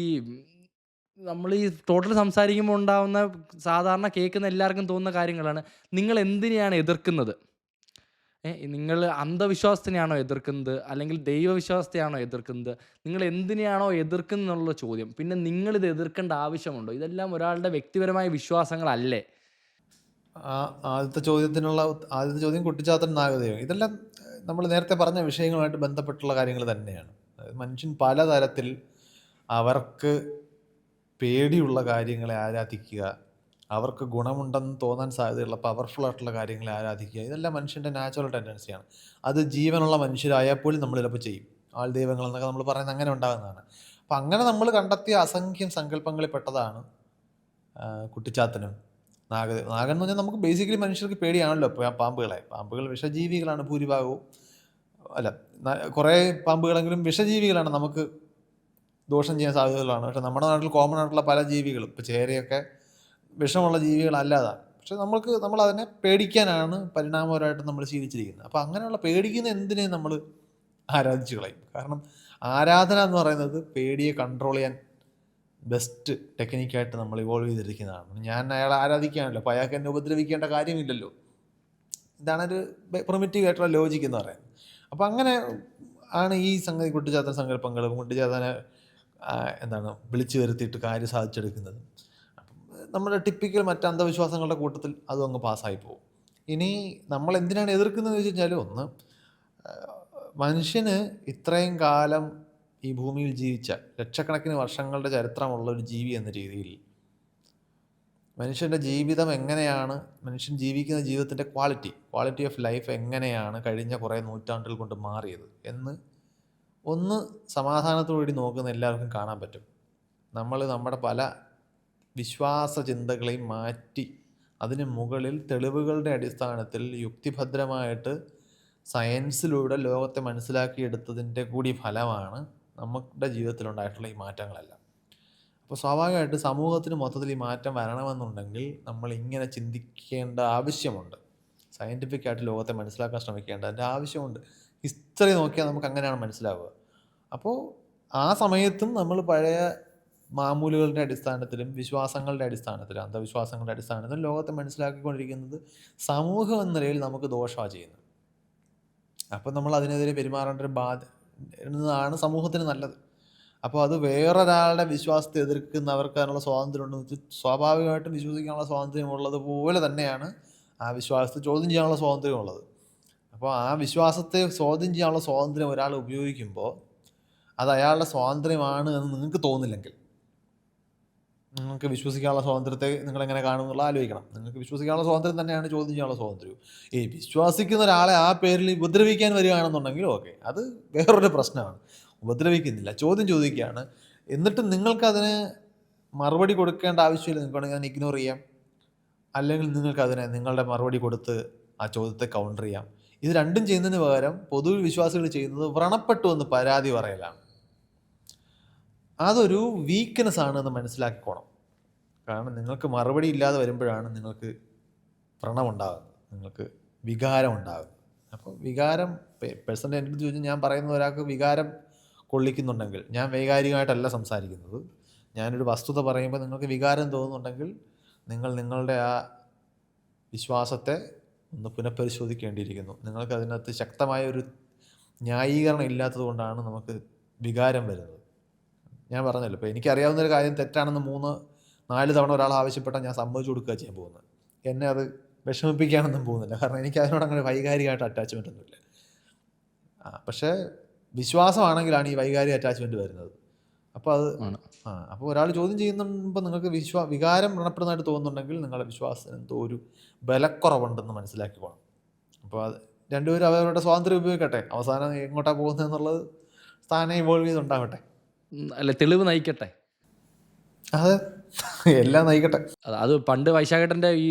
നമ്മൾ ഈ ടോട്ടൽ സംസാരിക്കുമ്പോൾ ഉണ്ടാവുന്ന സാധാരണ കേൾക്കുന്ന എല്ലാവർക്കും തോന്നുന്ന കാര്യങ്ങളാണ്. നിങ്ങൾ എന്തിനെയാണ് എതിർക്കുന്നത്? നിങ്ങൾ അന്ധവിശ്വാസത്തിനെയാണോ എതിർക്കുന്നത്, അല്ലെങ്കിൽ ദൈവവിശ്വാസത്തെയാണോ എതിർക്കുന്നത്? നിങ്ങൾ എന്തിനെയാണോ എതിർക്കുന്നത് എന്നുള്ള ചോദ്യം. പിന്നെ നിങ്ങളിത് എതിർക്കേണ്ട ആവശ്യമുണ്ടോ? ഇതെല്ലാം ഒരാളുടെ വ്യക്തിപരമായ വിശ്വാസങ്ങളല്ലേ? ആ ആദ്യത്തെ ചോദ്യം കുട്ടിച്ചാത്തൻ നാഗദൈവം ഇതെല്ലാം നമ്മൾ നേരത്തെ പറഞ്ഞ വിഷയങ്ങളുമായിട്ട് ബന്ധപ്പെട്ടുള്ള കാര്യങ്ങൾ തന്നെയാണ്. അതായത് മനുഷ്യൻ പലതരത്തിൽ അവർക്ക് പേടിയുള്ള കാര്യങ്ങളെ ആരാധിക്കുക, അവർക്ക് ഗുണമുണ്ടെന്ന് തോന്നാൻ സാധ്യതയുള്ള പവർഫുൾ ആയിട്ടുള്ള കാര്യങ്ങളെ ആരാധിക്കുക, ഇതെല്ലാം മനുഷ്യൻ്റെ നാച്ചുറൽ ടെൻഡൻസിയാണ്. അത് ജീവനുള്ള മനുഷ്യരായാൽ പോലും നമ്മൾ ചിലപ്പോൾ ചെയ്യും. ആൾ ദൈവങ്ങൾ എന്നൊക്കെ നമ്മൾ പറയുന്നത് അങ്ങനെ ഉണ്ടാകുന്നതാണ്. അപ്പം അങ്ങനെ നമ്മൾ കണ്ടെത്തിയ അസംഖ്യം സങ്കല്പങ്ങളിൽ പെട്ടതാണ് കുട്ടിച്ചാത്തനും നാഗൻ എന്ന് പറഞ്ഞാൽ നമുക്ക് ബേസിക്കലി മനുഷ്യർക്ക് പേടിയാണല്ലോ പാമ്പുകൾ വിഷജീവികളാണ് ഭൂരിഭാഗവും. അല്ല, കുറേ പാമ്പുകളെങ്കിലും വിഷജീവികളാണ്, നമുക്ക് ദോഷം ചെയ്യാൻ സാധ്യതകളാണ്. പക്ഷെ നമ്മുടെ നാട്ടിൽ കോമൺ ആയിട്ടുള്ള പല ജീവികളും ഇപ്പോൾ ചേരയൊക്കെ വിഷമുള്ള ജീവികളല്ലാതാണ്. പക്ഷെ നമ്മളതിനെ പേടിക്കാനാണ് പരിണാമപരമായിട്ട് നമ്മൾ ശീലിച്ചിരിക്കുന്നത്. അപ്പോൾ അങ്ങനെയുള്ള പേടിക്കുന്ന എന്തിനേയും നമ്മൾ ആരാധിച്ചു കളയും. കാരണം ആരാധന എന്ന് പറയുന്നത് പേടിയെ കൺട്രോൾ ചെയ്യാൻ ബെസ്റ്റ് ടെക്നിക്കായിട്ട് നമ്മൾ ഇവോൾവ് ചെയ്തിരിക്കുന്നതാണ്. ഞാൻ അയാളെ ആരാധിക്കുകയാണല്ലോ, അപ്പോൾ അയാൾക്ക് എന്നെ ഉപദ്രവിക്കേണ്ട കാര്യമില്ലല്ലോ. ഇതാണൊരു പ്രിമിറ്റീവ് ആയിട്ടുള്ള ലോജിക്ക് എന്ന് പറയുന്നത്. അപ്പോൾ അങ്ങനെ ആണ് ഈ സംഗതി കുട്ടിച്ചാത്തൻ സങ്കല്പങ്ങളും കുട്ടിച്ചാത്തനെ വിളിച്ചു വരുത്തിയിട്ട് കാര്യം സാധിച്ചെടുക്കുന്നത്. അപ്പം നമ്മുടെ ടിപ്പിക്കൽ മറ്റ് അന്ധവിശ്വാസങ്ങളുടെ കൂട്ടത്തിൽ അതും അങ്ങ് പാസ്സായി പോകും. ഇനി നമ്മൾ എന്തിനാണ് എതിർക്കുന്നതെന്ന് വെച്ച് കഴിഞ്ഞാൽ, ഒന്ന്, മനുഷ്യന് ഇത്രയും കാലം ഈ ഭൂമിയിൽ ജീവിച്ച ലക്ഷക്കണക്കിന് വർഷങ്ങളുടെ ചരിത്രമുള്ള ഒരു ജീവി എന്ന രീതിയിൽ മനുഷ്യൻ്റെ ജീവിതം എങ്ങനെയാണ്, മനുഷ്യൻ ജീവിക്കുന്ന ജീവിതത്തിൻ്റെ ക്വാളിറ്റി ഓഫ് ലൈഫ് എങ്ങനെയാണ് കഴിഞ്ഞ കുറേ നൂറ്റാണ്ടുകൾ കൊണ്ട് മാറിയത് എന്ന് ഒന്ന് സമാധാനത്തോടുകൂടി നോക്കുന്ന എല്ലാവർക്കും കാണാൻ പറ്റും. നമ്മൾ നമ്മുടെ പല വിശ്വാസ ചിന്തകളെയും മാറ്റി അതിന് മുകളിൽ തെളിവുകളുടെ അടിസ്ഥാനത്തിൽ യുക്തിഭദ്രമായിട്ട് സയൻസിലൂടെ ലോകത്തെ മനസ്സിലാക്കിയെടുത്തതിൻ്റെ കൂടി ഫലമാണ് നമ്മുടെ ജീവിതത്തിലുണ്ടായിട്ടുള്ള ഈ മാറ്റങ്ങളെല്ലാം. അപ്പോൾ സ്വാഭാവികമായിട്ട് സമൂഹത്തിന് മൊത്തത്തിൽ ഈ മാറ്റം വരണമെന്നുണ്ടെങ്കിൽ നമ്മൾ ഇങ്ങനെ ചിന്തിക്കേണ്ട ആവശ്യമുണ്ട്. സയൻറ്റിഫിക്കായിട്ട് ലോകത്തെ മനസ്സിലാക്കാൻ ശ്രമിക്കേണ്ടതിൻ്റെ ആവശ്യമുണ്ട്. ഹിസ്റ്ററി നോക്കിയാൽ നമുക്ക് അങ്ങനെയാണ് മനസ്സിലാവുക. അപ്പോൾ ആ സമയത്തും നമ്മൾ പഴയ മാമൂലുകളുടെ അടിസ്ഥാനത്തിലും വിശ്വാസങ്ങളുടെ അടിസ്ഥാനത്തിലും അന്ധവിശ്വാസങ്ങളുടെ അടിസ്ഥാനത്തിലും ലോകത്തെ മനസ്സിലാക്കിക്കൊണ്ടിരിക്കുന്നത് സമൂഹം എന്ന നിലയിൽ നമുക്ക് ദോഷമാണ് ചെയ്യുന്നത്. അപ്പോൾ നമ്മൾ അതിനെതിരെ പെരുമാറേണ്ട ഒരു എന്നതാണ് സമൂഹത്തിന് നല്ലത്. അപ്പോൾ അത് വേറൊരാളുടെ വിശ്വാസത്തെ എതിർക്കുന്നവർക്ക് അതിനുള്ള സ്വാതന്ത്ര്യം ഉണ്ടെന്ന് വെച്ചാൽ സ്വാഭാവികമായിട്ടും വിശ്വസിക്കാനുള്ള സ്വാതന്ത്ര്യം ഉള്ളതുപോലെ തന്നെയാണ് ആ വിശ്വാസത്തെ ചോദ്യം ചെയ്യാനുള്ള സ്വാതന്ത്ര്യം ഉള്ളത്. അപ്പോൾ ആ വിശ്വാസത്തെ ചോദ്യം ചെയ്യാനുള്ള സ്വാതന്ത്ര്യം ഒരാൾ ഉപയോഗിക്കുമ്പോൾ അത് അയാളുടെ സ്വാതന്ത്ര്യമാണ് എന്ന് നിങ്ങൾക്ക് തോന്നില്ലെങ്കിൽ, നിങ്ങൾക്ക് വിശ്വസിക്കാനുള്ള സ്വാതന്ത്ര്യത്തെ നിങ്ങളെങ്ങനെ കാണുമെന്നുള്ള ആലോചിക്കണം. നിങ്ങൾക്ക് വിശ്വസിക്കാനുള്ള സ്വാതന്ത്ര്യം തന്നെയാണ് ചോദ്യം ചെയ്യാനുള്ള സ്വാതന്ത്ര്യവും. ഈ വിശ്വസിക്കുന്ന ഒരാളെ ആ പേരിൽ ഉപദ്രവിക്കാൻ വരികയാണെന്നുണ്ടെങ്കിൽ ഓക്കെ, അത് വേറൊരു പ്രശ്നമാണ്. ഉപദ്രവിക്കുന്നില്ല, ചോദ്യം ചോദിക്കുകയാണ്. എന്നിട്ട് നിങ്ങൾക്കതിന് മറുപടി കൊടുക്കേണ്ട ആവശ്യമില്ല. നിങ്ങൾക്ക് വേണമെങ്കിൽ അതിനെ ഇഗ്നോർ ചെയ്യാം, അല്ലെങ്കിൽ നിങ്ങൾക്കതിനെ നിങ്ങളുടെ മറുപടി കൊടുത്ത് ആ ചോദ്യത്തെ കൗണ്ടർ ചെയ്യാം. ഇത് രണ്ടും ചെയ്യുന്നതിന് പകരം പൊതുവിൽ വിശ്വാസികൾ ചെയ്യുന്നത് വ്രണപ്പെട്ടു എന്ന് പരാതി പറയലാണ്. അതൊരു വീക്ക്നെസ് ആണെന്ന് മനസ്സിലാക്കിക്കോണം. കാരണം നിങ്ങൾക്ക് മറുപടി ഇല്ലാതെ വരുമ്പോഴാണ് നിങ്ങൾക്ക് വ്രണമുണ്ടാകുന്നത്, നിങ്ങൾക്ക് വികാരം ഉണ്ടാകുന്നത്. അപ്പോൾ വികാരം പേഴ്സണലി എൻ്റെ അടുത്ത് ചോദിച്ചാൽ ഞാൻ പറയുന്നത് ഒരാൾക്ക് വികാരം കൊള്ളിക്കുന്നുണ്ടെങ്കിൽ, ഞാൻ വൈകാരികമായിട്ടല്ല സംസാരിക്കുന്നത്, ഞാനൊരു വസ്തുത പറയുമ്പോൾ നിങ്ങൾക്ക് വികാരം തോന്നുന്നുണ്ടെങ്കിൽ നിങ്ങൾ നിങ്ങളുടെ ആ വിശ്വാസത്തെ ഒന്ന് പുനഃപരിശോധിക്കേണ്ടിയിരിക്കുന്നു. നിങ്ങൾക്ക് അതിനകത്ത് ശക്തമായ ഒരു ന്യായീകരണം ഇല്ലാത്തത് കൊണ്ടാണ് നമുക്ക് വികാരം വരുന്നത്. ഞാൻ പറഞ്ഞല്ലോ, ഇപ്പോൾ എനിക്കറിയാവുന്നൊരു കാര്യം തെറ്റാണെന്ന് 3-4 തവണ ഒരാൾ ആവശ്യപ്പെട്ടാൽ ഞാൻ സമ്മതിച്ചു കൊടുക്കുക ചെയ്യാൻ പോകുന്നത്. എന്നെ അത് വിഷമിപ്പിക്കാനൊന്നും പോകുന്നില്ല, കാരണം എനിക്ക് അതിനോട് അങ്ങനെ വൈകാരികമായിട്ട് അറ്റാച്ച്മെൻ്റ് ഒന്നുമില്ല. പക്ഷേ വിശ്വാസമാണെങ്കിലാണ് ഈ വൈകാരിക അറ്റാച്ച്മെൻറ്റ് വരുന്നത്. അപ്പോൾ അത് അപ്പോൾ ഒരാൾ ചോദ്യം ചെയ്യുമ്പോൾ നിങ്ങൾക്ക് വികാരം വ്രണപ്പെടുന്നതായിട്ട് തോന്നുന്നുണ്ടെങ്കിൽ നിങ്ങളുടെ വിശ്വാസത്തിന് എന്തോ ഒരു ബലക്കുറവുണ്ടെന്ന് മനസ്സിലാക്കി പോകണം. അപ്പോൾ അത് രണ്ടുപേരും അവരുടെ സ്വാതന്ത്ര്യം ഉപയോഗിക്കട്ടെ, അവസാനം എങ്ങോട്ടാണ് പോകുന്നത് എന്നുള്ളത് സ്ഥാനം ഇവോൾവ് ചെയ്തുണ്ടാവട്ടെ. അല്ല, തെളിവ് നയിക്കട്ടെ. അതെ, എല്ലാം നയിക്കട്ടെ. അത് പണ്ട് വൈശാഖേട്ടൻ്റെ ഈ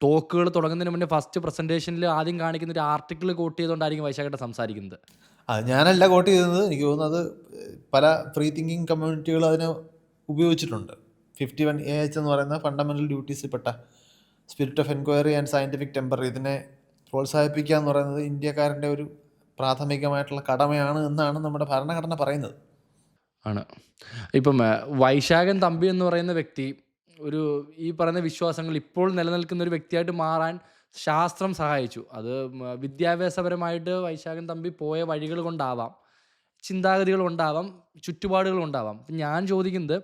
ടോക്കുകൾ തുടങ്ങുന്നതിന് മുന്നേ ഫസ്റ്റ് പ്രസൻറ്റേഷനിൽ ആദ്യം കാണിക്കുന്ന ഒരു ആർട്ടിക്കിൾ കോട്ട് ചെയ്തുകൊണ്ടായിരിക്കും വൈശാഖേട്ടൻ സംസാരിക്കുന്നത്. അത് ഞാനല്ല കോട്ട് ചെയ്തത്, എനിക്ക് തോന്നുന്നത് പല ഫ്രീ തിങ്കിങ് കമ്മ്യൂണിറ്റികൾ അതിനെ ഉപയോഗിച്ചിട്ടുണ്ട്. 51 AH എന്ന് പറയുന്ന ഫണ്ടമെൻ്റൽ ഡ്യൂട്ടീസിൽ പെട്ട spirit of enquiry and scientific temper, ഇതിനെ പ്രോത്സാഹിപ്പിക്കുക എന്ന് പറയുന്നത് ഇന്ത്യക്കാരൻ്റെ ഒരു പ്രാഥമികമായിട്ടുള്ള കടമയാണ് എന്നാണ് നമ്മുടെ ഭരണഘടന പറയുന്നത്. ആണ്. ഇപ്പം വൈശാഖൻ തമ്പി എന്ന് പറയുന്ന വ്യക്തി ഒരു ഈ പറയുന്ന വിശ്വാസങ്ങൾ ഇപ്പോൾ നിലനിൽക്കുന്ന ഒരു വ്യക്തിയായിട്ട് മാറാൻ ശാസ്ത്രം സഹായിച്ചു. അത് വിദ്യാഭ്യാസപരമായിട്ട് വൈശാഖൻ തമ്പി പോയ വഴികൾ കൊണ്ടാവാം, ചിന്താഗതികൾ കൊണ്ടാവാം, ചുറ്റുപാടുകൾ കൊണ്ടാവാം. അപ്പം ഞാൻ ചോദിക്കുന്നത്,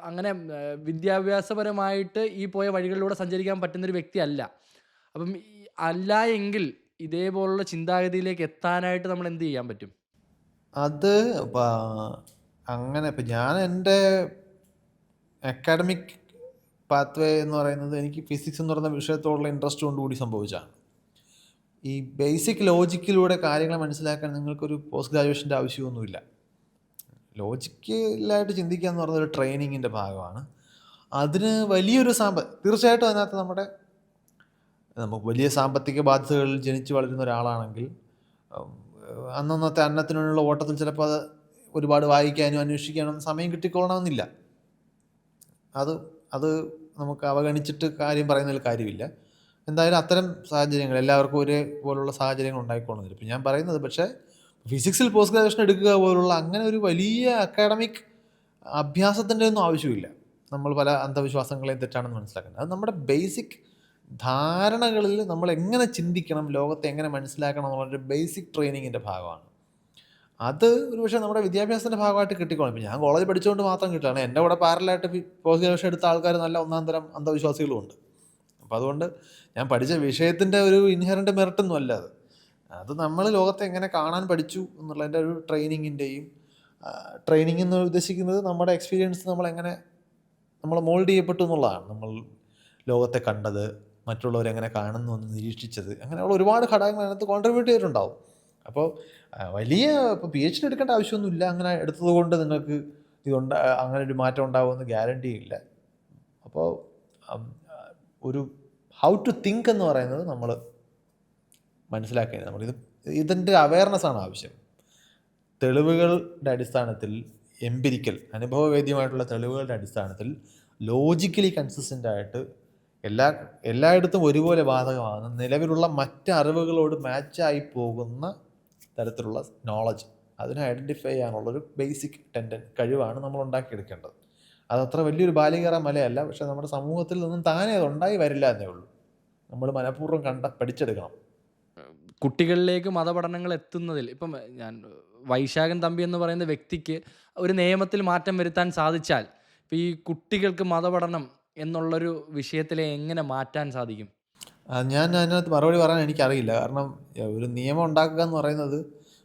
അങ്ങനെ വിദ്യാഭ്യാസപരമായിട്ട് ഈ പോയ വഴികളിലൂടെ സഞ്ചരിക്കാൻ പറ്റുന്നൊരു വ്യക്തിയല്ല. അപ്പം അല്ല എങ്കിൽ ഇതേപോലുള്ള ചിന്താഗതിയിലേക്ക് എത്താനായിട്ട് നമ്മൾ എന്ത് ചെയ്യാൻ പറ്റും? അത് അങ്ങനെ ഇപ്പം ഞാൻ എൻ്റെ അക്കാഡമിക് പാത്വേ എന്ന് പറയുന്നത് എനിക്ക് ഫിസിക്സ് എന്ന് പറയുന്ന വിഷയത്തോടുള്ള ഇൻട്രസ്റ്റ് കൊണ്ടുകൂടി സംഭവിച്ചതാണ്. ഈ ബേസിക് ലോജിക്കിലൂടെ കാര്യങ്ങൾ മനസ്സിലാക്കാൻ നിങ്ങൾക്കൊരു പോസ്റ്റ് ഗ്രാജുവേഷൻ്റെ ആവശ്യമൊന്നുമില്ല. ലോജിക്കലായിട്ട് ചിന്തിക്കുക എന്ന് പറയുന്നത് ഒരു ട്രെയിനിങ്ങിൻ്റെ ഭാഗമാണ്. അതിന് വലിയൊരു തീർച്ചയായിട്ടും അതിനകത്ത് നമുക്ക് വലിയ സാമ്പത്തിക ബാധ്യതകളിൽ ജനിച്ച് വളരുന്ന ഒരാളാണെങ്കിൽ അന്നന്നത്തെ അന്നത്തിനുള്ള ഓട്ടത്തിൽ ചിലപ്പോൾ അത് ഒരുപാട് വായിക്കാനും അന്വേഷിക്കാനും സമയം കിട്ടിക്കൊള്ളണമെന്നില്ല. അത് നമുക്ക് അവഗണിച്ചിട്ട് കാര്യം പറയുന്നതിൽ കാര്യമില്ല. എന്തായാലും അത്തരം സാഹചര്യങ്ങൾ എല്ലാവർക്കും ഒരേപോലുള്ള സാഹചര്യങ്ങൾ ഉണ്ടായിക്കൊള്ളുന്നില്ല. ഇപ്പം ഞാൻ പറയുന്നത് പക്ഷേ ഫിസിക്സിൽ പോസ്റ്റ് ഗ്രാജുവേഷൻ എടുക്കുക പോലുള്ള അങ്ങനെ ഒരു വലിയ അക്കാഡമിക് അഭ്യാസത്തിൻ്റെ ഒന്നും ആവശ്യമില്ല. നമ്മൾ പല അന്ധവിശ്വാസങ്ങളെയും തെറ്റാണെന്ന് മനസ്സിലാക്കുന്നത്. അത് നമ്മുടെ ബേസിക് ധാരണകളിൽ നമ്മൾ എങ്ങനെ ചിന്തിക്കണം, ലോകത്തെ എങ്ങനെ മനസ്സിലാക്കണം എന്നുള്ളൊരു ബേസിക് ട്രെയിനിങ്ങിൻ്റെ ഭാഗമാണ്. അത് ഒരുപക്ഷെ നമ്മുടെ വിദ്യാഭ്യാസത്തിൻ്റെ ഭാഗമായിട്ട് കിട്ടിക്കോളും. ഇപ്പം ഞാൻ കോളേജ് പഠിച്ചുകൊണ്ട് മാത്രം കിട്ടുകയാണ്. എൻ്റെ കൂടെ പാരലായിട്ട് പോസ്റ്റ് ഗ്രാജുവേഷൻ എടുത്ത ആൾക്കാർ നല്ല ഒന്നാം തരം അന്ധവിശ്വാസികളുമുണ്ട്. അപ്പോൾ അതുകൊണ്ട് ഞാൻ പഠിച്ച വിഷയത്തിൻ്റെ ഒരു ഇൻഹെറൻറ്റ് മെറിറ്റൊന്നും അല്ല അത് നമ്മൾ ലോകത്തെ എങ്ങനെ കാണാൻ പഠിച്ചു എന്നുള്ളതിൻ്റെ ഒരു ട്രെയിനിങ് എന്ന് ഉദ്ദേശിക്കുന്നത് നമ്മുടെ എക്സ്പീരിയൻസ് നമ്മൾ മോൾഡ് ചെയ്യപ്പെട്ടു എന്നുള്ളതാണ്. നമ്മൾ ലോകത്തെ കണ്ടത്, മറ്റുള്ളവരെങ്ങനെ കാണുന്നു എന്ന് നിരീക്ഷിച്ചത്, അങ്ങനെയുള്ള ഒരുപാട് ഘടകങ്ങൾ അതിനകത്ത് കോൺട്രിബ്യൂട്ട് ചെയ്തിട്ടുണ്ടാവും. അപ്പോൾ ഇപ്പോൾ PhD എടുക്കേണ്ട ആവശ്യമൊന്നുമില്ല. അങ്ങനെ എടുത്തത് കൊണ്ട് നിങ്ങൾക്ക് അങ്ങനെ ഒരു മാറ്റം ഉണ്ടാകുമെന്ന് ഗ്യാരണ്ടി ഇല്ല. അപ്പോൾ ഒരു ഹൗ ടു തിങ്ക് എന്ന് പറയുന്നത് നമ്മൾ മനസ്സിലാക്കേണ്ടത്. ഇതിൻ്റെ അവയർനെസ്സാണ് ആവശ്യം. തെളിവുകളുടെ അടിസ്ഥാനത്തിൽ, അനുഭവവേദ്യമായിട്ടുള്ള തെളിവുകളുടെ അടിസ്ഥാനത്തിൽ ലോജിക്കലി കൺസിസ്റ്റൻ്റായിട്ട് എല്ലായിടത്തും ഒരുപോലെ ബാധകമാകുന്ന നിലവിലുള്ള മറ്റ് അറിവുകളോട് മാച്ചായി പോകുന്ന തരത്തിലുള്ള നോളജ്, അതിനെ ഐഡൻറ്റിഫൈ ചെയ്യാനുള്ളൊരു ബേസിക് കഴിവാണ് നമ്മൾ ഉണ്ടാക്കിയെടുക്കേണ്ടത്. അതത്ര വലിയൊരു ബാലികേറ മലയല്ല. പക്ഷേ നമ്മുടെ സമൂഹത്തിൽ നിന്നും താനേ അത് ഉണ്ടായി വരില്ല എന്നേ ഉള്ളൂ. നമ്മൾ മനഃപൂർവ്വം പഠിച്ചെടുക്കണം. കുട്ടികളിലേക്ക് മതപഠനങ്ങൾ എത്തുന്നതിൽ ഇപ്പം വൈശാഖൻ തമ്പി എന്ന് പറയുന്ന വ്യക്തിക്ക് ഒരു നിയമത്തിൽ മാറ്റം വരുത്താൻ സാധിച്ചാൽ ഇപ്പം ഈ കുട്ടികൾക്ക് മതപഠനം എന്നുള്ളൊരു വിഷയത്തിലെ എങ്ങനെ മാറ്റാൻ സാധിക്കും? ഞാൻ അതിനകത്ത് മറുപടി പറയാൻ എനിക്കറിയില്ല. കാരണം ഒരു നിയമം ഉണ്ടാക്കുക എന്ന് പറയുന്നത്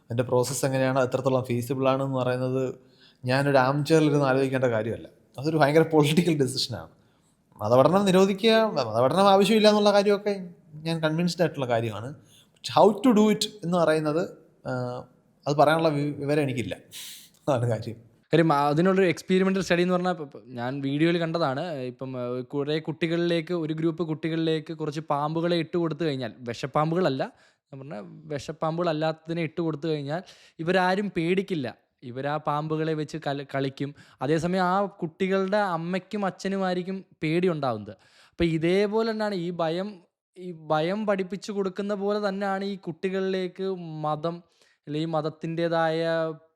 അതിൻ്റെ പ്രോസസ്സ് എങ്ങനെയാണ്, എത്രത്തോളം ഫീസിബിളാണെന്ന് പറയുന്നത് ഞാനൊരു ആംചെയറിലിരുന്ന് ആലോചിക്കേണ്ട കാര്യമല്ല. അതൊരു ഭയങ്കര പൊളിറ്റിക്കൽ ഡെസിഷനാണ്. മതപഠനം നിരോധിക്കുക, മതപഠനം ആവശ്യമില്ല എന്നുള്ള കാര്യമൊക്കെ ഞാൻ കൺവിൻസ്ഡ് ആയിട്ടുള്ള കാര്യമാണ്. പക്ഷെ ഹൗ ടു ഡു ഇറ്റ് എന്ന് പറയുന്നത് അത് പറയാനുള്ള വിവരം എനിക്കില്ല. അതാണ് കാര്യം. കാര്യം അതിനുള്ളൊരു എക്സ്പീരിമെൻ്റൽ സ്റ്റഡി എന്ന് പറഞ്ഞാൽ ഞാൻ വീഡിയോയിൽ കണ്ടതാണ്. ഇപ്പം കുറേ ഒരു ഗ്രൂപ്പ് കുട്ടികളിലേക്ക് കുറച്ച് പാമ്പുകളെ ഇട്ട് കൊടുത്തു കഴിഞ്ഞാൽ, വിഷപ്പാമ്പുകളല്ല, ഞാൻ പറഞ്ഞാൽ വിഷപ്പാമ്പുകളല്ലാത്തതിനെ ഇട്ട് കൊടുത്തു കഴിഞ്ഞാൽ ഇവരാരും പേടിക്കില്ല. ഇവരാ പാമ്പുകളെ വെച്ച് കളിക്കും. അതേസമയം ആ കുട്ടികളുടെ അമ്മയ്ക്കും അച്ഛനുമായിരിക്കും പേടി ഉണ്ടാകുന്നത്. അപ്പോൾ ഇതേപോലെ തന്നെയാണ് ഈ ഭയം പഠിപ്പിച്ചു കൊടുക്കുന്ന പോലെ തന്നെയാണ് ഈ കുട്ടികളിലേക്ക് മതം, അല്ലെങ്കിൽ മതത്തിൻ്റെതായ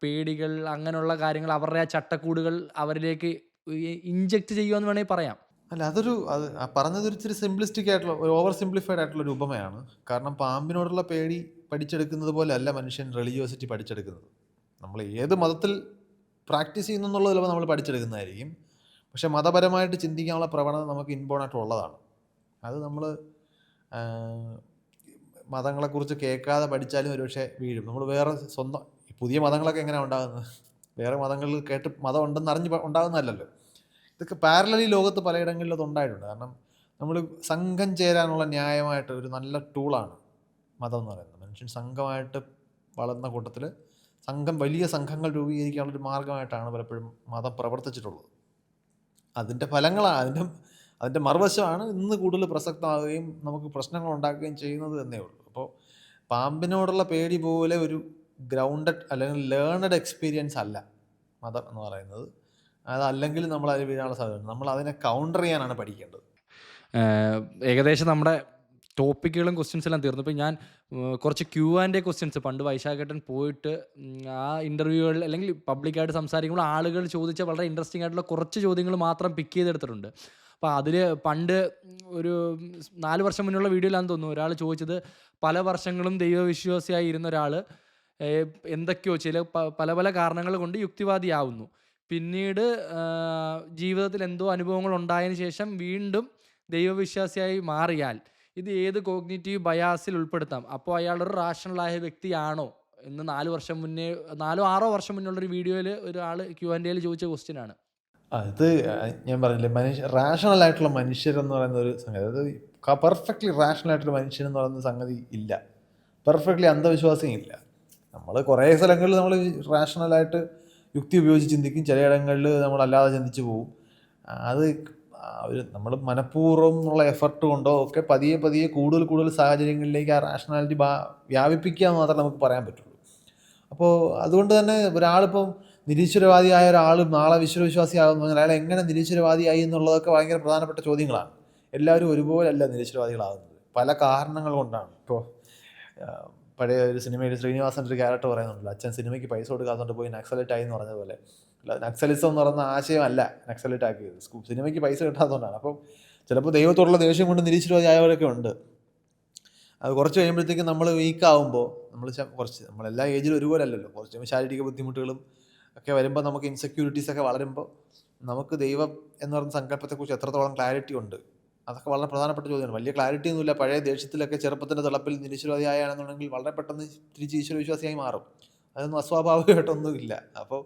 പേടികൾ, അങ്ങനെയുള്ള കാര്യങ്ങൾ, അവരുടെ ആ ചട്ടക്കൂടുകൾ അവരിലേക്ക് ഇഞ്ചക്ട് ചെയ്യുമെന്ന് വേണമെങ്കിൽ പറയാം. അല്ല, പറഞ്ഞതൊരു ഇച്ചിരി സിംപ്ലിസ്റ്റിക് ആയിട്ടുള്ള, ഒരു ഓവർ സിംപ്ലിഫൈഡ് ആയിട്ടുള്ള ഒരു ഉപമയാണ്. കാരണം പാമ്പിനോടുള്ള പേടി പഠിച്ചെടുക്കുന്നത് പോലെ അല്ല മനുഷ്യൻ റിലീജിയോസിറ്റി പഠിച്ചെടുക്കുന്നത്. നമ്മൾ ഏത് മതത്തിൽ പ്രാക്ടീസ് ചെയ്യുന്നു എന്നുള്ളത് ചിലപ്പോൾ നമ്മൾ പഠിച്ചെടുക്കുന്നതായിരിക്കും. പക്ഷെ മതപരമായിട്ട് ചിന്തിക്കാനുള്ള പ്രവണത നമുക്ക് ഇൻബോൺ ആയിട്ടുള്ളതാണ്. അത് നമ്മൾ മതങ്ങളെക്കുറിച്ച് കേൾക്കാതെ പഠിച്ചാലും ഒരുപക്ഷെ വീഴും. നമ്മൾ വേറെ പുതിയ മതങ്ങളൊക്കെ എങ്ങനെയാണ് ഉണ്ടാകുന്നത്? വേറെ മതങ്ങളിൽ കേട്ട് മതം ഉണ്ടെന്ന് അറിഞ്ഞ് ഉണ്ടാകുന്നതല്ലല്ലോ. ഇതൊക്കെ പാരലലി ലോകത്ത് പലയിടങ്ങളിലും അത് ഉണ്ടായിട്ടുണ്ട്. കാരണം നമ്മൾ സംഘം ചേരാനുള്ള ന്യായമായിട്ട് ഒരു നല്ല ടൂളാണ് മതം എന്ന് പറയുന്നത്. മനുഷ്യൻ സംഘമായിട്ട് വളർന്ന കൂട്ടത്തിൽ വലിയ സംഘങ്ങൾ രൂപീകരിക്കാനുള്ളൊരു മാർഗമായിട്ടാണ് പലപ്പോഴും മതം പ്രവർത്തിച്ചിട്ടുള്ളത്. അതിൻ്റെ ഫലങ്ങളാണ്, അതിൻ്റെ മറുവശമാണ് ഇന്ന് കൂടുതൽ പ്രസക്തമാവുകയും നമുക്ക് പ്രശ്നങ്ങൾ ഉണ്ടാക്കുകയും ചെയ്യുന്നത് എന്നേ ഉള്ളൂ. അപ്പോൾ പാമ്പിനോടുള്ള പേടി പോലെ ഒരു ഗ്രൗണ്ടഡ് അല്ലെങ്കിൽ ലേണഡ് എക്സ്പീരിയൻസ് അല്ല മതം എന്ന് പറയുന്നത്. അതല്ലെങ്കിൽ നമ്മൾ അതിൽ വീഴാനുള്ള സാധ്യത. നമ്മൾ അതിനെ കൗണ്ടർ ചെയ്യാനാണ് പഠിക്കേണ്ടത്. ഏകദേശം നമ്മുടെ ടോപ്പിക്കുകളും ക്വസ്റ്റ്യൻസ് എല്ലാം തീർന്നു. ഇപ്പോൾ ഞാൻ കുറച്ച് Q&A ക്വസ്റ്റ്യൻസ് പണ്ട് വൈശാഖേട്ടൻ പോയിട്ട് ആ ഇൻ്റർവ്യൂകളിൽ അല്ലെങ്കിൽ പബ്ലിക്കായിട്ട് സംസാരിക്കുമ്പോൾ ആളുകൾ ചോദിച്ച വളരെ ഇൻട്രസ്റ്റിംഗ് ആയിട്ടുള്ള കുറച്ച് ചോദ്യങ്ങൾ മാത്രം പിക്ക് ചെയ്തെടുത്തിട്ടുണ്ട്. അപ്പോൾ അതിൽ പണ്ട് ഒരു 4 വർഷം മുന്നുള്ള വീഡിയോയിലാണെന്ന് തോന്നുന്നു ഒരാൾ ചോദിച്ചത്, പല വർഷങ്ങളും ദൈവവിശ്വാസിയായി ഇരുന്ന ഒരാൾ എന്തൊക്കെയോ പല കാരണങ്ങൾ കൊണ്ട് യുക്തിവാദിയാവുന്നു. പിന്നീട് ജീവിതത്തിൽ എന്തോ അനുഭവങ്ങൾ ഉണ്ടായതിനു ശേഷം വീണ്ടും ദൈവവിശ്വാസിയായി മാറിയാൽ ഇത് ഏത് കോഗ്നിറ്റീവ് ബയാസിൽ ഉൾപ്പെടുത്താം? അപ്പോൾ അയാളൊരു റാഷണലായ വ്യക്തിയാണോ എന്ന് 4 വർഷം മുന്നേ 4 6 വർഷം മുന്നുള്ളൊരു വീഡിയോയിൽ ഒരാൾ Q&Aയിൽ ചോദിച്ച ക്വസ്റ്റ്യനാണ്. അത് ഞാൻ പറഞ്ഞില്ലേ, റാഷണൽ ആയിട്ടുള്ള മനുഷ്യരെന്ന് പറയുന്ന ഒരു സംഗതി, അതായത് പെർഫെക്റ്റ്ലി റാഷണൽ ആയിട്ടുള്ള മനുഷ്യനെന്ന് പറയുന്ന സംഗതി ഇല്ല. പെർഫെക്റ്റ്ലി അന്ധവിശ്വാസിയും ഇല്ല. നമ്മൾ കുറേ സ്ഥലങ്ങളിൽ നമ്മൾ റാഷണലായിട്ട് യുക്തി ഉപയോഗിച്ച് ചിന്തിക്കും, ചിലയിടങ്ങളിൽ നമ്മളല്ലാതെ ചിന്തിച്ച് പോകും. അത് ഒരു നമ്മൾ മനഃപൂർവ്വം ഉള്ള എഫർട്ട് കൊണ്ടോ ഒക്കെ പതിയെ പതിയെ കൂടുതൽ സാഹചര്യങ്ങളിലേക്ക് ആ റാഷണാലിറ്റി വ്യാപിപ്പിക്കുക എന്ന് മാത്രമേ നമുക്ക് പറയാൻ പറ്റുള്ളൂ. അപ്പോൾ അതുകൊണ്ട് തന്നെ ഒരാളിപ്പം നിരീശ്വരവാദിയായ ഒരാൾ നാളെ വിശ്വവിശ്വാസിയാകുന്നു പറഞ്ഞാൽ അയാൾ എങ്ങനെ നിരീശ്വരവാദിയായി എന്നുള്ളതൊക്കെ ഭയങ്കര പ്രധാനപ്പെട്ട ചോദ്യങ്ങളാണ്. എല്ലാവരും ഒരുപോലല്ല നിരീശ്വരവാദികളാകുന്നത്, പല കാരണങ്ങൾ കൊണ്ടാണ്. ഇപ്പോൾ പഴയ ഒരു സിനിമയിൽ ശ്രീനിവാസൻ്റെ ഒരു ക്യാരക്ടർ പറയുന്നുണ്ടല്ലോ, അച്ഛൻ സിനിമയ്ക്ക് പൈസ കൊടുക്കാത്തതുകൊണ്ട് പോയി നക്സലൈറ്റ് ആയി എന്ന് പറഞ്ഞതുപോലെ. അല്ല, നക്സലിസം എന്ന് പറയുന്ന ആശയമല്ല നക്സലൈറ്റ് ആക്കിയത്, സിനിമയ്ക്ക് പൈസ കിട്ടാത്തതുകൊണ്ടാണ്. അപ്പം ചിലപ്പോൾ ദൈവത്തോടുള്ള ദേഷ്യം കൊണ്ട് നിരീശ്വരവാദിയായവരൊക്കെ ഉണ്ട്. അത് കുറച്ച് കഴിയുമ്പോഴത്തേക്കും നമ്മൾ വീക്കാവുമ്പോൾ നമ്മളെല്ലാ ഏജിലും ഒരുപോലെ അല്ലല്ലോ, കുറച്ച് ശാരീരിക ബുദ്ധിമുട്ടുകളും ഒക്കെ വരുമ്പോൾ നമുക്ക് ഇൻസെക്യൂരിറ്റീസൊക്കെ വളരുമ്പോൾ നമുക്ക് ദൈവം എന്ന് പറയുന്ന സങ്കല്പത്തെക്കുറിച്ച് എത്രത്തോളം ക്ലാരിറ്റി ഉണ്ട്, അതൊക്കെ വളരെ പ്രധാനപ്പെട്ട ചോദ്യമാണ്. വലിയ ക്ലാരിറ്റി ഒന്നുമില്ല, പഴയ ദേഷ്യത്തിലൊക്കെ ചെറുപ്പത്തിൻ്റെ തിളപ്പിൽ നിരീശ്വരവാദിയാണെന്നുണ്ടെങ്കിൽ വളരെ പെട്ടെന്ന് തിരിച്ച് ഈശ്വരവിശ്വാസിയായി മാറും. അതൊന്നും അസ്വാഭാവികമായിട്ടൊന്നുമില്ല. അപ്പോൾ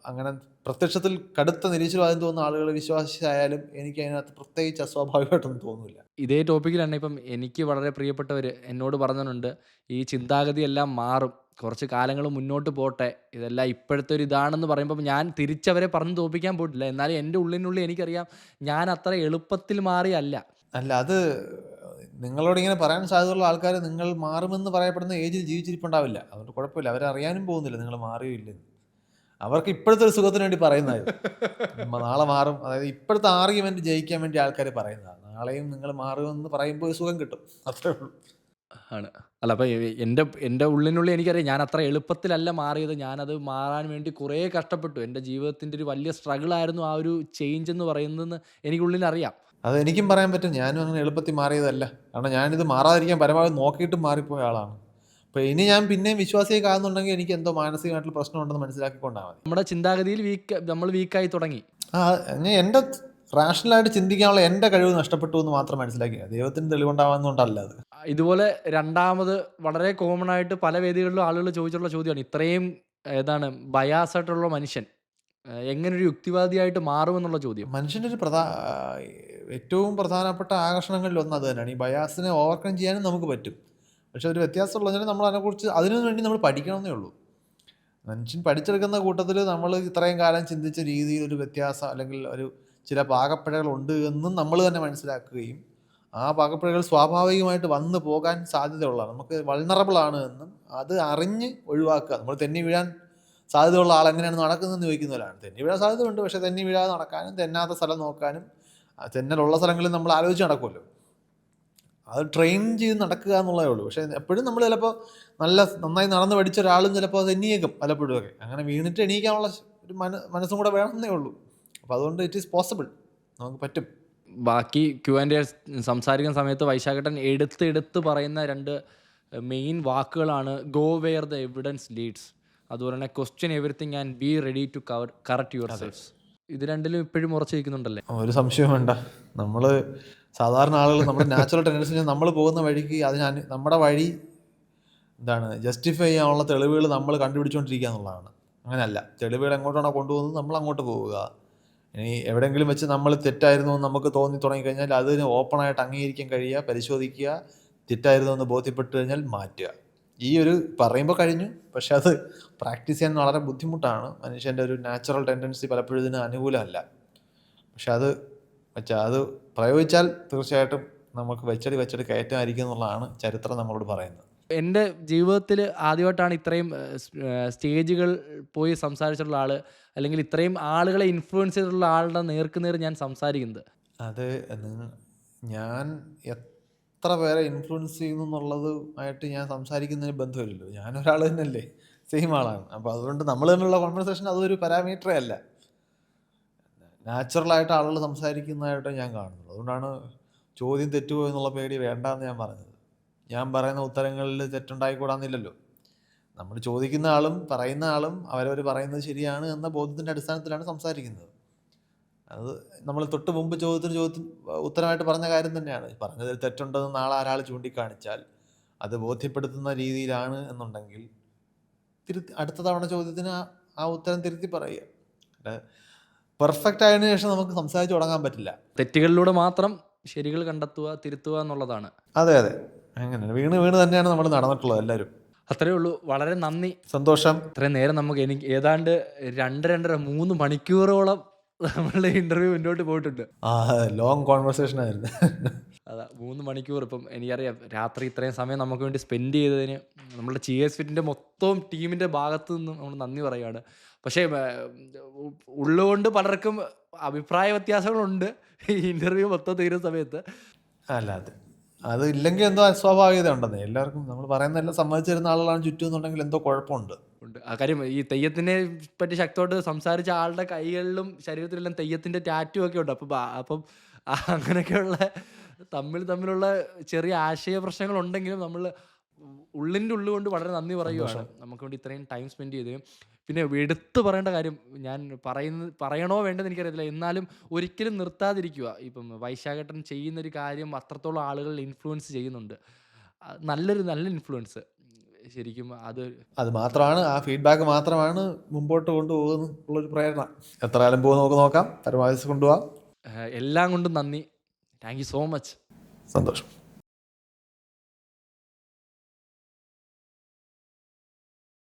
അങ്ങനെ പ്രത്യക്ഷത്തിൽ കടുത്ത നിരീശ്വരവാദം തോന്നുന്ന ആളുകൾ വിശ്വാസിയായാലും എനിക്ക് അതിനകത്ത് പ്രത്യേകിച്ച് അസ്വാഭാവികമായിട്ടൊന്നും തോന്നുന്നില്ല. ഇതേ ടോപ്പിക്കിൽ തന്നെ ഇപ്പം എനിക്ക് വളരെ പ്രിയപ്പെട്ടവർ എന്നോട് പറഞ്ഞിട്ടുണ്ട്, ഈ ചിന്താഗതിയെല്ലാം മാറും, കുറച്ച് കാലങ്ങൾ മുന്നോട്ട് പോട്ടെ, ഇതെല്ലാം ഇപ്പോഴത്തെ ഒരു ഇതാണെന്ന് പറയുമ്പോൾ ഞാൻ തിരിച്ചവരെ പറഞ്ഞ് തോൽപ്പിക്കാൻ പോയിട്ടില്ല. എന്നാലും എൻ്റെ ഉള്ളിനുള്ളിൽ എനിക്കറിയാം ഞാൻ അത്ര എളുപ്പത്തിൽ മാറിയല്ല. അല്ല, അത് നിങ്ങളോട് ഇങ്ങനെ പറയാൻ സാധ്യതയുള്ള ആൾക്കാർ നിങ്ങൾ മാറുമെന്ന് പറയപ്പെടുന്ന ഏജിൽ ജീവിച്ചിരിപ്പുണ്ടാവില്ല. അതുകൊണ്ട് കുഴപ്പമില്ല, അവരറിയാനും പോകുന്നില്ല നിങ്ങൾ മാറിയോ ഇല്ലെന്ന്. അവർക്ക് ഇപ്പോഴത്തെ ഒരു സുഖത്തിന് വേണ്ടി പറയുന്നതായിരുന്നു, നാളെ മാറും. അതായത് ഇപ്പോഴത്തെ ആർഗ്യുമെന്റ് ജയിക്കാൻ വേണ്ടി ആൾക്കാർ പറയുന്നതാണ്. നാളെയും നിങ്ങൾ മാറുമെന്ന് പറയുമ്പോൾ ഒരു സുഖം കിട്ടും, അത്രേ ഉള്ളൂ. ആണ്. അല്ല, അപ്പം എൻ്റെ ഉള്ളിനുള്ളിൽ എനിക്കറിയാം ഞാൻ അത്ര എളുപ്പത്തിലല്ല മാറിയത്. ഞാനത് മാറാൻ വേണ്ടി കുറേ കഷ്ടപ്പെട്ടു. എൻ്റെ ജീവിതത്തിൻ്റെ ഒരു വലിയ സ്ട്രഗിളായിരുന്നു ആ ഒരു ചേഞ്ച് എന്ന് പറയുന്നതെന്ന് എനിക്കുള്ളിലറിയാം. അത് എനിക്കും പറയാൻ പറ്റും, ഞാനും അങ്ങനെ എളുപ്പത്തിൽ മാറിയതല്ല. കാരണം ഞാനിത് മാറാതിരിക്കാൻ പരമാവധി നോക്കിയിട്ടും മാറിപ്പോയ ആളാണ്. അപ്പോൾ ഇനി ഞാൻ പിന്നെയും വിശ്വാസിയൊക്കെ ആകുന്നുണ്ടെങ്കിൽ എനിക്ക് എന്തോ മാനസികമായിട്ടുള്ള പ്രശ്നമുണ്ടെന്ന് മനസ്സിലാക്കിക്കൊണ്ടാൽ മതി. നമ്മുടെ ചിന്താഗതിയിൽ നമ്മൾ വീക്കായി തുടങ്ങി. എൻ്റെ റാഷണലായിട്ട് ചിന്തിക്കാനുള്ള എൻ്റെ കഴിവ് നഷ്ടപ്പെട്ടു എന്ന് മാത്രം മനസ്സിലാക്കിയ ദൈവത്തിന് തെളിവുണ്ടാവാന്നുകൊണ്ടല്ല അത്. ഇതുപോലെ രണ്ടാമത് വളരെ കോമൺ ആയിട്ട് പല വേദികളിലും ആളുകൾ ചോദിച്ചിട്ടുള്ള ചോദ്യമാണ്, ഇത്രയും ബയാസായിട്ടുള്ള മനുഷ്യൻ എങ്ങനൊരു യുക്തിവാദിയായിട്ട് മാറുമെന്നുള്ള ചോദ്യം. മനുഷ്യൻ്റെ ഒരു ഏറ്റവും പ്രധാനപ്പെട്ട ആകർഷണങ്ങളിൽ ഒന്ന് അത് തന്നെയാണ്. ഈ ബയാസിനെ ഓവർകം ചെയ്യാനും നമുക്ക് പറ്റും. പക്ഷെ ഒരു വ്യത്യാസമുള്ളതിന് നമ്മൾ അതിനെക്കുറിച്ച് അതിനു വേണ്ടി നമ്മൾ പഠിക്കണമെന്നേ ഉള്ളൂ. മനുഷ്യൻ പഠിച്ചെടുക്കുന്ന കൂട്ടത്തിൽ നമ്മൾ ഇത്രയും കാലം ചിന്തിച്ച രീതിയിൽ ഒരു വ്യത്യാസം അല്ലെങ്കിൽ ഒരു ചില പാകപ്പിഴകളുണ്ട് എന്നും നമ്മൾ തന്നെ മനസ്സിലാക്കുകയും ആ പാകപ്പിഴകൾ സ്വാഭാവികമായിട്ട് വന്നു പോകാൻ സാധ്യതയുള്ളതാണ്, നമുക്ക് വൾണറബിൾ ആണ് എന്നും അത് അറിഞ്ഞ് ഒഴിവാക്കുക. നമ്മൾ തെന്നി വീഴാൻ സാധ്യതയുള്ള ആൾ എങ്ങനെയാണ് നടക്കുന്നതെന്ന് ചോദിക്കുന്നവരാണ്. തെന്നി വീഴാൻ സാധ്യതയുണ്ട്, പക്ഷേ തെന്നി വീഴാതെ നടക്കാനും തെന്നാത്ത സ്ഥലം നോക്കാനും തെന്നലുള്ള സ്ഥലങ്ങളിൽ നമ്മൾ ആലോചിച്ച് നടക്കുമല്ലോ. അത് ട്രെയിൻ ചെയ്ത് നടക്കുക എന്നുള്ളതേ ഉള്ളൂ. പക്ഷേ എപ്പോഴും നമ്മൾ ചിലപ്പോൾ നന്നായി നടന്ന് പഠിച്ച ഒരാളും ചിലപ്പോൾ അത് എണ്ണിയേക്കും പലപ്പോഴും ഒക്കെ. അങ്ങനെ വീണിട്ട് എണീക്കാനുള്ള ഒരു മനസ്സും കൂടെ വേണമെന്നേ ഉള്ളൂ. അപ്പോൾ അതുകൊണ്ട് ഇറ്റ് ഈസ് പോസിബിൾ, നമുക്ക് പറ്റും. ബാക്കി Q&A സംസാരിക്കുന്ന സമയത്ത് വൈശാഖേട്ടൻ എടുത്ത് പറയുന്ന 2 മെയിൻ വാക്കുകളാണ് go where the evidence leads, അതുപോലെ തന്നെ question everything and be ready to correct your selfs. ഇത് രണ്ടിലും ഇപ്പോഴും ഉറച്ചു നിൽക്കുന്നുണ്ടല്ലേ? ഒരു സംശയം വേണ്ട. നമ്മൾ സാധാരണ ആളുകൾ നമ്മുടെ നാച്ചുറൽ ടെൻഡൻസി നമ്മൾ പോകുന്ന വഴിക്ക് നമ്മുടെ വഴി ജസ്റ്റിഫൈ ചെയ്യാനുള്ള തെളിവുകൾ നമ്മൾ കണ്ടുപിടിച്ചുകൊണ്ടിരിക്കുക എന്നുള്ളതാണ്. അങ്ങനെയല്ല, തെളിവുകൾ എങ്ങോട്ടാണോ കൊണ്ടുപോകുന്നത് നമ്മൾ അങ്ങോട്ട് പോവുക. ഇനി എവിടെയെങ്കിലും വെച്ച് നമ്മൾ തെറ്റായിരുന്നു എന്ന് നമുക്ക് തോന്നി തുടങ്ങിക്കഴിഞ്ഞാൽ അതിന് ഓപ്പണായിട്ട് അംഗീകരിക്കാൻ കഴിയുക, പരിശോധിക്കുക, തെറ്റായിരുന്നു എന്ന് ബോധ്യപ്പെട്ട് കഴിഞ്ഞാൽ മാറ്റുക. ഈ ഒരു പറയുമ്പോൾ കഴിഞ്ഞു, പക്ഷെ അത് പ്രാക്ടീസ് ചെയ്യാൻ വളരെ ബുദ്ധിമുട്ടാണ്. മനുഷ്യൻ്റെ ഒരു നാച്ചുറൽ ടെൻഡൻസി പലപ്പോഴും ഇതിന് അനുകൂലമല്ല. പക്ഷെ അത് പ്രയോഗിച്ചാൽ തീർച്ചയായിട്ടും നമുക്ക് വെച്ചടി കയറ്റമായിരിക്കും എന്നുള്ളതാണ് ചരിത്രം നമ്മളോട് പറയുന്നത്. എൻ്റെ ജീവിതത്തിൽ ആദ്യമായിട്ടാണ് ഇത്രയും സ്റ്റേജുകൾ പോയി സംസാരിച്ചിട്ടുള്ള ആൾ, അല്ലെങ്കിൽ ഇത്രയും ആളുകളെ ഇൻഫ്ലുവൻസ് ചെയ്തിട്ടുള്ള ആളുടെ നേർക്കുനേർ ഞാൻ സംസാരിക്കുന്നത്. അത് ഞാൻ എത്ര പേരെ ഇൻഫ്ലുവൻസ് ചെയ്യുന്നു എന്നുള്ളതുമായിട്ട് ഞാൻ സംസാരിക്കുന്നതിന് ബന്ധമില്ലല്ലോ. ഞാനൊരാൾ തന്നെയല്ലേ, സെയിം ആളാണ്. അപ്പോൾ അതുകൊണ്ട് നമ്മൾ തമ്മിലുള്ള കോൺവെർസേഷൻ അതൊരു പാരാമീറ്ററേ അല്ല, നാച്ചുറലായിട്ട് ആളുകൾ സംസാരിക്കുന്നതായിട്ട് ഞാൻ കാണുന്നത്. അതുകൊണ്ടാണ് ചോദ്യം തെറ്റുമോ എന്നുള്ള പേടി വേണ്ടാന്ന് ഞാൻ പറഞ്ഞത്. ഞാൻ പറയുന്ന ഉത്തരങ്ങളിൽ തെറ്റുണ്ടായിക്കൂടാന്നില്ലല്ലോ. നമ്മൾ ചോദിക്കുന്ന ആളും പറയുന്ന ആളും അവരവർ പറയുന്നത് ശരിയാണ് എന്ന ബോധത്തിൻ്റെ അടിസ്ഥാനത്തിലാണ് സംസാരിക്കുന്നത്. അത് നമ്മൾ തൊട്ട് മുമ്പ് ചോദ്യത്തിന് ഉത്തരമായിട്ട് പറഞ്ഞ കാര്യം തന്നെയാണ്. പറഞ്ഞതിൽ തെറ്റുണ്ടെന്ന് നാളെ ഒരാൾ ചൂണ്ടിക്കാണിച്ചാൽ അത് ബോധ്യപ്പെടുത്തുന്ന രീതിയിലാണ് എന്നുണ്ടെങ്കിൽ അടുത്ത തവണ ചോദ്യത്തിന് ആ ഉത്തരം തിരുത്തി പറയുക. പെർഫെക്റ്റ് ആയതിനു ശേഷം നമുക്ക് സംസാരിച്ച് തുടങ്ങാൻ പറ്റില്ല. തെറ്റുകളിലൂടെ മാത്രം ശരികൾ കണ്ടെത്തുക, തിരുത്തുക എന്നുള്ളതാണ്. അതെ അതെ, അങ്ങനെ വീണ് തന്നെയാണ് നമ്മൾ നടന്നിട്ടുള്ളത് എല്ലാവരും. അത്രയേ ഉള്ളൂ. വളരെ നന്ദി. സന്തോഷം. ഇത്രയും നേരം എനിക്ക് ഏതാണ്ട് 2-2.5-3 മണിക്കൂറോളം നമ്മളുടെ ഇന്റർവ്യൂ മുന്നോട്ട് പോയിട്ടുണ്ട്. ലോങ് കോൺവെർസേഷൻ ആയിരുന്നു. അതാ 3 മണിക്കൂർ. ഇപ്പം എനിക്കറിയാം രാത്രി ഇത്രയും സമയം നമുക്ക് വേണ്ടി സ്പെൻഡ് ചെയ്തതിന് നമ്മുടെ CS ഫിറ്റിൻ്റെ മൊത്തം ടീമിൻ്റെ ഭാഗത്തു നിന്നും നമ്മൾ നന്ദി പറയുകയാണ്. പക്ഷേ ഉള്ളുകൊണ്ട് പലർക്കും അഭിപ്രായ വ്യത്യാസങ്ങളുണ്ട് ഈ ഇൻ്റർവ്യൂ മൊത്തം തീരുന്ന സമയത്ത്. അല്ല അത് ഇല്ലെങ്കിൽ എന്തോ അസ്വാഭാവികത ഉണ്ടെന്നേ. എല്ലാവർക്കും നമ്മൾ പറയുന്നതെല്ലാം സമ്മതിച്ചു തരുന്ന ആളുകളാണ് ചുറ്റും എന്നുണ്ടെങ്കിൽ എന്തോ കുഴപ്പമുണ്ട്. ആ കാര്യം ഈ തെയ്യത്തിനെ പറ്റി ശക്തമായിട്ട് സംസാരിച്ച ആളുടെ കൈകളിലും ശരീരത്തിലെല്ലാം തെയ്യത്തിൻ്റെ ടാറ്റു ഒക്കെ ഉണ്ട്. അപ്പം അങ്ങനെയൊക്കെയുള്ള തമ്മിലുള്ള ചെറിയ ആശയ പ്രശ്നങ്ങൾ ഉണ്ടെങ്കിലും നമ്മൾ ഉള്ളിൻ്റെ ഉള്ളുകൊണ്ട് വളരെ നന്ദി പറയുകയാണ് നമുക്ക് വേണ്ടി ഇത്രയും ടൈം സ്പെൻഡ് ചെയ്തത്. പിന്നെ എടുത്തു പറയേണ്ട കാര്യം, ഞാൻ പറയണോ വേണ്ടെന്ന് എനിക്കറിയത്തില്ല, എന്നാലും ഒരിക്കലും നിർത്താതിരിക്കുക. ഇപ്പം വൈശാഖേട്ടൻ ചെയ്യുന്നൊരു കാര്യം അത്രത്തോളം ആളുകൾ ഇൻഫ്ലുവൻസ് ചെയ്യുന്നുണ്ട്. നല്ല ഇൻഫ്ലുവൻസ് ശരിക്കും. അത് മാത്രമാണ്, ആ ഫീഡ്ബാക്ക് മാത്രമാണ് മുമ്പോട്ട് കൊണ്ടുപോകുന്നുള്ളൊരു പ്രേരണ. എത്ര കാലം പോകും നമുക്ക് നോക്കാം, പരമാവധി കൊണ്ടുപോകാം. എല്ലാം കൊണ്ടും നന്ദി. Thank you so much. സന്തോഷം.